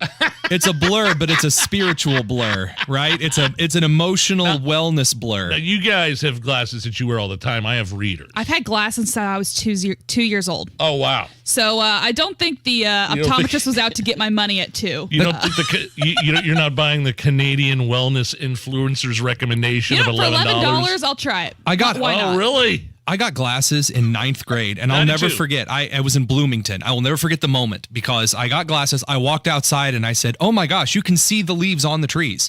It's a blur, but it's a spiritual blur, right? It's an emotional wellness blur. Now, you guys have glasses that you wear all the time. I have readers. I've had glasses since I was 2 years old. Oh, wow. So I don't think the optometrist was out to get my money at 2. You don't think you're not buying the Canadian wellness influencers recommendation of $11? For $11, I'll try it. Why not? Really? I got glasses in 9th grade, and I'll never forget. I was in Bloomington. I will never forget the moment because I got glasses. I walked outside, and I said, "Oh my gosh, you can see the leaves on the trees."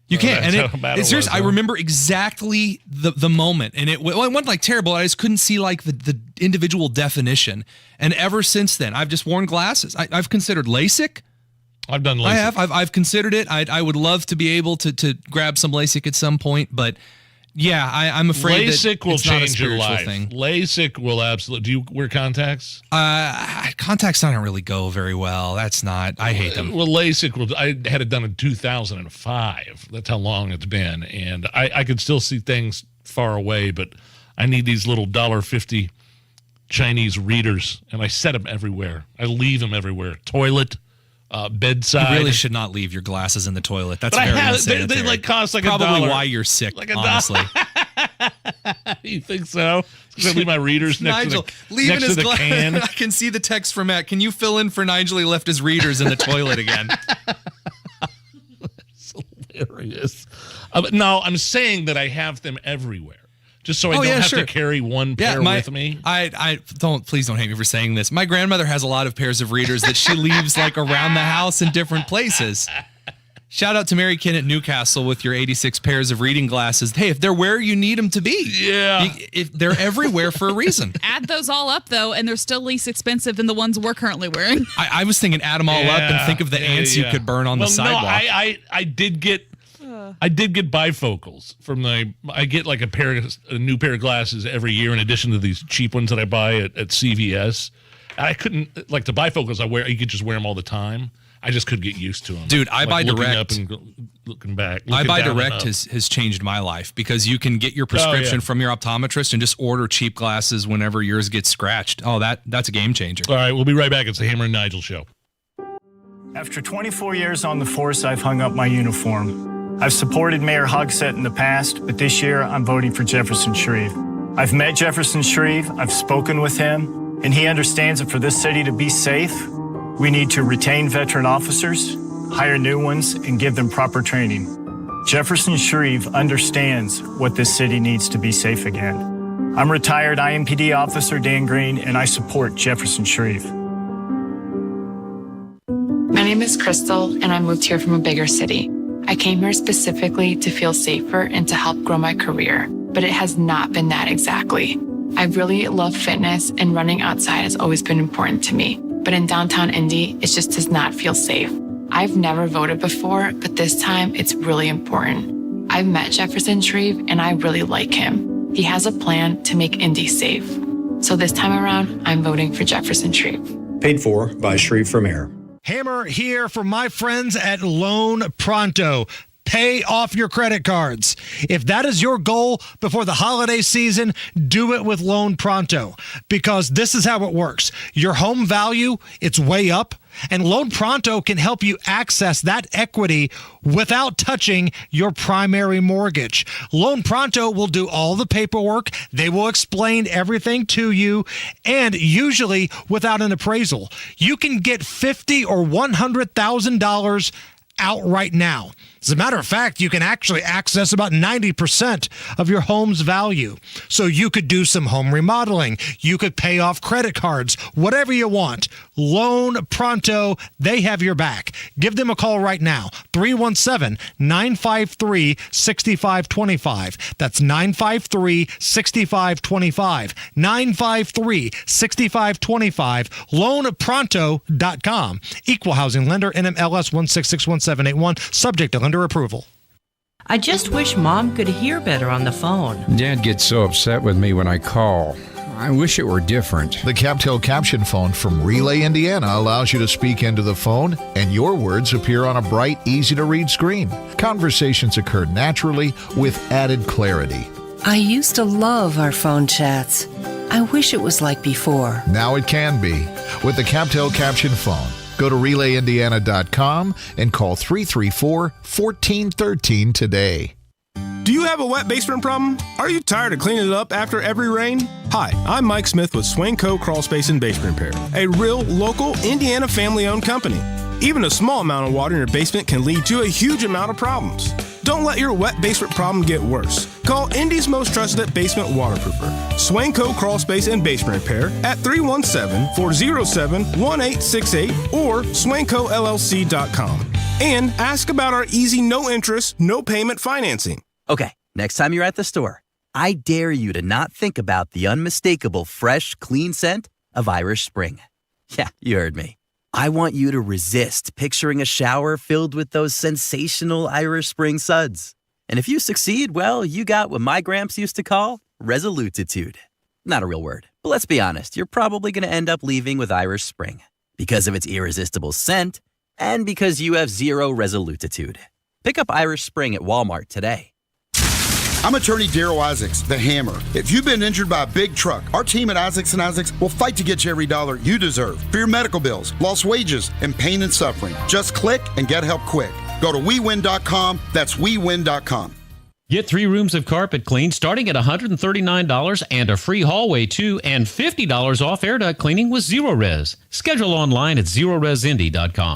You can't. And it's serious. I remember exactly the moment, and it went like terrible. I just couldn't see like the individual definition. And ever since then, I've just worn glasses. I've considered LASIK. I've done LASIK. I have. I've considered it. I would love to be able to grab some LASIK at some point, but. Yeah, I'm afraid LASIK that will it's not change a your life. thing. LASIK will absolutely. Do you wear contacts? Contacts don't really go very well. That's not. I hate them. Well, LASIK will. I had it done in 2005. That's how long it's been, and I could still see things far away, but I need these little $1.50 Chinese readers, and I set them everywhere. I leave them everywhere. Toilet. Bedside. You really should not leave your glasses in the toilet. That's but very unsanitary. They like cost like probably $1. why you're sick, like honestly. You think so? Because I leave my readers next Nigel, to the, leaving next his to the can. I can see the text from Matt. Can you fill in for Nigel? He left his readers in the toilet again. It's hilarious. No, I'm saying that I have them everywhere. Just so I don't have to carry one pair with me. Please don't hate me for saying this. My grandmother has a lot of pairs of readers that she leaves like around the house in different places. Shout out to Mary Kin at Newcastle with your 86 pairs of reading glasses. Hey, if they're where you need them to be. Yeah. If they're everywhere for a reason. Add those all up, though, and they're still least expensive than the ones we're currently wearing. I was thinking add them all up and think of the ants you could burn on the sidewalk. No, I did get bifocals from I get like a new pair of glasses every year in addition to these cheap ones that I buy at CVS. And I couldn't like the bifocals you could just wear them all the time. I just couldn't get used to them. Dude, I buy direct. Looking up and looking back. I buy direct has changed my life because you can get your prescription from your optometrist and just order cheap glasses whenever yours gets scratched. Oh, that's a game changer. All right, we'll be right back. It's the Hammer and Nigel Show. After 24 years on the force, I've hung up my uniform. I've supported Mayor Hogsett in the past, but this year I'm voting for Jefferson Shreve. I've met Jefferson Shreve, I've spoken with him, and he understands that for this city to be safe, we need to retain veteran officers, hire new ones, and give them proper training. Jefferson Shreve understands what this city needs to be safe again. I'm retired IMPD officer Dan Green, and I support Jefferson Shreve. My name is Crystal, and I moved here from a bigger city. I came here specifically to feel safer and to help grow my career, but it has not been that exactly. I really love fitness, and running outside has always been important to me, but in downtown Indy, it just does not feel safe. I've never voted before, but this time it's really important. I've met Jefferson Shreve, and I really like him. He has a plan to make Indy safe. So this time around, I'm voting for Jefferson Shreve. Paid for by Shreve for Mayor. Hammer here from my friends at Loan Pronto. Pay off your credit cards. If that is your goal before the holiday season, do it with Loan Pronto, because this is how it works. Your home value, it's way up, and Loan Pronto can help you access that equity without touching your primary mortgage. Loan Pronto will do all the paperwork. They will explain everything to you, and usually without an appraisal. You can get $50,000 or $100,000 outright now. As a matter of fact, you can actually access about 90% of your home's value. So you could do some home remodeling. You could pay off credit cards, whatever you want. Loan Pronto, they have your back. Give them a call right now. 317-953-6525. That's 953-6525. 953-6525. LoanPronto.com. Equal housing lender, NMLS 1661781. Subject to lender approval. I just wish Mom could hear better on the phone. Dad gets so upset with me when I call. I wish it were different. The CapTel Caption Phone from Relay, Indiana allows you to speak into the phone and your words appear on a bright, easy-to-read screen. Conversations occur naturally with added clarity. I used to love our phone chats. I wish it was like before. Now it can be with the CapTel Caption Phone. Go to RelayIndiana.com and call 334-1413 today. Do you have a wet basement problem? Are you tired of cleaning it up after every rain? Hi, I'm Mike Smith with Swain Co. Crawl Space and Basement Repair, a real, local, Indiana family-owned company. Even a small amount of water in your basement can lead to a huge amount of problems. Don't let your wet basement problem get worse. Call Indy's most trusted basement waterproofer, Swain Co. Crawl Space and Basement Repair at 317-407-1868 or SwainCoLLC.com. And ask about our easy, no-interest, no-payment financing. Okay, next time you're at the store, I dare you to not think about the unmistakable fresh, clean scent of Irish Spring. Yeah, you heard me. I want you to resist picturing a shower filled with those sensational Irish Spring suds. And if you succeed, well, you got what my gramps used to call resolutitude. Not a real word, but let's be honest, you're probably going to end up leaving with Irish Spring because of its irresistible scent and because you have zero resolutitude. Pick up Irish Spring at Walmart today. I'm attorney Daryl Isaacs, the Hammer. If you've been injured by a big truck, our team at Isaacs & Isaacs will fight to get you every dollar you deserve for your medical bills, lost wages, and pain and suffering. Just click and get help quick. Go to WeWin.com. That's WeWin.com. Get 3 rooms of carpet cleaned starting at $139 and a free hallway too, and $50 off air duct cleaning with Zero Res. Schedule online at ZeroResIndy.com.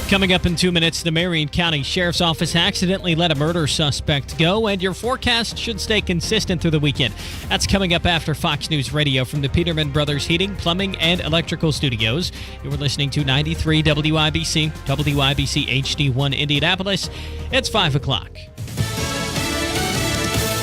Coming up in 2 minutes, the Marion County Sheriff's Office accidentally let a murder suspect go, and your forecast should stay consistent through the weekend. That's coming up after Fox News Radio from the Peterman Brothers Heating, Plumbing, and Electrical Studios. You were listening to 93 WIBC, WIBC HD1 Indianapolis. It's 5 o'clock.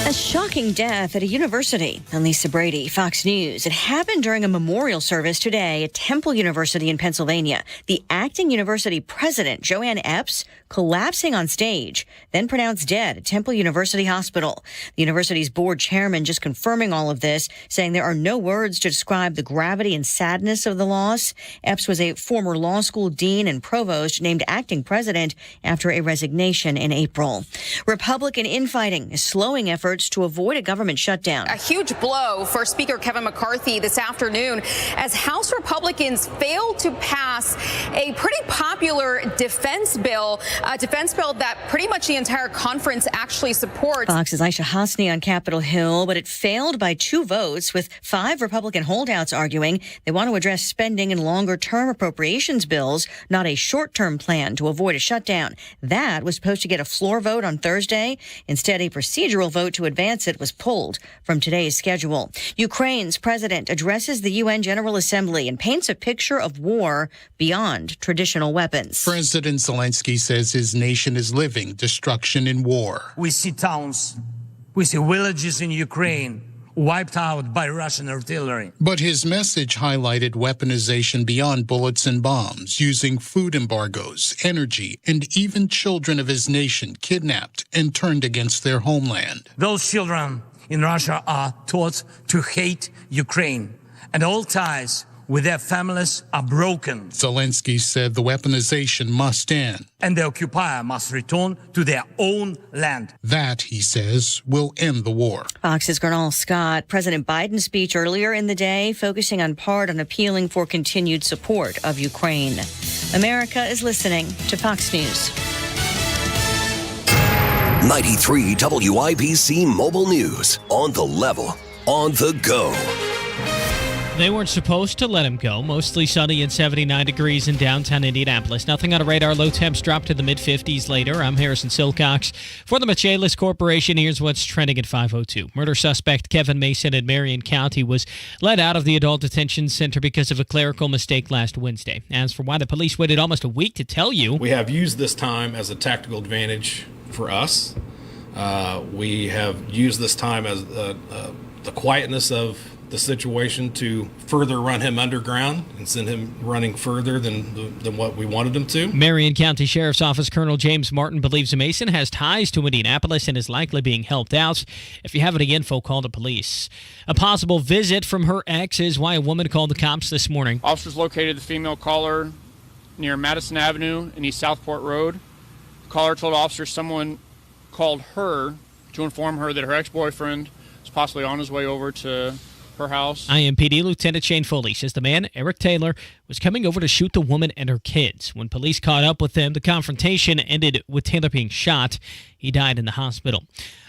A shocking death at a university. I'm Lisa Brady, Fox News. It happened during a memorial service today at Temple University in Pennsylvania. The acting university president, Joanne Epps, collapsing on stage, then pronounced dead at Temple University Hospital. The university's board chairman just confirming all of this, saying there are no words to describe the gravity and sadness of the loss. Epps was a former law school dean and provost named acting president after a resignation in April. Republican infighting is slowing efforts to avoid a government shutdown. A huge blow for Speaker Kevin McCarthy this afternoon as House Republicans failed to pass a pretty popular defense bill that pretty much the entire conference actually supports. Fox's Aisha Hasni on Capitol Hill, but it failed by 2 votes, with 5 Republican holdouts arguing they want to address spending in longer-term appropriations bills, not a short-term plan to avoid a shutdown. That was supposed to get a floor vote on Thursday. Instead, a procedural vote to advance it was pulled from today's schedule. Ukraine's president addresses the UN General Assembly and paints a picture of war beyond traditional weapons. President Zelensky says his nation is living destruction in war. We see towns, we see villages in Ukraine wiped out by Russian artillery. But his message highlighted weaponization beyond bullets and bombs, using food embargoes, energy, and even children of his nation kidnapped and turned against their homeland. Those children in Russia are taught to hate Ukraine, and all ties with their families are broken. Zelensky said the weaponization must end. And the occupier must return to their own land. That, he says, will end the war. Fox's Gernal Scott. President Biden's speech earlier in the day focusing on part on appealing for continued support of Ukraine. America is listening to Fox News. 93 WIBC Mobile News. On the level, on the go. They weren't supposed to let him go. Mostly sunny and 79 degrees in downtown Indianapolis. Nothing on a radar. Low temps drop to the mid-50s later. I'm Harrison Silcox. For the Michaelis Corporation, here's what's trending at 5:02. Murder suspect Kevin Mason in Marion County was let out of the adult detention center because of a clerical mistake last Wednesday. As for why the police waited almost a week to tell you, we have used this time as a tactical advantage for us. We have used this time as the quietness of the situation to further run him underground and send him running further than what we wanted him to. Marion County Sheriff's Office Colonel James Martin believes Mason has ties to Indianapolis and is likely being helped out. If you have any info, call the police. A possible visit from her ex is why a woman called the cops this morning. Officers located the female caller near Madison Avenue and East Southport Road. The caller told officers someone called her to inform her that her ex-boyfriend was possibly on his way over to her house. IMPD Lieutenant Shane Foley says the man, Eric Taylor, was coming over to shoot the woman and her kids. When police caught up with him, the confrontation ended with Taylor being shot. He died in the hospital.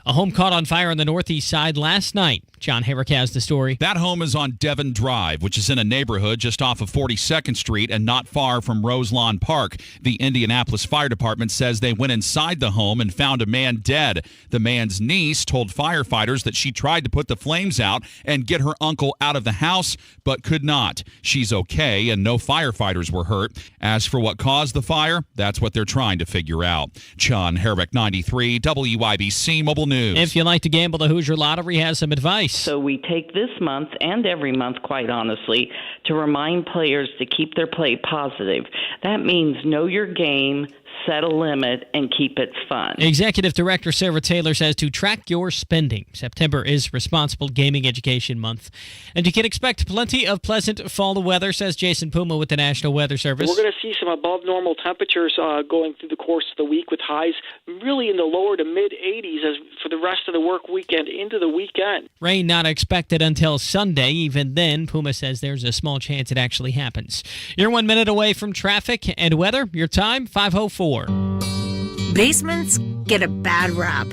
A home caught on fire on the northeast side last night. John Herrick has the story. That home is on Devon Drive, which is in a neighborhood just off of 42nd Street and not far from Roselawn Park. The Indianapolis Fire Department says they went inside the home and found a man dead. The man's niece told firefighters that she tried to put the flames out and get her uncle out of the house, but could not. She's okay, and no firefighters were hurt. As for what caused the fire, that's what they're trying to figure out. John Herrick, 93, WIBC Mobile News. If you like to gamble, the Hoosier Lottery has some advice. So we take this month and every month, quite honestly, to remind players to keep their play positive. That means know your game, set a limit, and keep it fun. Executive Director Sarah Taylor says to track your spending. September is Responsible Gaming Education Month. And you can expect plenty of pleasant fall weather, says Jason Puma with the National Weather Service. We're going to see some above normal temperatures going through the course of the week with highs really in the lower to mid-80s as for the rest of the work weekend into the weekend. Rain not expected until Sunday. Even then, Puma says there's a small chance it actually happens. You're 1 minute away from traffic and weather. Your time, 5:04. Basements get a bad rap.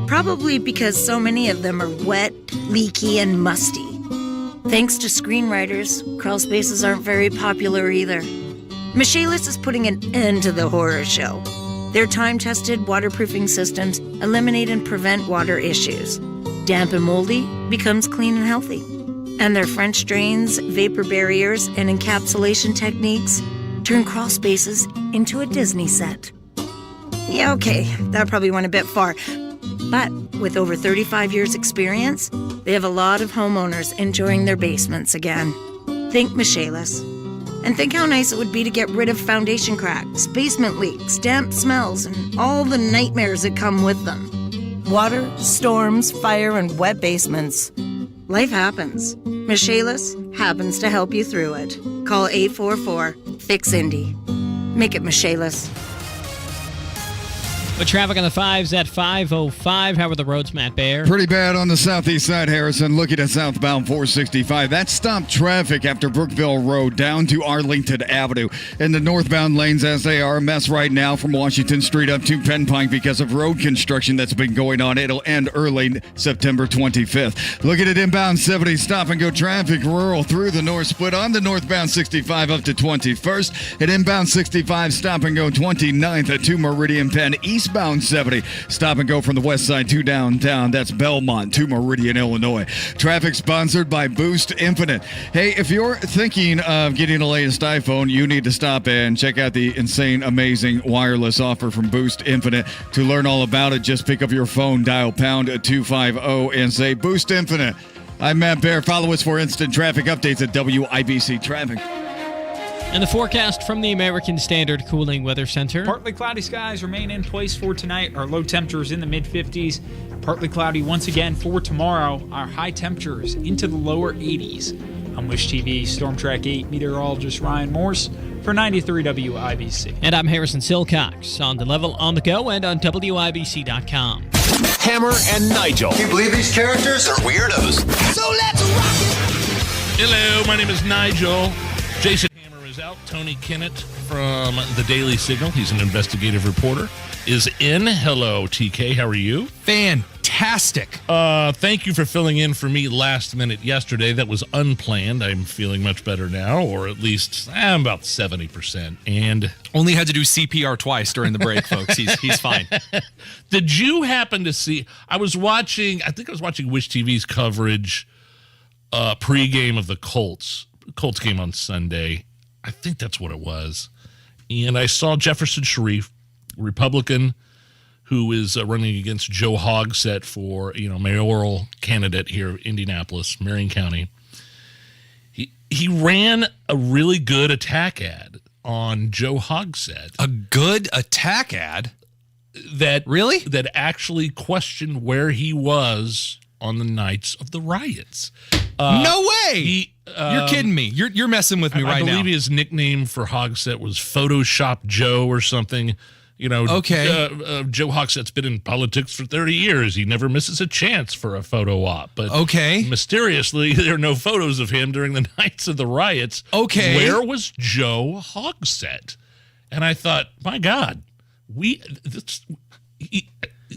Probably because so many of them are wet, leaky, and musty. Thanks to screenwriters, crawl spaces aren't very popular either. Michaelis is putting an end to the horror show. Their time-tested waterproofing systems eliminate and prevent water issues. Damp and moldy becomes clean and healthy. And their French drains, vapor barriers, and encapsulation techniques turn crawl spaces into a Disney set. Yeah, okay, that probably went a bit far. But with over 35 years' experience, they have a lot of homeowners enjoying their basements again. Think Michaelis. And think how nice it would be to get rid of foundation cracks, basement leaks, damp smells, and all the nightmares that come with them. Water, storms, fire, and wet basements. Life happens. Michaelis happens to help you through it. Call 844-FIX-INDY. Make it Michaelis. With traffic on the 5s at 5:05. How are the roads, Matt Baer? Pretty bad on the southeast side, Harrison. Looking at southbound 465. That stopped traffic after Brookville Road down to Arlington Avenue. In the northbound lanes, as they are a mess right now from Washington Street up to Penn Pike because of road construction that's been going on. It'll end early September 25th. Looking at inbound 70 stop-and-go traffic, rural through the north split on the northbound 65 up to 21st. At inbound 65, stop-and-go 29th at 2 Meridian Penn. Eastbound 70, stop and go from the west side to downtown. That's Belmont to Meridian, Illinois. Traffic sponsored by Boost Infinite. Hey, if you're thinking of getting the latest iPhone, you need to stop and check out the insane, amazing wireless offer from Boost Infinite. To learn all about it, just pick up your phone, dial pound 250 and say Boost Infinite. I'm Matt Baer. Follow us for instant traffic updates at WIBC Traffic. And the forecast from the American Standard Cooling Weather Center. Partly cloudy skies remain in place for tonight. Our low temperatures in the mid-50s. Partly cloudy once again for tomorrow. Our high temperatures into the lower 80s. I'm Wish TV Storm Track 8 meteorologist Ryan Morse for 93 WIBC. And I'm Harrison Silcox on the level, on the go, and on WIBC.com. Hammer and Nigel. Can you believe these characters are weirdos? So let's rock it. Hello, my name is Nigel. Jason Hammer is out. out. Tony Kinnett from the Daily Signal. He's an investigative reporter. Is in. Hello, TK. How are you? Fantastic. Thank you for filling in for me last minute yesterday. That was unplanned. I'm feeling much better now, or at least I'm about 70%. And only had to do CPR twice during the break, folks. He's fine. Did you happen to see? I was watching Wish TV's coverage pregame of the Colts game on Sunday. I think that's what it was. And I saw Jefferson Sharif, Republican, who is running against Joe Hogsett for mayoral candidate here in Indianapolis, Marion County. He ran a really good attack ad on Joe Hogsett. A good attack ad? That actually questioned where he was on the nights of the riots. No way! You're kidding me. You're messing with me right now. I believe his nickname for Hogsett was Photoshop Joe or something. Okay. Joe Hogsett's been in politics for 30 years. He never misses a chance for a photo op. But mysteriously, there are no photos of him during the nights of the riots. Okay. Where was Joe Hogsett? And I thought, my God,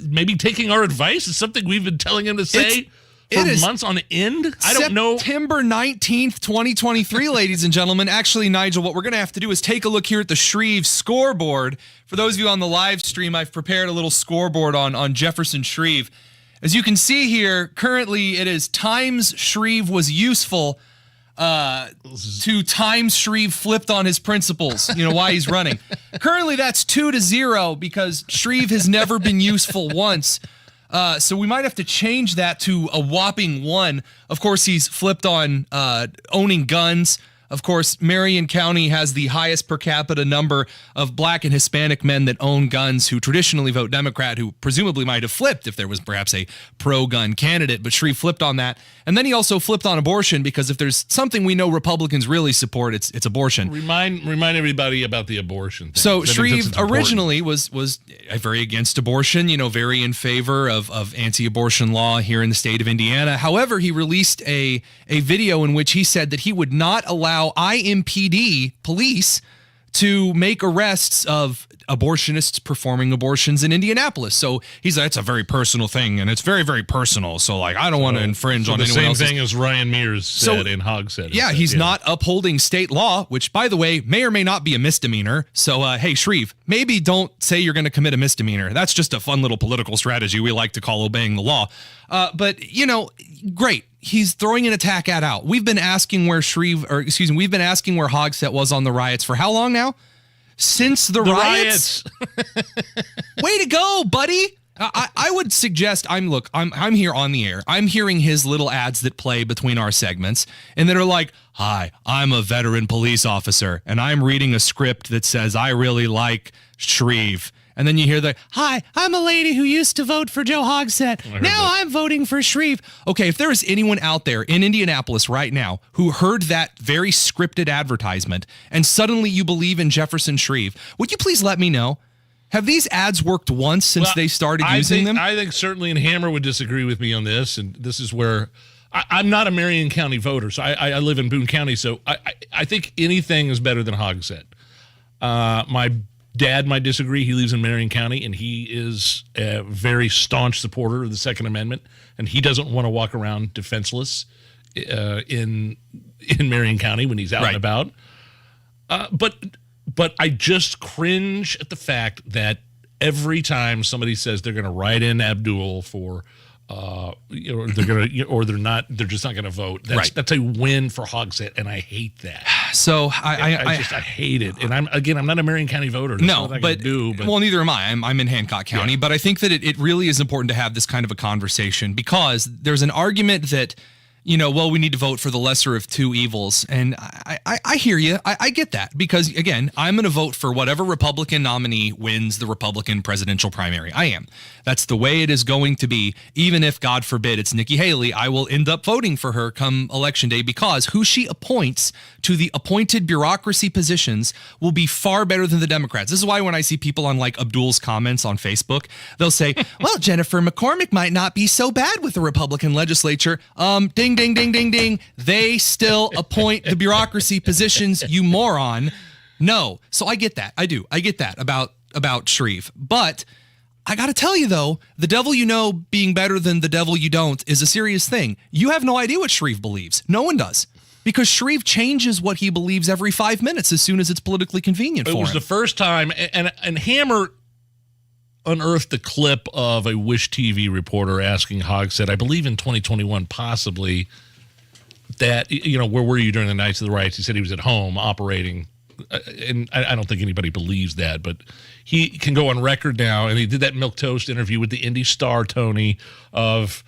maybe taking our advice is something we've been telling him to say for months on end. I don't know. September 19th, 2023, ladies and gentlemen. Actually, Nigel, what we're going to have to do is take a look here at the Shreve scoreboard. For those of you on the live stream, I've prepared a little scoreboard on Jefferson Shreve. As you can see here, currently it is times Shreve was useful to times Shreve flipped on his principles, why he's running. Currently, that's 2-0 because Shreve has never been useful once. So we might have to change that to a whopping 1. Of course, he's flipped on owning guns. Of course, Marion County has the highest per capita number of black and Hispanic men that own guns who traditionally vote Democrat, who presumably might have flipped if there was perhaps a pro-gun candidate. But Shreve flipped on that. And then he also flipped on abortion because if there's something we know Republicans really support, it's abortion. Remind everybody about the abortion thing. So Shreve originally was very against abortion, very in favor of anti-abortion law here in the state of Indiana. However, he released a video in which he said that he would not allow IMPD police to make arrests of abortionists performing abortions in Indianapolis. So he's like, it's a very personal thing, and it's very, very personal. So, I don't want to infringe on anyone else's. The same thing as Ryan Mears said in Hogsett. Yeah, he's not upholding state law, which, by the way, may or may not be a misdemeanor. So, hey, Shreve, maybe don't say you're going to commit a misdemeanor. That's just a fun little political strategy we like to call obeying the law. But, great. He's throwing an attack ad out. We've been asking where Hogsett was on the riots for how long now? Since the riots. Way to go, buddy. I would suggest I'm here on the air. I'm hearing his little ads that play between our segments and that are like, "Hi, I'm a veteran police officer and I'm reading a script that says I really like Shreve." And then you hear "Hi, I'm a lady who used to vote for Joe Hogsett. Now I'm voting for Shreve." Okay, if there is anyone out there in Indianapolis right now who heard that very scripted advertisement and suddenly you believe in Jefferson Shreve, would you please let me know? Have these ads worked once since they started using them? I think certainly, and Hammer would disagree with me on this, and this is where I'm not a Marion County voter, so I live in Boone County, so I think anything is better than Hogsett. My dad might disagree. He lives in Marion County, and he is a very staunch supporter of the Second Amendment, and he doesn't want to walk around defenseless in Marion County when he's out and about. But I just cringe at the fact that every time somebody says they're going to write in Abdul for they're just not going to vote. That's a win for Hogsett, and I hate that. So I hate it. And I'm not a Marion County voter. That's well, neither am I. I'm in Hancock County, but I think that it really is important to have this kind of a conversation because there's an argument that, we need to vote for the lesser of two evils. And I hear you. I get that because, again, I'm going to vote for whatever Republican nominee wins the Republican presidential primary. I am. That's the way it is going to be. Even if, God forbid, it's Nikki Haley, I will end up voting for her come election day because who she appoints to the appointed bureaucracy positions will be far better than the Democrats. This is why when I see people on Abdul's comments on Facebook, they'll say, well, Jennifer McCormick might not be so bad with the Republican legislature. Ding, ding, ding, ding, ding, ding. They still appoint the bureaucracy positions, you moron. No. So I get that. I do. I get that about Shreve. But I got to tell you, though, the devil you know being better than the devil you don't is a serious thing. You have no idea what Shreve believes. No one does. Because Shreve changes what he believes every 5 minutes as soon as it's politically convenient for him. It was the first time, and Hammer unearthed a clip of a Wish TV reporter asking Hogsett, I believe in 2021, possibly, that, where were you during the nights of the riots? He said he was at home operating, and I don't think anybody believes that, but he can go on record now, and he did that milquetoast interview with the Indy star, Tony, of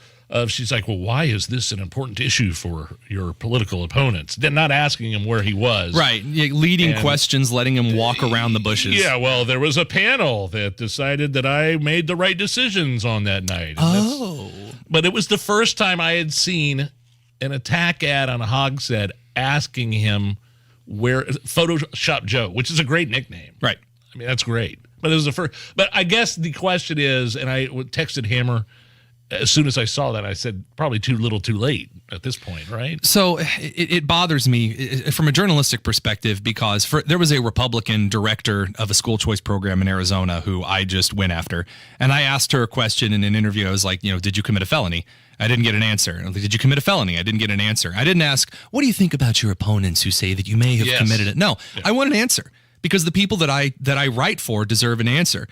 she's like, well, why is this an important issue for your political opponents? They're not asking him where he was. Right. Yeah, leading questions, letting him walk around the bushes. Yeah, well, there was a panel that decided that I made the right decisions on that night. But it was the first time I had seen an attack ad on Hogsett asking him where Photoshop Joe, which is a great nickname. Right. I mean, that's great. But it was the first. But I guess the question is, and I texted Hammer as soon as I saw that, I said, probably too little too late at this point, right? So it bothers me from a journalistic perspective because there was a Republican director of a school choice program in Arizona who I just went after. And I asked her a question in an interview. I was like, did you commit a felony? I didn't get an answer. I was like, did you commit a felony? I didn't get an answer. I didn't ask, what do you think about your opponents who say that you may have committed it? No, I want an answer because the people that I write for deserve an answer.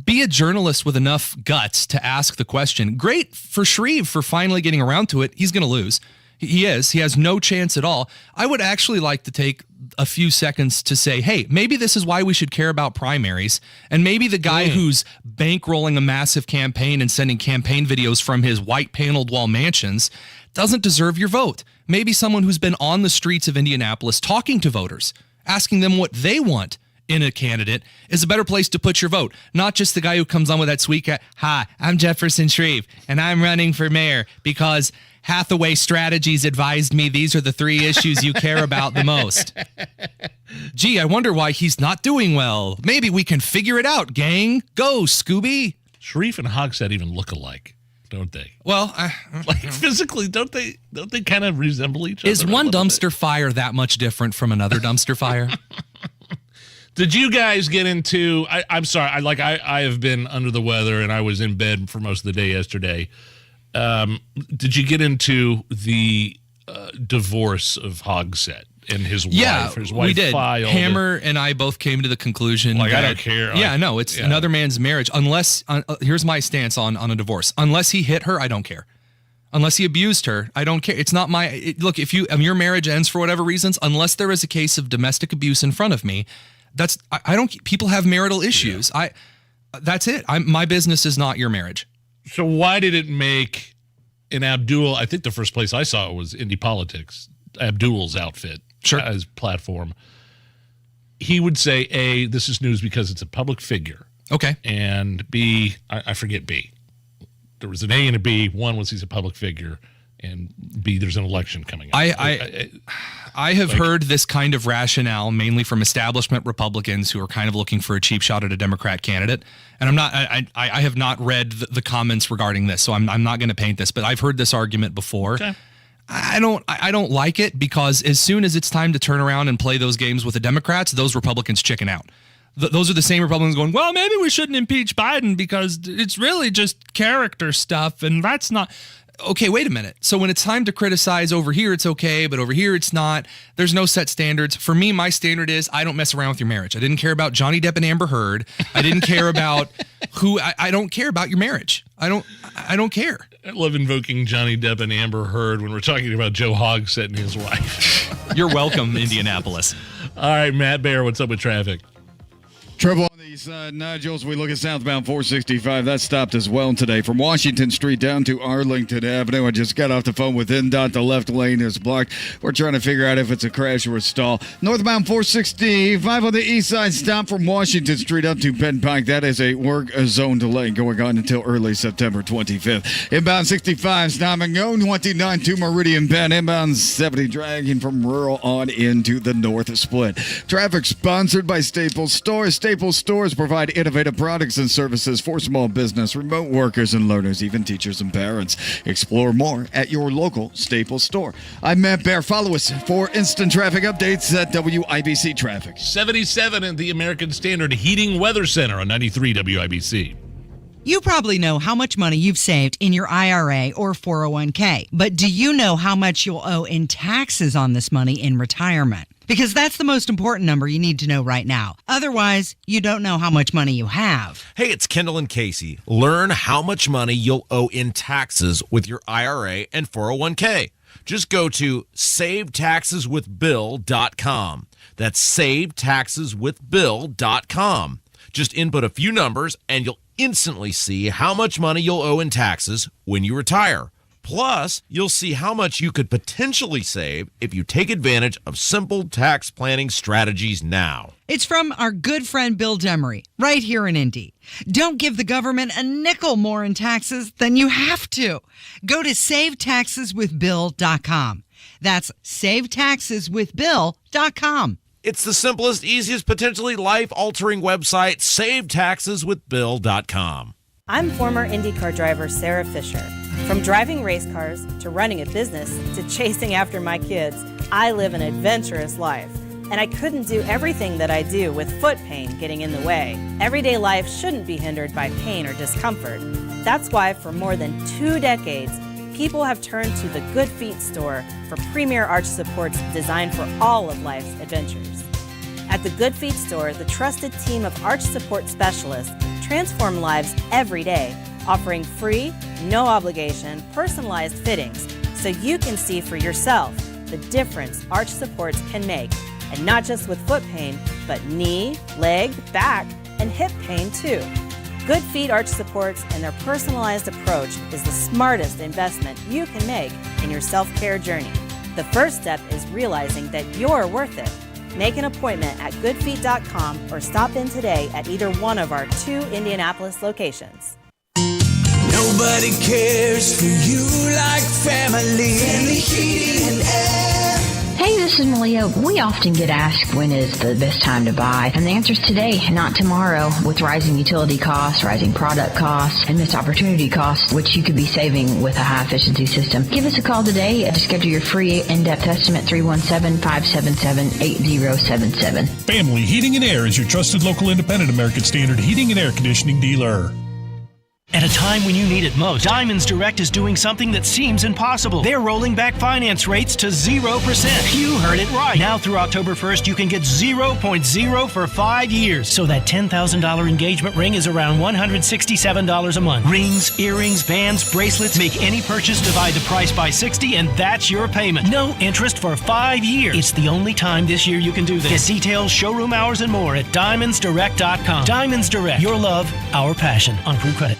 Be a journalist with enough guts to ask the question. Great for Shreve for finally getting around to it. He's going to lose. He is. He has no chance at all. I would actually like to take a few seconds to say, hey, maybe this is why we should care about primaries. And maybe the guy who's bankrolling a massive campaign and sending campaign videos from his white paneled wall mansions doesn't deserve your vote. Maybe someone who's been on the streets of Indianapolis talking to voters, asking them what they want in a candidate is a better place to put your vote. Not just the guy who comes on with that sweet guy. Hi, I'm Jefferson Shreve, and I'm running for mayor because Hathaway Strategies advised me these are the 3 issues you care about the most. Gee, I wonder why he's not doing well. Maybe we can figure it out, gang. Go, Scooby. Shreve and Hogsett even look alike, don't they? Well, like physically, don't they kind of resemble each other? Is one dumpster fire that much different from another dumpster fire? Did you guys get into? I'm sorry. I have been under the weather, and I was in bed for most of the day yesterday. Did you get into the divorce of Hogsett and his wife? Yeah, his wife we did. filed. Hammer and I both came to the conclusion. I that, don't care. Yeah, no, it's another man's marriage. Unless here's my stance on a divorce. Unless he hit her, I don't care. Unless he abused her, I don't care. It's not look. If your marriage ends for whatever reasons, unless there is a case of domestic abuse in front of me. I don't. People have marital issues. Yeah. That's it. My business is not your marriage. So why did it make an Abdul? I think the first place I saw it was Indie Politics. Abdul's outfit, as platform. He would say, A, this is news because it's a public figure. Okay. And B, I forget B. There was an A and a B. One was he's a public figure, and B, there's an election coming up. I have heard this kind of rationale mainly from establishment Republicans who are kind of looking for a cheap shot at a Democrat candidate. And I have not read the comments regarding this, so I'm not going to paint this, but I've heard this argument before. Okay. I don't like it because as soon as it's time to turn around and play those games with the Democrats, those Republicans chicken out. Those are the same Republicans going, well, maybe we shouldn't impeach Biden because it's really just character stuff, and that's not... Okay, wait a minute. So when it's time to criticize over here, it's okay, but over here, it's not. There's no set standards. For me, my standard is I don't mess around with your marriage. I didn't care about Johnny Depp and Amber Heard. I didn't care about I don't care about your marriage. I don't care. I love invoking Johnny Depp and Amber Heard when we're talking about Joe Hogsett and his wife. You're welcome, Indianapolis. All right, Matt Baer, what's up with traffic? Trouble on the east side, Nigel. We look at southbound 465. That stopped as well today from Washington Street down to Arlington Avenue. I just got off the phone with NDOT. The left lane is blocked. We're trying to figure out if it's a crash or a stall. Northbound 465 on the east side, stop from Washington Street up to Penn Pike. That is a work zone delay going on until early September 25th. Inbound 65, stop and go 29 to Meridian Penn. Inbound 70 dragging from rural on into the north split. Traffic sponsored by Staples Stores. Staples Stores stores provide innovative products and services for small business, remote workers and learners, even teachers and parents. Explore more at your local Staples store. I'm Matt Bear. Follow us for instant traffic updates at WIBC Traffic. 77 in the American Standard Heating Weather Center on 93 WIBC. You probably know how much money you've saved in your IRA or 401k, but do you know how much you'll owe in taxes on this money in retirement? Because that's the most important number you need to know right now. Otherwise, you don't know how much money you have. Hey, it's Kendall and Casey. Learn how much money you'll owe in taxes with your IRA and 401k. Just go to SaveTaxesWithBill.com. That's SaveTaxesWithBill.com. Just input a few numbers and you'll instantly see how much money you'll owe in taxes when you retire. Plus, you'll see how much you could potentially save if you take advantage of simple tax planning strategies now. It's from our good friend Bill Demery, right here in Indy. Don't give the government a nickel more in taxes than you have to. Go to SaveTaxesWithBill.com. That's SaveTaxesWithBill.com. It's the simplest, easiest, potentially life-altering website, SaveTaxesWithBill.com. I'm former IndyCar driver Sarah Fisher. From driving race cars to running a business to chasing after my kids, I live an adventurous life. And I couldn't do everything that I do with foot pain getting in the way. Everyday life shouldn't be hindered by pain or discomfort. That's why for more than 2 decades, people have turned to the Good Feet store for premier arch supports designed for all of life's adventures. At the Good Feet store, the trusted team of arch support specialists transform lives every day, offering free, no obligation, personalized fittings so you can see for yourself the difference arch supports can make, and not just with foot pain, but knee, leg, back, and hip pain too. Good Feet arch supports and their personalized approach is the smartest investment you can make in your self-care journey. The first step is realizing that you're worth it. Make an appointment at goodfeet.com or stop in today at either one of our 2 Indianapolis locations. Nobody cares for you like family. Family Heating and Air. Hey, this is Malia. We often get asked when is the best time to buy, and the answer is today, not tomorrow. With rising utility costs, rising product costs, and missed opportunity costs, which you could be saving with a high-efficiency system. Give us a call today to schedule your free in-depth estimate, 317-577-8077. Family Heating and Air is your trusted local independent American Standard heating and air conditioning dealer. At a time when you need it most, Diamonds Direct is doing something that seems impossible. They're rolling back finance rates to 0%. You heard it right. Now through October 1st, you can get 0.0 for 5 years. So that $10,000 engagement ring is around $167 a month. Rings, earrings, bands, bracelets, make any purchase, divide the price by 60, and that's your payment. No interest for 5 years. It's the only time this year you can do this. Get details, showroom hours, and more at DiamondsDirect.com. Diamonds Direct. Your love, our passion. On approved credit.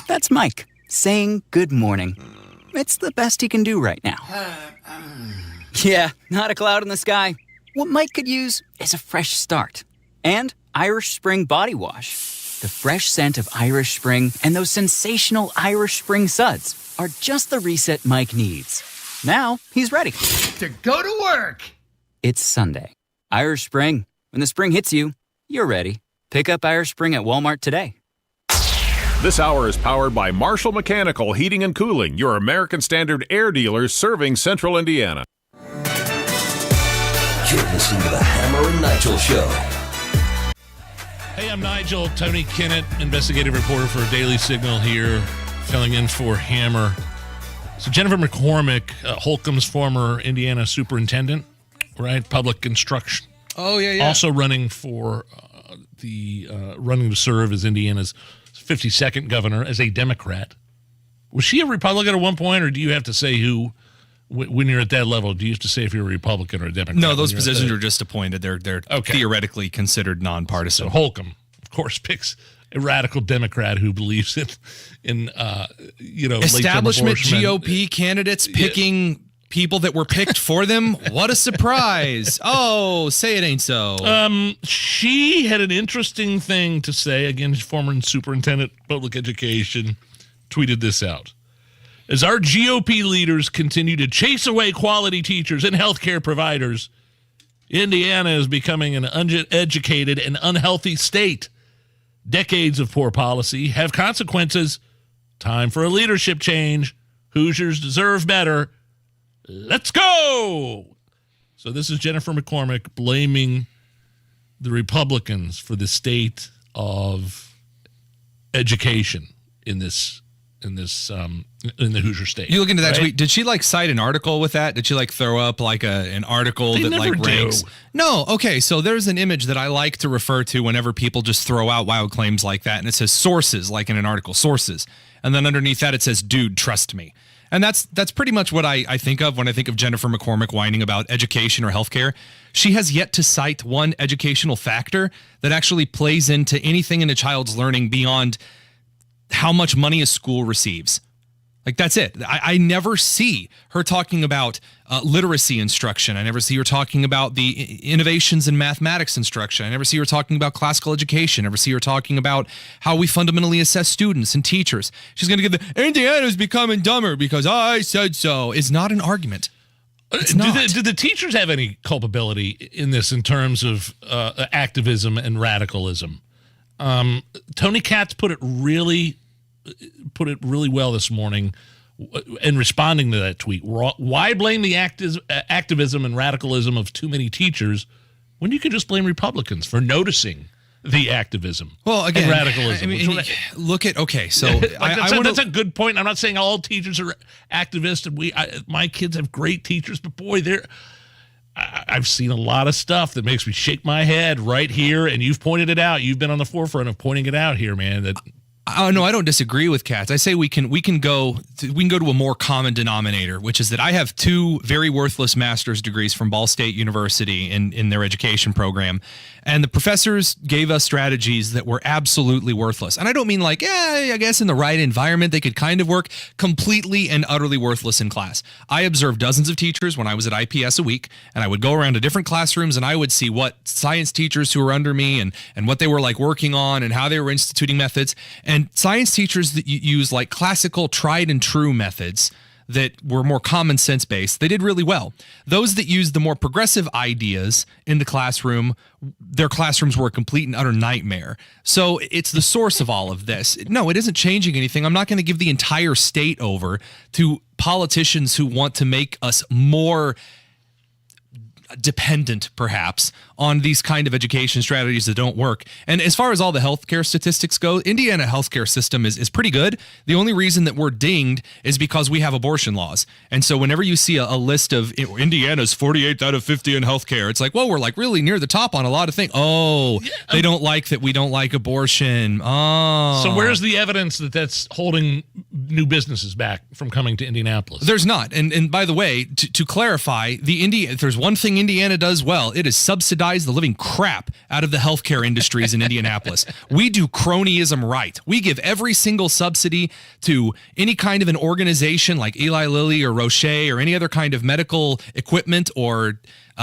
That's Mike saying good morning. It's the best he can do right now. Yeah, not a cloud in the sky. What Mike could use is a fresh start. And Irish Spring Body Wash. The fresh scent of Irish Spring and those sensational Irish Spring suds are just the reset Mike needs. Now he's ready To go to work. It's Sunday. Irish Spring. When the spring hits you, you're ready. Pick up Irish Spring at Walmart today. This hour is powered by Marshall Mechanical Heating and Cooling, your American Standard air dealer serving Central Indiana. You're listening to the Hammer and Nigel Show. Hey, I'm Nigel. Tony Kennett, investigative reporter for Daily Signal here, filling in for Hammer. So Jennifer McCormick, Holcomb's former Indiana superintendent, right? Public instruction. Oh, yeah. Also running for running to serve as Indiana's 52nd governor as a Democrat. Was she a Republican at one point, or do you have to say who, when you're at that level, do you have to say if you're a Republican or a Democrat? No, those positions are just appointed. They're theoretically considered nonpartisan. So Holcomb, of course, picks a radical Democrat who believes in establishment GOP candidates picking people that were picked for them. What a surprise. Oh, say it ain't so. She had an interesting thing to say. Again, former superintendent of public education tweeted this out. As our GOP leaders continue to chase away quality teachers and healthcare providers, Indiana is becoming an uneducated and unhealthy state. Decades of poor policy have consequences. Time for a leadership change. Hoosiers deserve better. Let's go! So this is Jennifer McCormick blaming the Republicans for the state of education in the Hoosier state. You look into that right? tweet. Did she cite an article with that? Did she throw up an article They that never ranks? do. No. Okay. So there's an image that I like to refer to whenever people just throw out wild claims like that, and it says sources, like in an article, sources, and then underneath that it says, "Dude, trust me." And that's pretty much what I think of when I think of Jennifer McCormick whining about education or healthcare. She has yet to cite one educational factor that actually plays into anything in a child's learning beyond how much money a school receives. That's it. I never see her talking about literacy instruction. I never see her talking about the innovations in mathematics instruction. I never see her talking about classical education. I never see her talking about how we fundamentally assess students and teachers. She's going to give the Indiana's becoming dumber because I said so. It's not an argument. It's not. Do the teachers have any culpability in this in terms of activism and radicalism? Tony Katz put it really well this morning in responding to that tweet. Why blame the activism and radicalism of too many teachers when you can just blame Republicans for noticing the activism and radicalism? Look at, okay, so that's a good point. I'm not saying all teachers are activists, and my kids have great teachers, but boy, I've seen a lot of stuff that makes me shake my head right here, and you've pointed it out. You've been on the forefront of pointing it out here, man. No, I don't disagree with Katz. I say we can go to a more common denominator, which is that I have two very worthless master's degrees from Ball State University in their education program, and the professors gave us strategies that were absolutely worthless. And I don't mean I guess in the right environment they could kind of work. Completely and utterly worthless in class. I observed dozens of teachers when I was at IPS a week, and I would go around to different classrooms and I would see what science teachers who were under me and what they were working on and how they were instituting methods. And science teachers that use classical tried and true methods that were more common sense based, they did really well. Those that used the more progressive ideas in the classroom, their classrooms were a complete and utter nightmare. So it's the source of all of this. No, it isn't changing anything. I'm not going to give the entire state over to politicians who want to make us more dependent, perhaps, on these kind of education strategies that don't work. And as far as all the healthcare statistics go, Indiana healthcare system is pretty good. The only reason that we're dinged is because we have abortion laws. And so whenever you see a list of Indiana's 48 out of 50 in healthcare, it's we're really near the top on a lot of things. Oh, they don't like that we don't like abortion. Oh. So where's the evidence that that's holding new businesses back from coming to Indianapolis? There's not. And by the way, to clarify, if there's one thing Indiana does well, it is subsidize the living crap out of the healthcare industries in Indianapolis. We do cronyism right. We give every single subsidy to any kind of an organization like Eli Lilly or Roche or any other kind of medical equipment or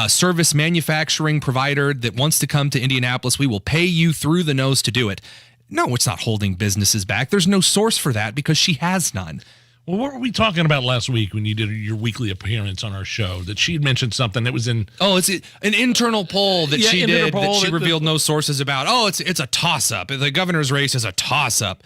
service manufacturing provider that wants to come to Indianapolis. We will pay you through the nose to do it. No, it's not holding businesses back. There's no source for that because she has none. Well, what were we talking about last week when you did your weekly appearance on our show? That she'd mentioned something that was in... Oh, it's an internal poll that she did that she revealed no sources about. Oh, it's a toss-up. The governor's race is a toss-up.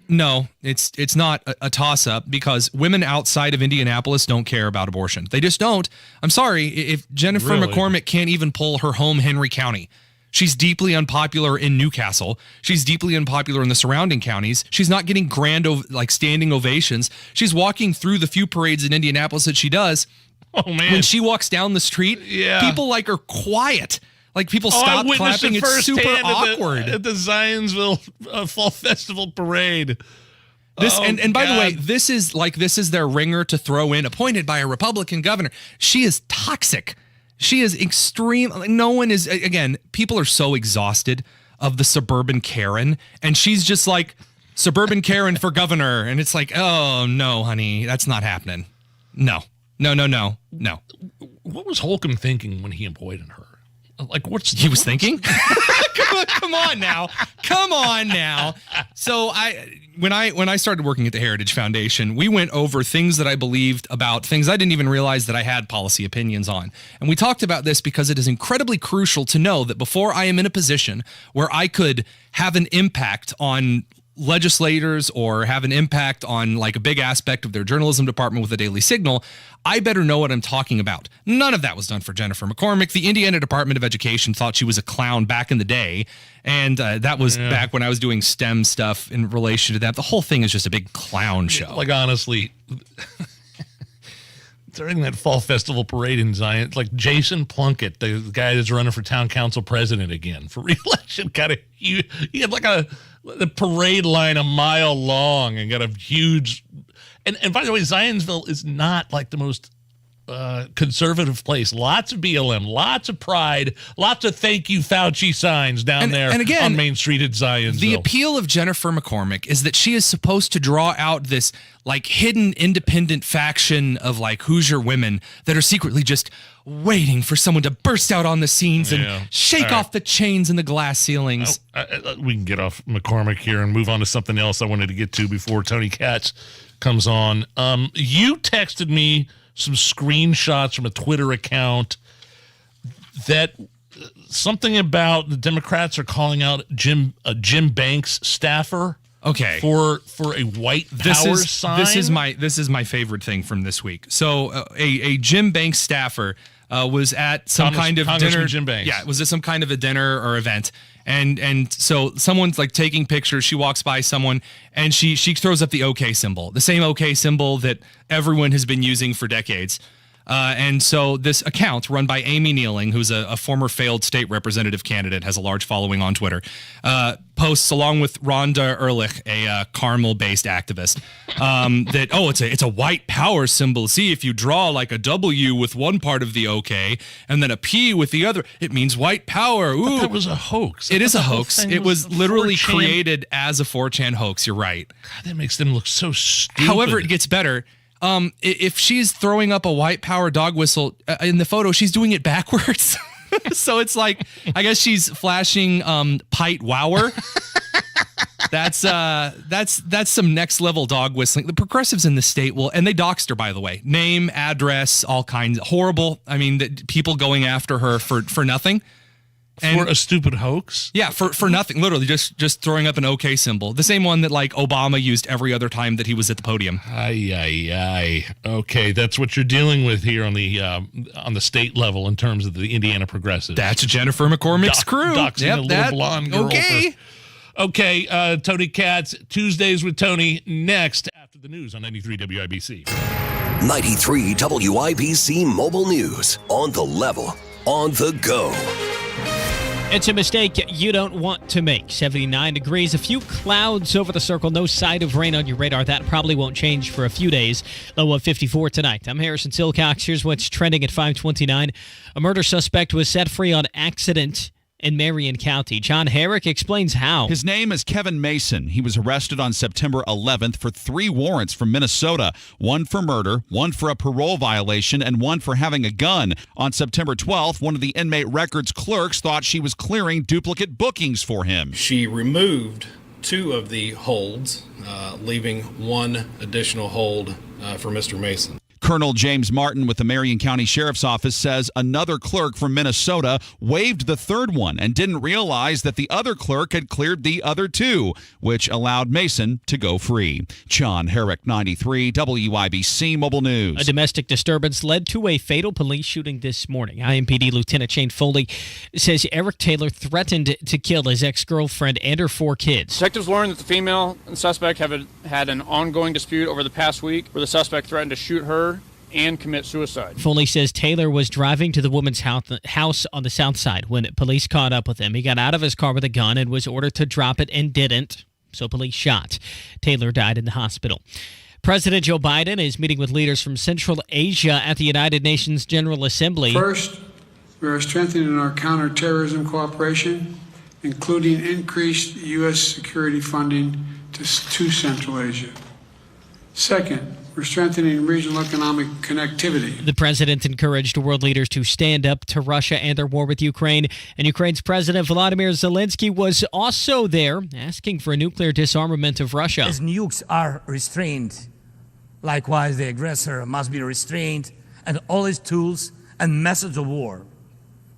No, it's not a toss-up because women outside of Indianapolis don't care about abortion. They just don't. I'm sorry, if Jennifer McCormick can't even pull her home Henry County. She's deeply unpopular in Newcastle. She's deeply unpopular in the surrounding counties. She's not getting grand, standing ovations. She's walking through the few parades in Indianapolis that she does. Oh, man. When she walks down the street, people are quiet. People stop clapping. It's super awkward. At the Zionsville Fall Festival Parade. And by the way, this is their ringer to throw in, appointed by a Republican governor. She is toxic. She is extreme. No one is, again, people are so exhausted of the suburban Karen, and she's just suburban Karen for governor. And it's oh, no, honey, that's not happening. No. What was Holcomb thinking when he appointed her? Like, what's he was thinking? Come on now. So when I started working at the Heritage Foundation, we went over things that I believed about things I didn't even realize that I had policy opinions on. And we talked about this because it is incredibly crucial to know that before I am in a position where I could have an impact on legislators or have an impact on like a big aspect of their journalism department with the Daily Signal, I better know what I'm talking about. None of that was done for Jennifer McCormick. The Indiana Department of Education thought she was a clown back in the day, and that was back when I was doing STEM stuff in relation to that. The whole thing is just a big clown show. Like, honestly, during that fall festival parade in Zion, like Jason Plunkett, the guy that's running for town council president again for re-election, he had like the parade line a mile long and got a huge. And by the way, Zionsville is not like the most conservative place. Lots of BLM, lots of pride, lots of thank you Fauci signs down there and again, on Main Street at Zionsville. The appeal of Jennifer McCormick is that she is supposed to draw out this like hidden independent faction of like Hoosier women that are secretly just waiting for someone to burst out on the scenes and shake off the chains and the glass ceilings. We can get off McCormick here and move on to something else I wanted to get to before Tony Katz comes on. You texted me some screenshots from a Twitter account that something about the Democrats are calling out Jim Banks staffer. Okay. For a white power sign. This is my favorite thing from this week. So a Jim Banks staffer was at some kind of dinner. Jim Banks. Yeah, was at some kind of a dinner or event. And so someone's like taking pictures. She walks by someone and she throws up the OK symbol, the same OK symbol that everyone has been using for decades. And so this account run by Amy Nealing, who's a former failed state representative candidate, has a large following on Twitter, posts along with Rhonda Ehrlich, a Carmel-based activist, that, it's a white power symbol. See, if you draw like a W with one part of the OK and then a P with the other, it means white power. Ooh. But that was a hoax. It is a hoax. It was literally created as a 4chan hoax. You're right. God, that makes them look so stupid. However, it gets better. If she's throwing up a white power dog whistle in the photo, she's doing it backwards. So it's like, I guess she's flashing Pite Wower. That's some next level dog whistling. The progressives in the state and they doxed her, by the way. Name, address, all kinds. Horrible. I mean, people going after her for nothing. For a stupid hoax? Yeah, for nothing. Literally, just throwing up an OK symbol. The same one that like Obama used every other time that he was at the podium. Ay. Okay, that's what you're dealing with here on the state level in terms of the Indiana progressives. That's Jennifer McCormick's crew. Doxing a little blonde girl. Okay, Tony Katz, Tuesdays with Tony, next after the news on 93 WIBC. 93 WIBC Mobile News. On the level, on the go. It's a mistake you don't want to make. 79 degrees, a few clouds over the circle, no sight of rain on your radar. That probably won't change for a few days. Low of 54 tonight. I'm Harrison Silcox. Here's what's trending at 5:29. A murder suspect was set free on accident in Marion County. John Herrick explains how. His name is Kevin Mason. He was arrested on September 11th for 3 warrants from Minnesota, one for murder, one for a parole violation, and one for having a gun. On September 12th, one of the inmate records clerks thought she was clearing duplicate bookings for him. She removed 2 of the holds, leaving 1 additional hold for Mr. Mason. Colonel James Martin with the Marion County Sheriff's Office says another clerk from Minnesota waived the 3rd one and didn't realize that the other clerk had cleared the other 2, which allowed Mason to go free. John Herrick, 93 WIBC Mobile News. A domestic disturbance led to a fatal police shooting this morning. IMPD Lieutenant Shane Foley says Eric Taylor threatened to kill his ex-girlfriend and her 4 kids. Detectives learned that the female and suspect have had an ongoing dispute over the past week where the suspect threatened to shoot her and commit suicide. Foley says Taylor was driving to the woman's house on the south side when police caught up with him. He got out of his car with a gun and was ordered to drop it and didn't, so police shot. Taylor died in the hospital. President Joe Biden is meeting with leaders from Central Asia at the United Nations General Assembly. First, we are strengthening our counterterrorism cooperation, including increased U.S. security funding to Central Asia. Second, We're strengthening regional economic connectivity. The president encouraged world leaders to stand up to Russia and their war with Ukraine. And Ukraine's President Volodymyr Zelensky was also there, asking for a nuclear disarmament of Russia. As nukes are restrained, likewise the aggressor must be restrained, and all his tools and methods of war.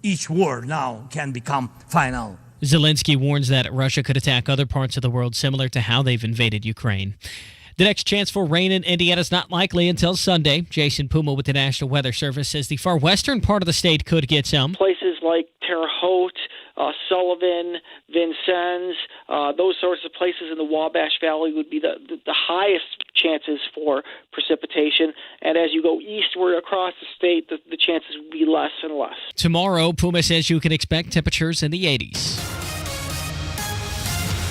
Each war now can become final. Zelensky warns that Russia could attack other parts of the world similar to how they've invaded Ukraine. The next chance for rain in Indiana is not likely until Sunday. Jason Puma with the National Weather Service says the far western part of the state could get some. Places like Terre Haute, Sullivan, Vincennes, those sorts of places in the Wabash Valley would be the highest chances for precipitation. And as you go eastward across the state, the chances would be less and less. Tomorrow, Puma says you can expect temperatures in the 80s.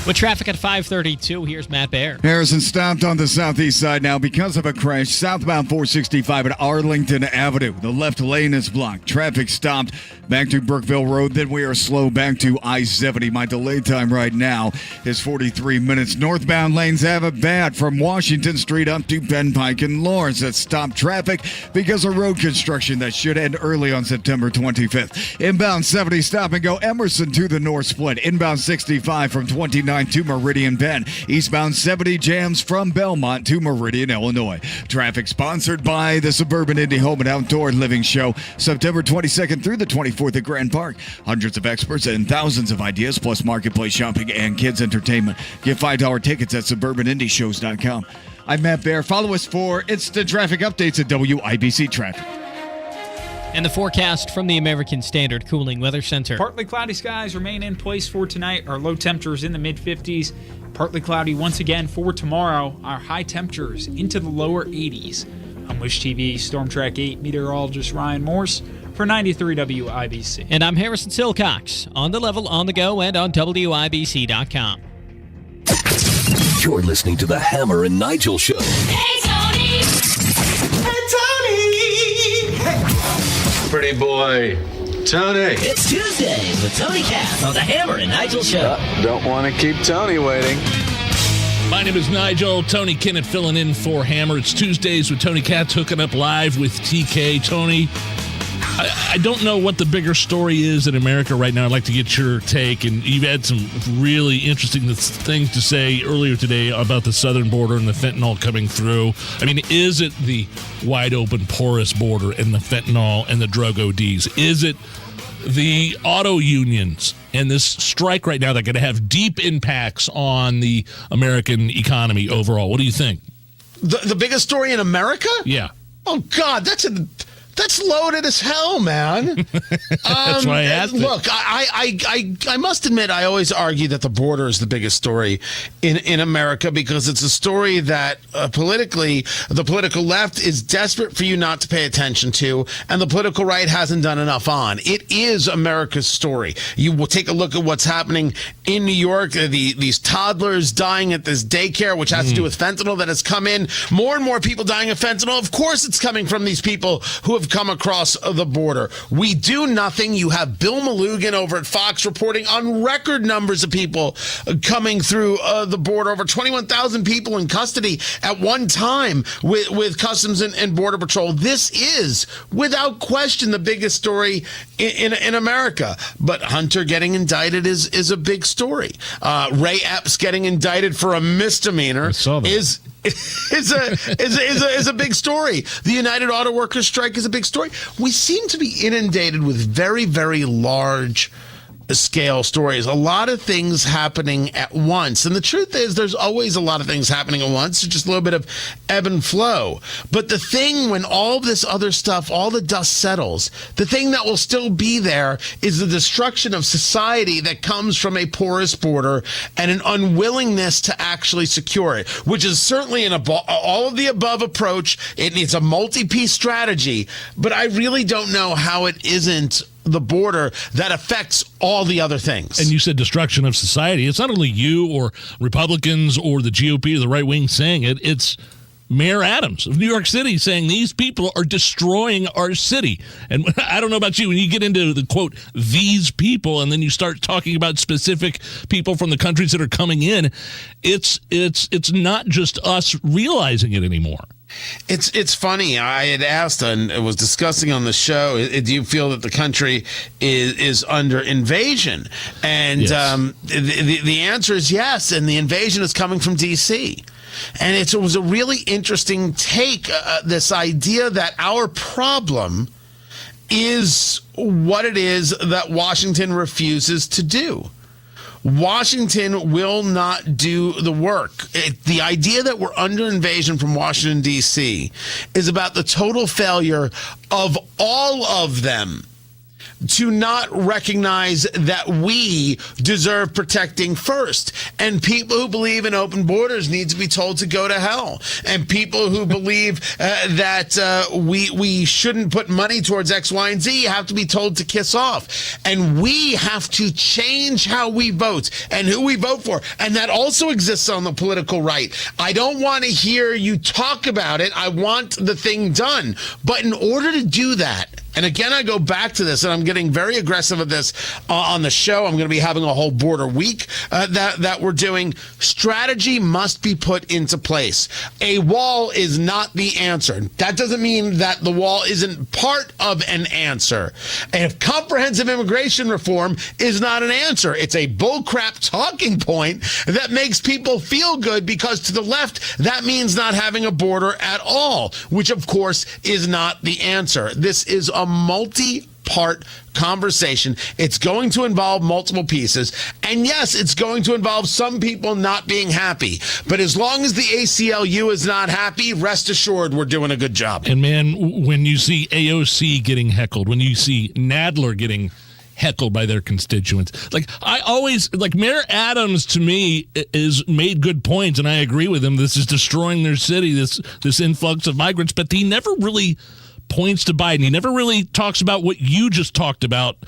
With traffic at 5:32, here's Matt Baer. Harrison stopped on the southeast side now because of a crash southbound 465 at Arlington Avenue. The left lane is blocked. Traffic stopped back to Brookville Road. Then we are slow back to I-70. My delay time right now is 43 minutes. Northbound lanes have it bad from Washington Street up to Penn Pike and Lawrence. That stopped traffic because of road construction that should end early on September 25th. Inbound 70 stop and go Emerson to the north split. Inbound 65 from 29 to Meridian Bend. Eastbound 70 jams from Belmont to Meridian, Illinois. Traffic sponsored by the Suburban Indie Home and Outdoor Living Show, September 22nd through the 24th at Grand Park. Hundreds of experts and thousands of ideas, plus marketplace shopping and kids entertainment. Get $5 tickets at suburbanindieshows.com. I'm Matt Baer. Follow us for instant traffic updates at WIBC Traffic. And the forecast from the American Standard Cooling Weather Center. Partly cloudy skies remain in place for tonight. Our low temperatures in the mid-50s. Partly cloudy once again for tomorrow. Our high temperatures into the lower 80s. I'm Wish TV Storm Track 8 meteorologist Ryan Morse for 93 WIBC. And I'm Harrison Silcox. On the level, on the go, and on WIBC.com. You're listening to the Hammer and Nigel Show. Hey, Tony! Hey, Tony! Hey! Pretty boy, Tony. It's Tuesday with Tony Cass on the Hammer and Nigel Show. Don't want to keep Tony waiting. My name is Nigel. Tony Kennett filling in for Hammer. It's Tuesdays with Tony Katz hooking up live with TK. Tony, I don't know what the bigger story is in America right now. I'd like to get your take. And you've had some really interesting things to say earlier today about the southern border and the fentanyl coming through. I mean, is it the wide open, porous border and the fentanyl and the drug ODs? Is it the auto unions and this strike right now that are going to have deep impacts on the American economy overall? What do you think? The biggest story in America? Yeah. Oh, God, that's loaded as hell, man. That's why I asked it. Look, I must admit, I always argue that the border is the biggest story in America because it's a story that politically, the political left is desperate for you not to pay attention to, and the political right hasn't done enough on. It is America's story. You will take a look at what's happening in New York, these toddlers dying at this daycare, which has to do with fentanyl that has come in. More and more people dying of fentanyl. Of course, it's coming from these people who have come across the border. We do nothing. You have Bill Malugin over at Fox reporting on record numbers of people coming through the border. Over 21,000 people in custody at one time with Customs and Border Patrol. This is, without question, the biggest story in America. But Hunter getting indicted is a big story. Ray Epps getting indicted for a misdemeanor is a big story. The United Auto Workers strike is a big story. We seem to be inundated with very, very large scale stories, a lot of things happening at once. And the truth is there's always a lot of things happening at once. It's just a little bit of ebb and flow. But the thing when all this other stuff, all the dust settles, the thing that will still be there is the destruction of society that comes from a porous border and an unwillingness to actually secure it, which is certainly an all of the above approach. It needs a multi-piece strategy, but I really don't know how it isn't the border that affects all the other things. And you said destruction of society. It's not only you or Republicans or the GOP or the right wing saying it. It's Mayor Adams of New York City saying these people are destroying our city. And I don't know about you, when you get into the quote, these people, and then you start talking about specific people from the countries that are coming in, it's not just us realizing it anymore. It's funny. I had asked and was discussing on the show, do you feel that the country is under invasion? And yes. The answer is yes, and the invasion is coming from D.C. And it was a really interesting take, this idea that our problem is what it is that Washington refuses to do. Washington will not do the work. The idea that we're under invasion from Washington, D.C. is about the total failure of all of them to not recognize that we deserve protecting first. And people who believe in open borders need to be told to go to hell. And people who believe that we shouldn't put money towards X, Y, and Z have to be told to kiss off. And we have to change how we vote and who we vote for. And that also exists on the political right. I don't want to hear you talk about it. I want the thing done. But in order to do that, and again, I go back to this, and I'm getting very aggressive at this on the show. I'm going to be having a whole border week that we're doing. Strategy must be put into place. A wall is not the answer. That doesn't mean that the wall isn't part of an answer. And comprehensive immigration reform is not an answer. It's a bullcrap talking point that makes people feel good because to the left, that means not having a border at all, which, of course, is not the answer. This is a multi-part conversation. It's going to involve multiple pieces. And yes, it's going to involve some people not being happy. But as long as the ACLU is not happy, rest assured we're doing a good job. And man, when you see AOC getting heckled, when you see Nadler getting heckled by their constituents, Mayor Adams to me is made good points, and I agree with him. This is destroying their city, this influx of migrants, but he never really points to Biden. He never really talks about what you just talked about,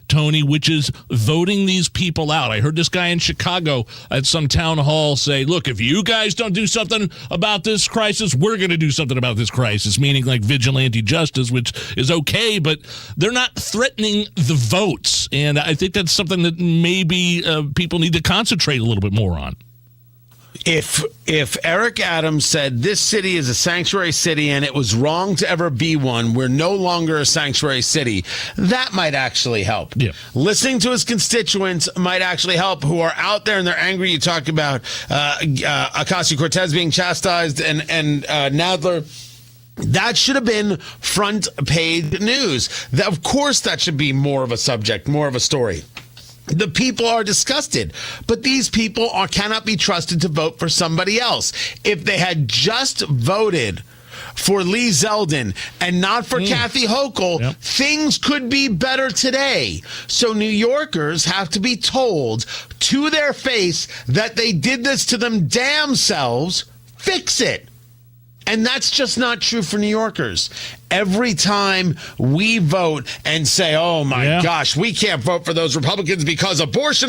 Tony, which is voting these people out. I heard this guy in Chicago at some town hall say, look, if you guys don't do something about this crisis, we're going to do something about this crisis, meaning like vigilante justice, which is okay, but they're not threatening the votes. And I think that's something that maybe people need to concentrate a little bit more on. If Eric Adams said this city is a sanctuary city and it was wrong to ever be one, we're no longer a sanctuary city, that might actually help. Yeah. Listening to his constituents might actually help who are out there and they're angry. You talk about Ocasio-Cortez being chastised and Nadler. That should have been front page news. Of course, that should be more of a subject, more of a story. The people are disgusted, but these people cannot be trusted to vote for somebody else. If they had just voted for Lee Zeldin and not for Kathy Hochul, things could be better today. So New Yorkers have to be told to their face that they did this to them damn selves. Fix it. And that's just not true for New Yorkers. Every time we vote and say, oh, my gosh, we can't vote for those Republicans because abortion.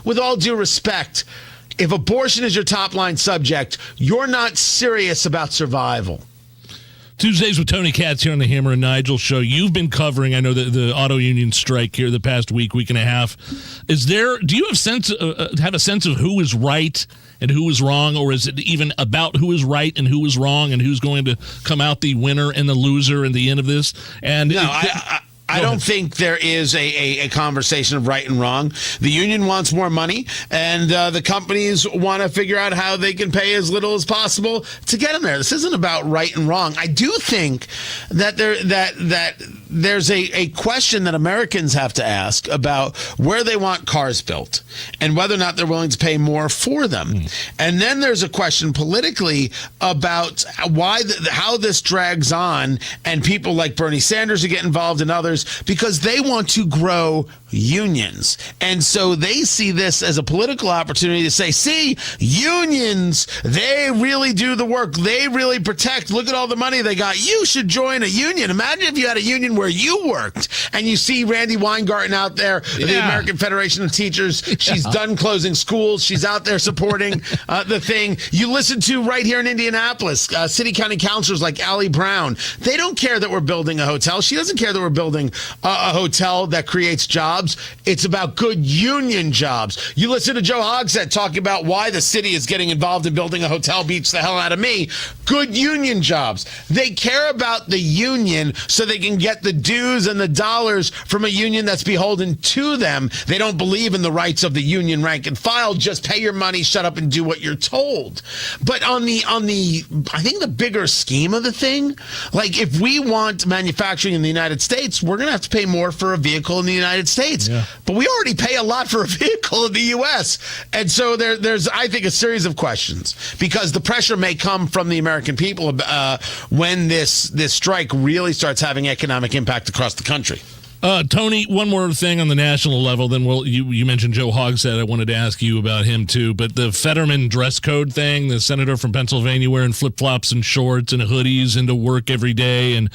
With all due respect, if abortion is your top line subject, you're not serious about survival. Tuesdays with Tony Katz here on the Hammer and Nigel show. You've been covering, I know, the auto union strike here the past week and a half. Do you have a sense of who is right and who is wrong, or is it even about who is right and who is wrong and who's going to come out the winner and the loser in the end of this? And no, I don't think there is a conversation of right and wrong. The union wants more money, and the companies want to figure out how they can pay as little as possible to get them there. This isn't about right and wrong. I do think that there's a question that Americans have to ask about where they want cars built and whether or not they're willing to pay more for them. And then there's a question politically about how this drags on, and people like Bernie Sanders who get involved and others because they want to grow unions. And so they see this as a political opportunity to say, see, unions, they really do the work. They really protect. Look at all the money they got. You should join a union. Imagine if you had a union where you worked and you see Randy Weingarten out there, the American Federation of Teachers. She's done closing schools. She's out there supporting the thing. You listen to right here in Indianapolis, city county councilors like Allie Brown. They don't care that we're building a hotel. She doesn't care that we're building a hotel that creates jobs. jobs. It's about good union jobs. You listen to Joe Hogsett talking about why the city is getting involved in building a hotel beats the hell out of me. Good union jobs. They care about the union so they can get the dues and the dollars from a union that's beholden to them. They don't believe in the rights of the union rank and file. Just pay your money, shut up, and do what you're told. But on the I think the bigger scheme of the thing, like if we want manufacturing in the United States, we're going to have to pay more for a vehicle in the United States. Yeah. But we already pay a lot for a vehicle in the U.S. And so there's, I think, a series of questions because the pressure may come from the American people when this strike really starts having economic impact across the country. Tony, one more thing on the national level, then you mentioned Joe Hogsett. I wanted to ask you about him, too. But the Fetterman dress code thing, the senator from Pennsylvania wearing flip-flops and shorts and hoodies into work every day, and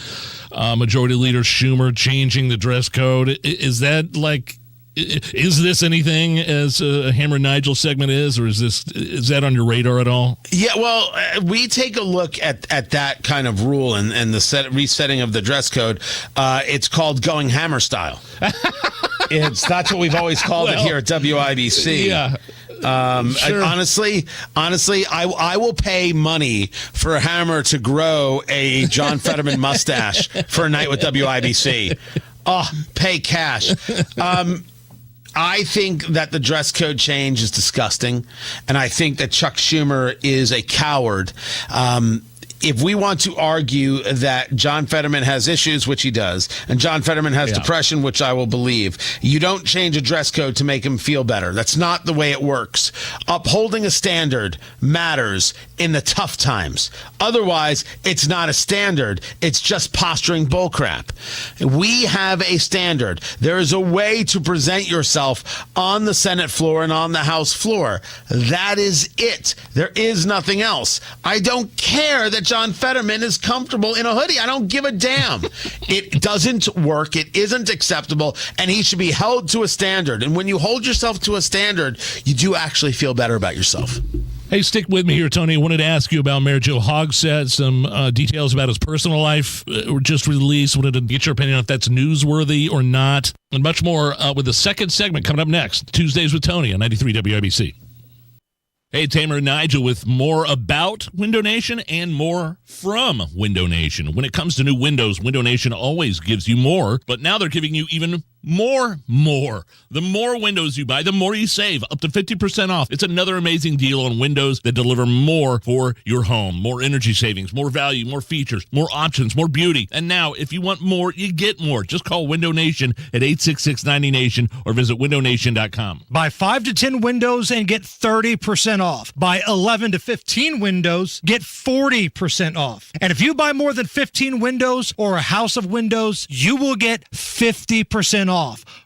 Majority Leader Schumer changing the dress code. Is that like... Is this anything as a Hammer and Nigel segment is, or is that on your radar at all? Yeah, well, we take a look at that kind of rule and the resetting of the dress code. It's called going Hammer style. That's what we've always called it here at WIBC. Yeah. Sure. Honestly, I will pay money for Hammer to grow a John Fetterman mustache for a night with WIBC. Oh, pay cash. I think that the dress code change is disgusting, and I think that Chuck Schumer is a coward. If we want to argue that John Fetterman has issues, which he does, and John Fetterman has depression, which I will believe, you don't change a dress code to make him feel better. That's not the way it works. Upholding a standard matters in the tough times. Otherwise, it's not a standard. It's just posturing bullcrap. We have a standard. There is a way to present yourself on the Senate floor and on the House floor. That is it. There is nothing else. I don't care that John Fetterman is comfortable in a hoodie. I don't give a damn. It doesn't work. It isn't acceptable, and he should be held to a standard. And when you hold yourself to a standard, you do actually feel better about yourself. Hey, stick with me here, Tony. I wanted to ask you about Mayor Joe Hogsett. Some details about his personal life were just released. Wanted to get your opinion on if that's newsworthy or not. And much more with the second segment coming up next. Tuesdays with Tony on 93 WIBC. Hey, Tamer and Nigel with more about Window Nation and more from Window Nation. When it comes to new windows, Window Nation always gives you more, but now they're giving you even more. The more windows you buy, the more you save, up to 50% off. It's another amazing deal on windows that deliver more for your home. More energy savings, more value, more features, more options, more beauty. And now, if you want more, you get more. Just call Window Nation at 866-90Nation or visit windownation.com. Buy 5 to 10 windows and get 30% off. Buy 11 to 15 windows, get 40% off. And if you buy more than 15 windows or a house of windows, you will get 50% off.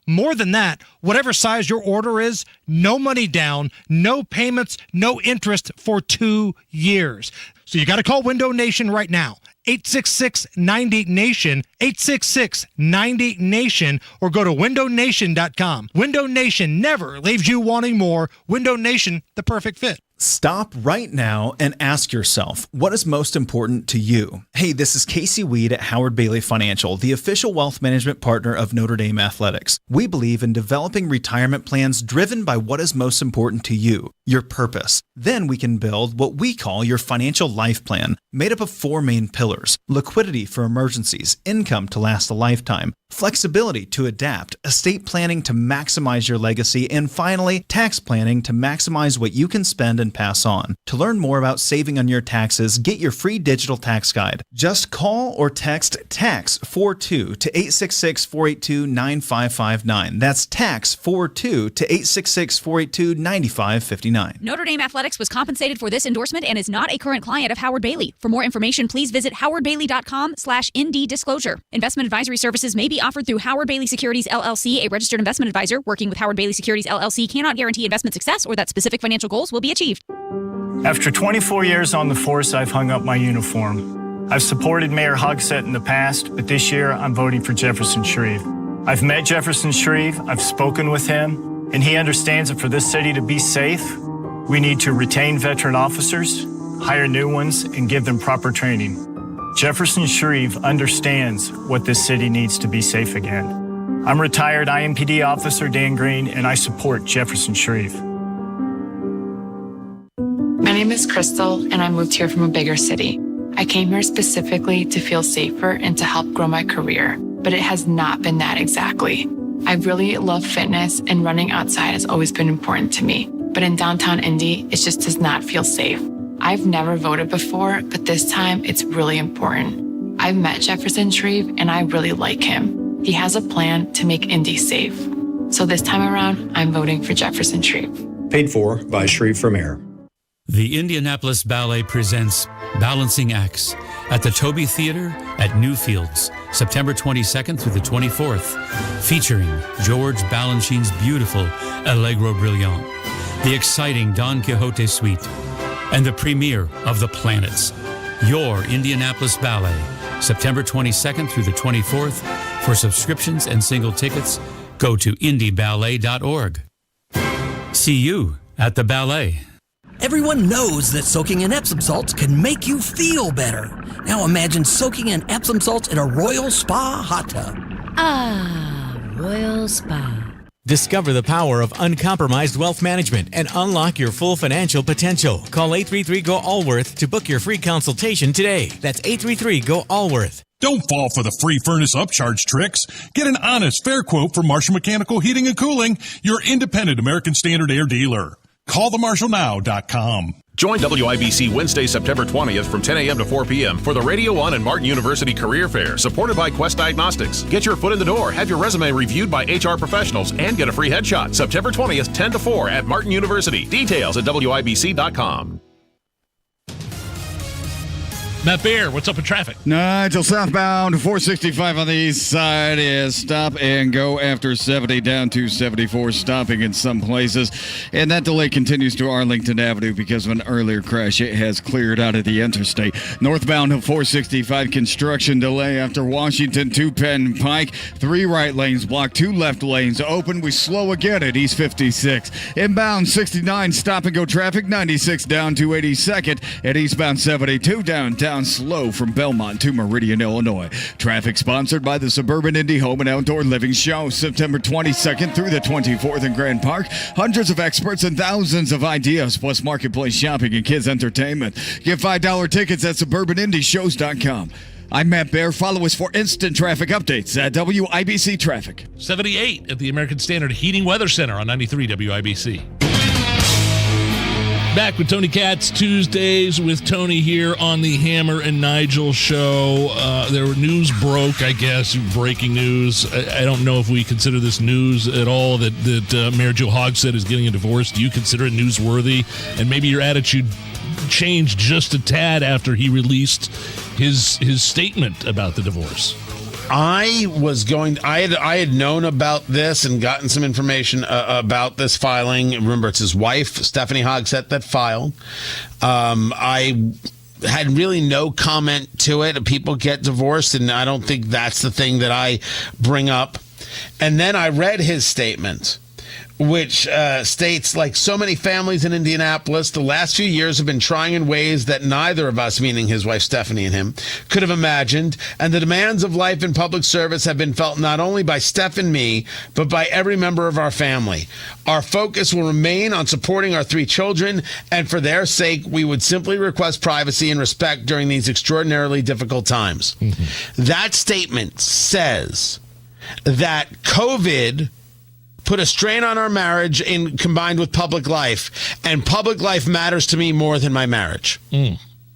More than that, whatever size your order is, no money down, no payments, no interest for 2 years. So you got to call Window Nation right now. 866-90Nation, 866-90Nation, or go to windownation.com. Window Nation never leaves you wanting more. Window Nation, the perfect fit. Stop right now and ask yourself, what is most important to you? Hey, this is Casey Weed at Howard Bailey Financial, the official wealth management partner of Notre Dame Athletics. We believe in developing retirement plans driven by what is most important to you, your purpose. Then we can build what we call your financial life plan, made up of 4 main pillars: liquidity for emergencies, income to last a lifetime, flexibility to adapt, estate planning to maximize your legacy, and finally, tax planning to maximize what you can spend and pass on. To learn more about saving on your taxes, get your free digital tax guide. Just call or text TAX42 to 866-482-9559. That's TAX42 to 866-482-9559. Notre Dame Athletics was compensated for this endorsement and is not a current client of Howard Bailey. For more information, please visit howardbailey.com/ND disclosure. Investment advisory services may be offered through Howard Bailey Securities LLC, a registered investment advisor. Working with Howard Bailey Securities LLC cannot guarantee investment success or that specific financial goals will be achieved. After 24 years on the force, I've hung up my uniform. I've supported Mayor Hogsett in the past, but this year I'm voting for Jefferson Shreve. I've met Jefferson Shreve, I've spoken with him, and he understands that for this city to be safe, we need to retain veteran officers, hire new ones, and give them proper training. Jefferson Shreve understands what this city needs to be safe again. I'm retired IMPD officer Dan Green, and I support Jefferson Shreve. My name is Crystal, and I moved here from a bigger city. I came here specifically to feel safer and to help grow my career, but it has not been that exactly. I really love fitness, and running outside has always been important to me. But in downtown Indy, it just does not feel safe. I've never voted before, but this time it's really important. I've met Jefferson Shreve, and I really like him. He has a plan to make Indy safe. So this time around, I'm voting for Jefferson Shreve. Paid for by Shreve for Mayor. The Indianapolis Ballet presents Balancing Acts at the Toby Theater at Newfields, September 22nd through the 24th, featuring George Balanchine's beautiful Allegro Brilliant, the exciting Don Quixote Suite, and the premiere of The Planets. Your Indianapolis Ballet, September 22nd through the 24th. For subscriptions and single tickets, go to indieballet.org. See you at the ballet. Everyone knows that soaking in Epsom salts can make you feel better. Now imagine soaking in Epsom salts in a Royal Spa hot tub. Ah, Royal Spa. Discover the power of uncompromised wealth management and unlock your full financial potential. Call 833-GO-ALLWORTH to book your free consultation today. That's 833-GO-ALLWORTH. Don't fall for the free furnace upcharge tricks. Get an honest, fair quote from Marshall Mechanical Heating and Cooling, your independent American Standard Air dealer. Call themarshallnow.com. Join WIBC Wednesday, September 20th from 10 a.m. to 4 p.m. for the Radio 1 and Martin University Career Fair, supported by Quest Diagnostics. Get your foot in the door, have your resume reviewed by HR professionals, and get a free headshot. September 20th, 10 to 4 at Martin University. Details at WIBC.com. Matt Bear, what's up with traffic? Nigel, southbound 465 on the east side is stop and go after 70 down to 74, stopping in some places. And that delay continues to Arlington Avenue because of an earlier crash. It has cleared out of the interstate. Northbound 465 construction delay after Washington to Penn Pike. 3 right lanes blocked, 2 left lanes open. We slow again at East 56. Inbound 69 stop and go traffic, 96 down to 82nd at eastbound 72 downtown. Slow from Belmont to Meridian, Illinois. Traffic sponsored by the Suburban Indy Home and Outdoor Living Show, September 22nd through the 24th in Grand Park. Hundreds of experts and thousands of ideas, plus marketplace shopping and kids entertainment. Get $5 tickets at suburbanindyshows.com. I'm Matt Bear. Follow us for instant traffic updates at WIBC Traffic. 78 at the American Standard Heating Weather Center on 93 WIBC. Back with Tony Katz, Tuesdays with Tony here on the Hammer and Nigel show. There were news broke, I guess, breaking news. I don't know if we consider this news at all, that Mayor Joe Hogsett is getting a divorce. Do you consider it newsworthy? And maybe your attitude changed just a tad after he released his statement about the divorce. I had known about this and gotten some information about this filing. Remember, it's his wife, Stephanie Hogsett, that filed. I had really no comment to it. People get divorced, and I don't think that's the thing that I bring up. And then I read his statement, which states, like so many families in Indianapolis, the last few years have been trying in ways that neither of us, meaning his wife Stephanie and him, could have imagined. And the demands of life and public service have been felt not only by Steph and me, but by every member of our family. Our focus will remain on supporting our 3 children, and for their sake, we would simply request privacy and respect during these extraordinarily difficult times. Mm-hmm. That statement says that COVID put a strain on our marriage combined with public life, and public life matters to me more than my marriage.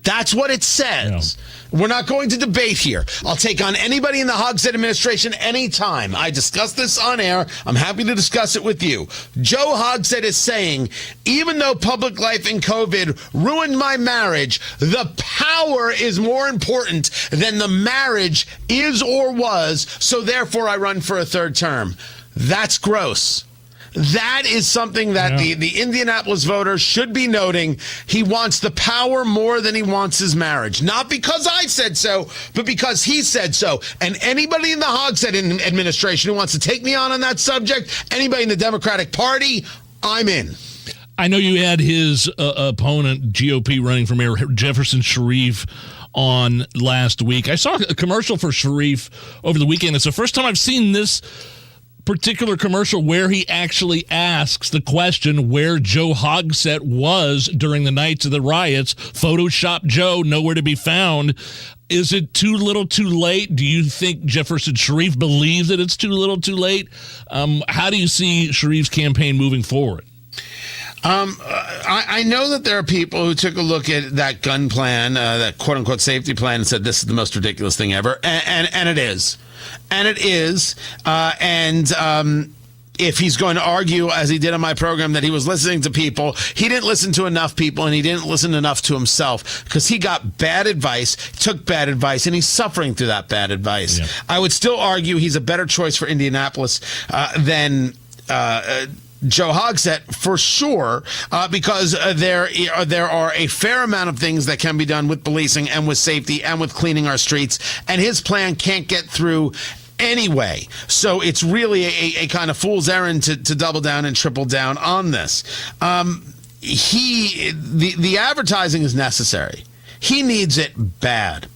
That's what it says. Yeah. We're not going to debate here. I'll take on anybody in the Hogsett administration anytime. I discussed this on air. I'm happy to discuss it with you. Joe Hogsett is saying, even though public life and COVID ruined my marriage, the power is more important than the marriage is or was, so therefore I run for a 3rd term. That's gross. That is something that the Indianapolis voter should be noting. He wants the power more than he wants his marriage. Not because I said so, but because he said so. And anybody in the Hogsett administration who wants to take me on that subject, anybody in the Democratic Party, I'm in. I know you had his opponent, GOP running for mayor, Jefferson Shreve, on last week. I saw a commercial for Shreve over the weekend. It's the first time I've seen this particular commercial where he actually asks the question where Joe Hogsett was during the nights of the riots. Photoshop Joe, nowhere to be found. Is it too little too late? Do you think Jefferson Shreve believes that it's too little too late? How do you see Shreve's campaign moving forward? I know that there are people who took a look at that gun plan, that quote-unquote safety plan, and said this is the most ridiculous thing ever, and it is. And it is. If he's going to argue, as he did on my program, that he was listening to people, he didn't listen to enough people, and he didn't listen enough to himself, because he got bad advice, took bad advice, and he's suffering through that bad advice. Yeah. I would still argue he's a better choice for Indianapolis than Joe Hogsett, for sure, because there are a fair amount of things that can be done with policing and with safety and with cleaning our streets, and his plan can't get through anyway. So it's really a kind of fool's errand to double down and triple down on this. The advertising is necessary. He needs it bad.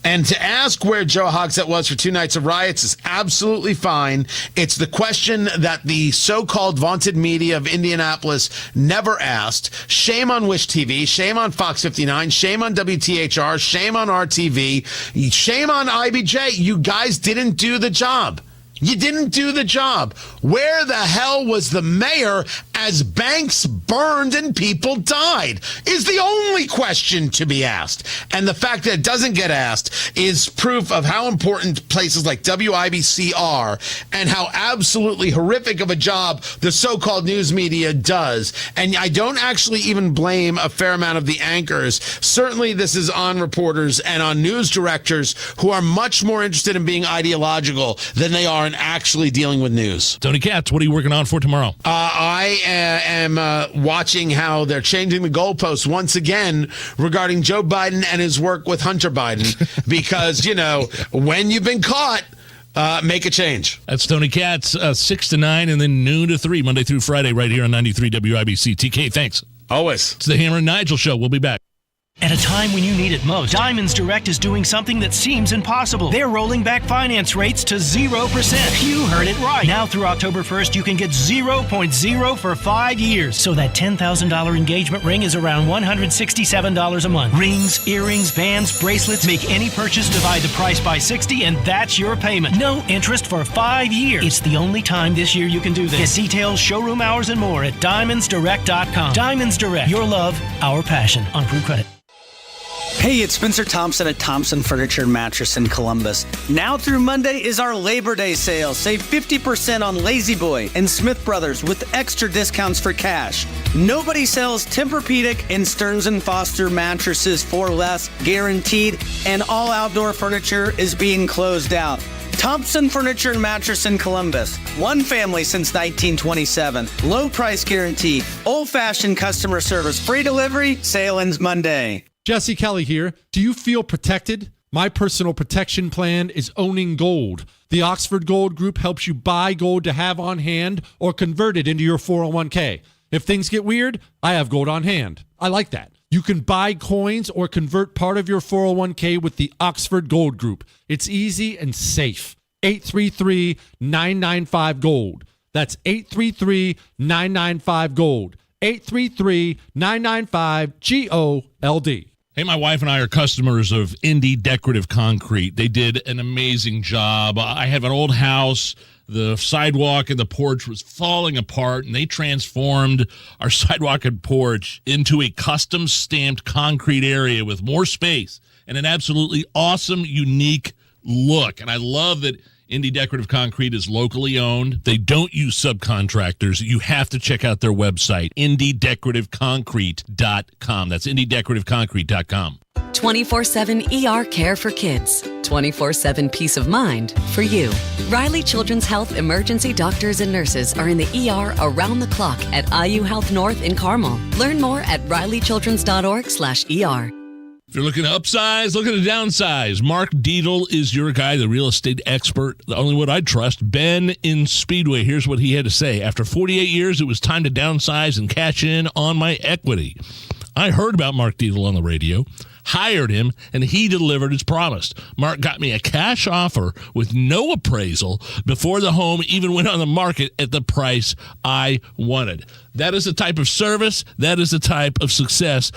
And to ask where Joe Hogsett was for 2 nights of riots is absolutely fine. It's the question that the so-called vaunted media of Indianapolis never asked. Shame on Wish TV, shame on Fox 59, shame on WTHR, shame on RTV, shame on IBJ. You guys didn't do the job. You didn't do the job. Where the hell was the mayor as banks burned and people died is the only question to be asked. And the fact that it doesn't get asked is proof of how important places like WIBC are and how absolutely horrific of a job the so-called news media does. And I don't actually even blame a fair amount of the anchors. Certainly this is on reporters and on news directors who are much more interested in being ideological than they are in actually dealing with news. Tony Katz, what are you working on for tomorrow? I am watching how they're changing the goalposts once again regarding Joe Biden and his work with Hunter Biden. Because, when you've been caught, make a change. That's Tony Katz, 6 to 9, and then noon to 3, Monday through Friday, right here on 93 WIBC. TK, thanks. Always. It's the Hammer and Nigel Show. We'll be back. At a time when you need it most, Diamonds Direct is doing something that seems impossible. They're rolling back finance rates to 0%. You heard it right. Now through October 1st, you can get 0.0 for 5 years. So that $10,000 engagement ring is around $167 a month. Rings, earrings, bands, bracelets, make any purchase, divide the price by 60, and that's your payment. No interest for 5 years. It's the only time this year you can do this. Get details, showroom hours, and more at DiamondsDirect.com. Diamonds Direct. Your love, our passion. On approved credit. Hey, it's Spencer Thompson at Thompson Furniture and Mattress in Columbus. Now through Monday is our Labor Day sale. Save 50% on Lazy Boy and Smith Brothers with extra discounts for cash. Nobody sells Tempur-Pedic and Stearns & Foster mattresses for less, guaranteed, and all outdoor furniture is being closed out. Thompson Furniture and Mattress in Columbus. One family since 1927. Low price guarantee. Old-fashioned customer service. Free delivery. Sale ends Monday. Jesse Kelly here. Do you feel protected? My personal protection plan is owning gold. The Oxford Gold Group helps you buy gold to have on hand or convert it into your 401k. If things get weird, I have gold on hand. I like that. You can buy coins or convert part of your 401k with the Oxford Gold Group. It's easy and safe. 833-995-GOLD. That's 833-995-GOLD. 833-995-GOLD. Hey, my wife and I are customers of Indy Decorative Concrete. They did an amazing job. I have an old house. The sidewalk and the porch was falling apart, and they transformed our sidewalk and porch into a custom stamped concrete area with more space and an absolutely awesome, unique look. And I love that Indy Decorative Concrete is locally owned. They don't use subcontractors. You have to check out their website, indydecorativeconcrete.com. That's indydecorativeconcrete.com. 24/7 ER care for kids. 24/7 peace of mind for you. Riley Children's Health emergency doctors and nurses are in the ER around the clock at IU Health North in Carmel. Learn more at rileychildrens.org/ER. If you're looking to upsize, looking to downsize, Mark Dietl is your guy, the real estate expert, the only one I'd trust. Ben in Speedway, here's what he had to say. After 48 years, it was time to downsize and cash in on my equity. I heard about Mark Dietl on the radio. hired him, and he delivered as promised. Mark got me a cash offer with no appraisal before the home even went on the market at the price I wanted. That is the type of service. That is the type of success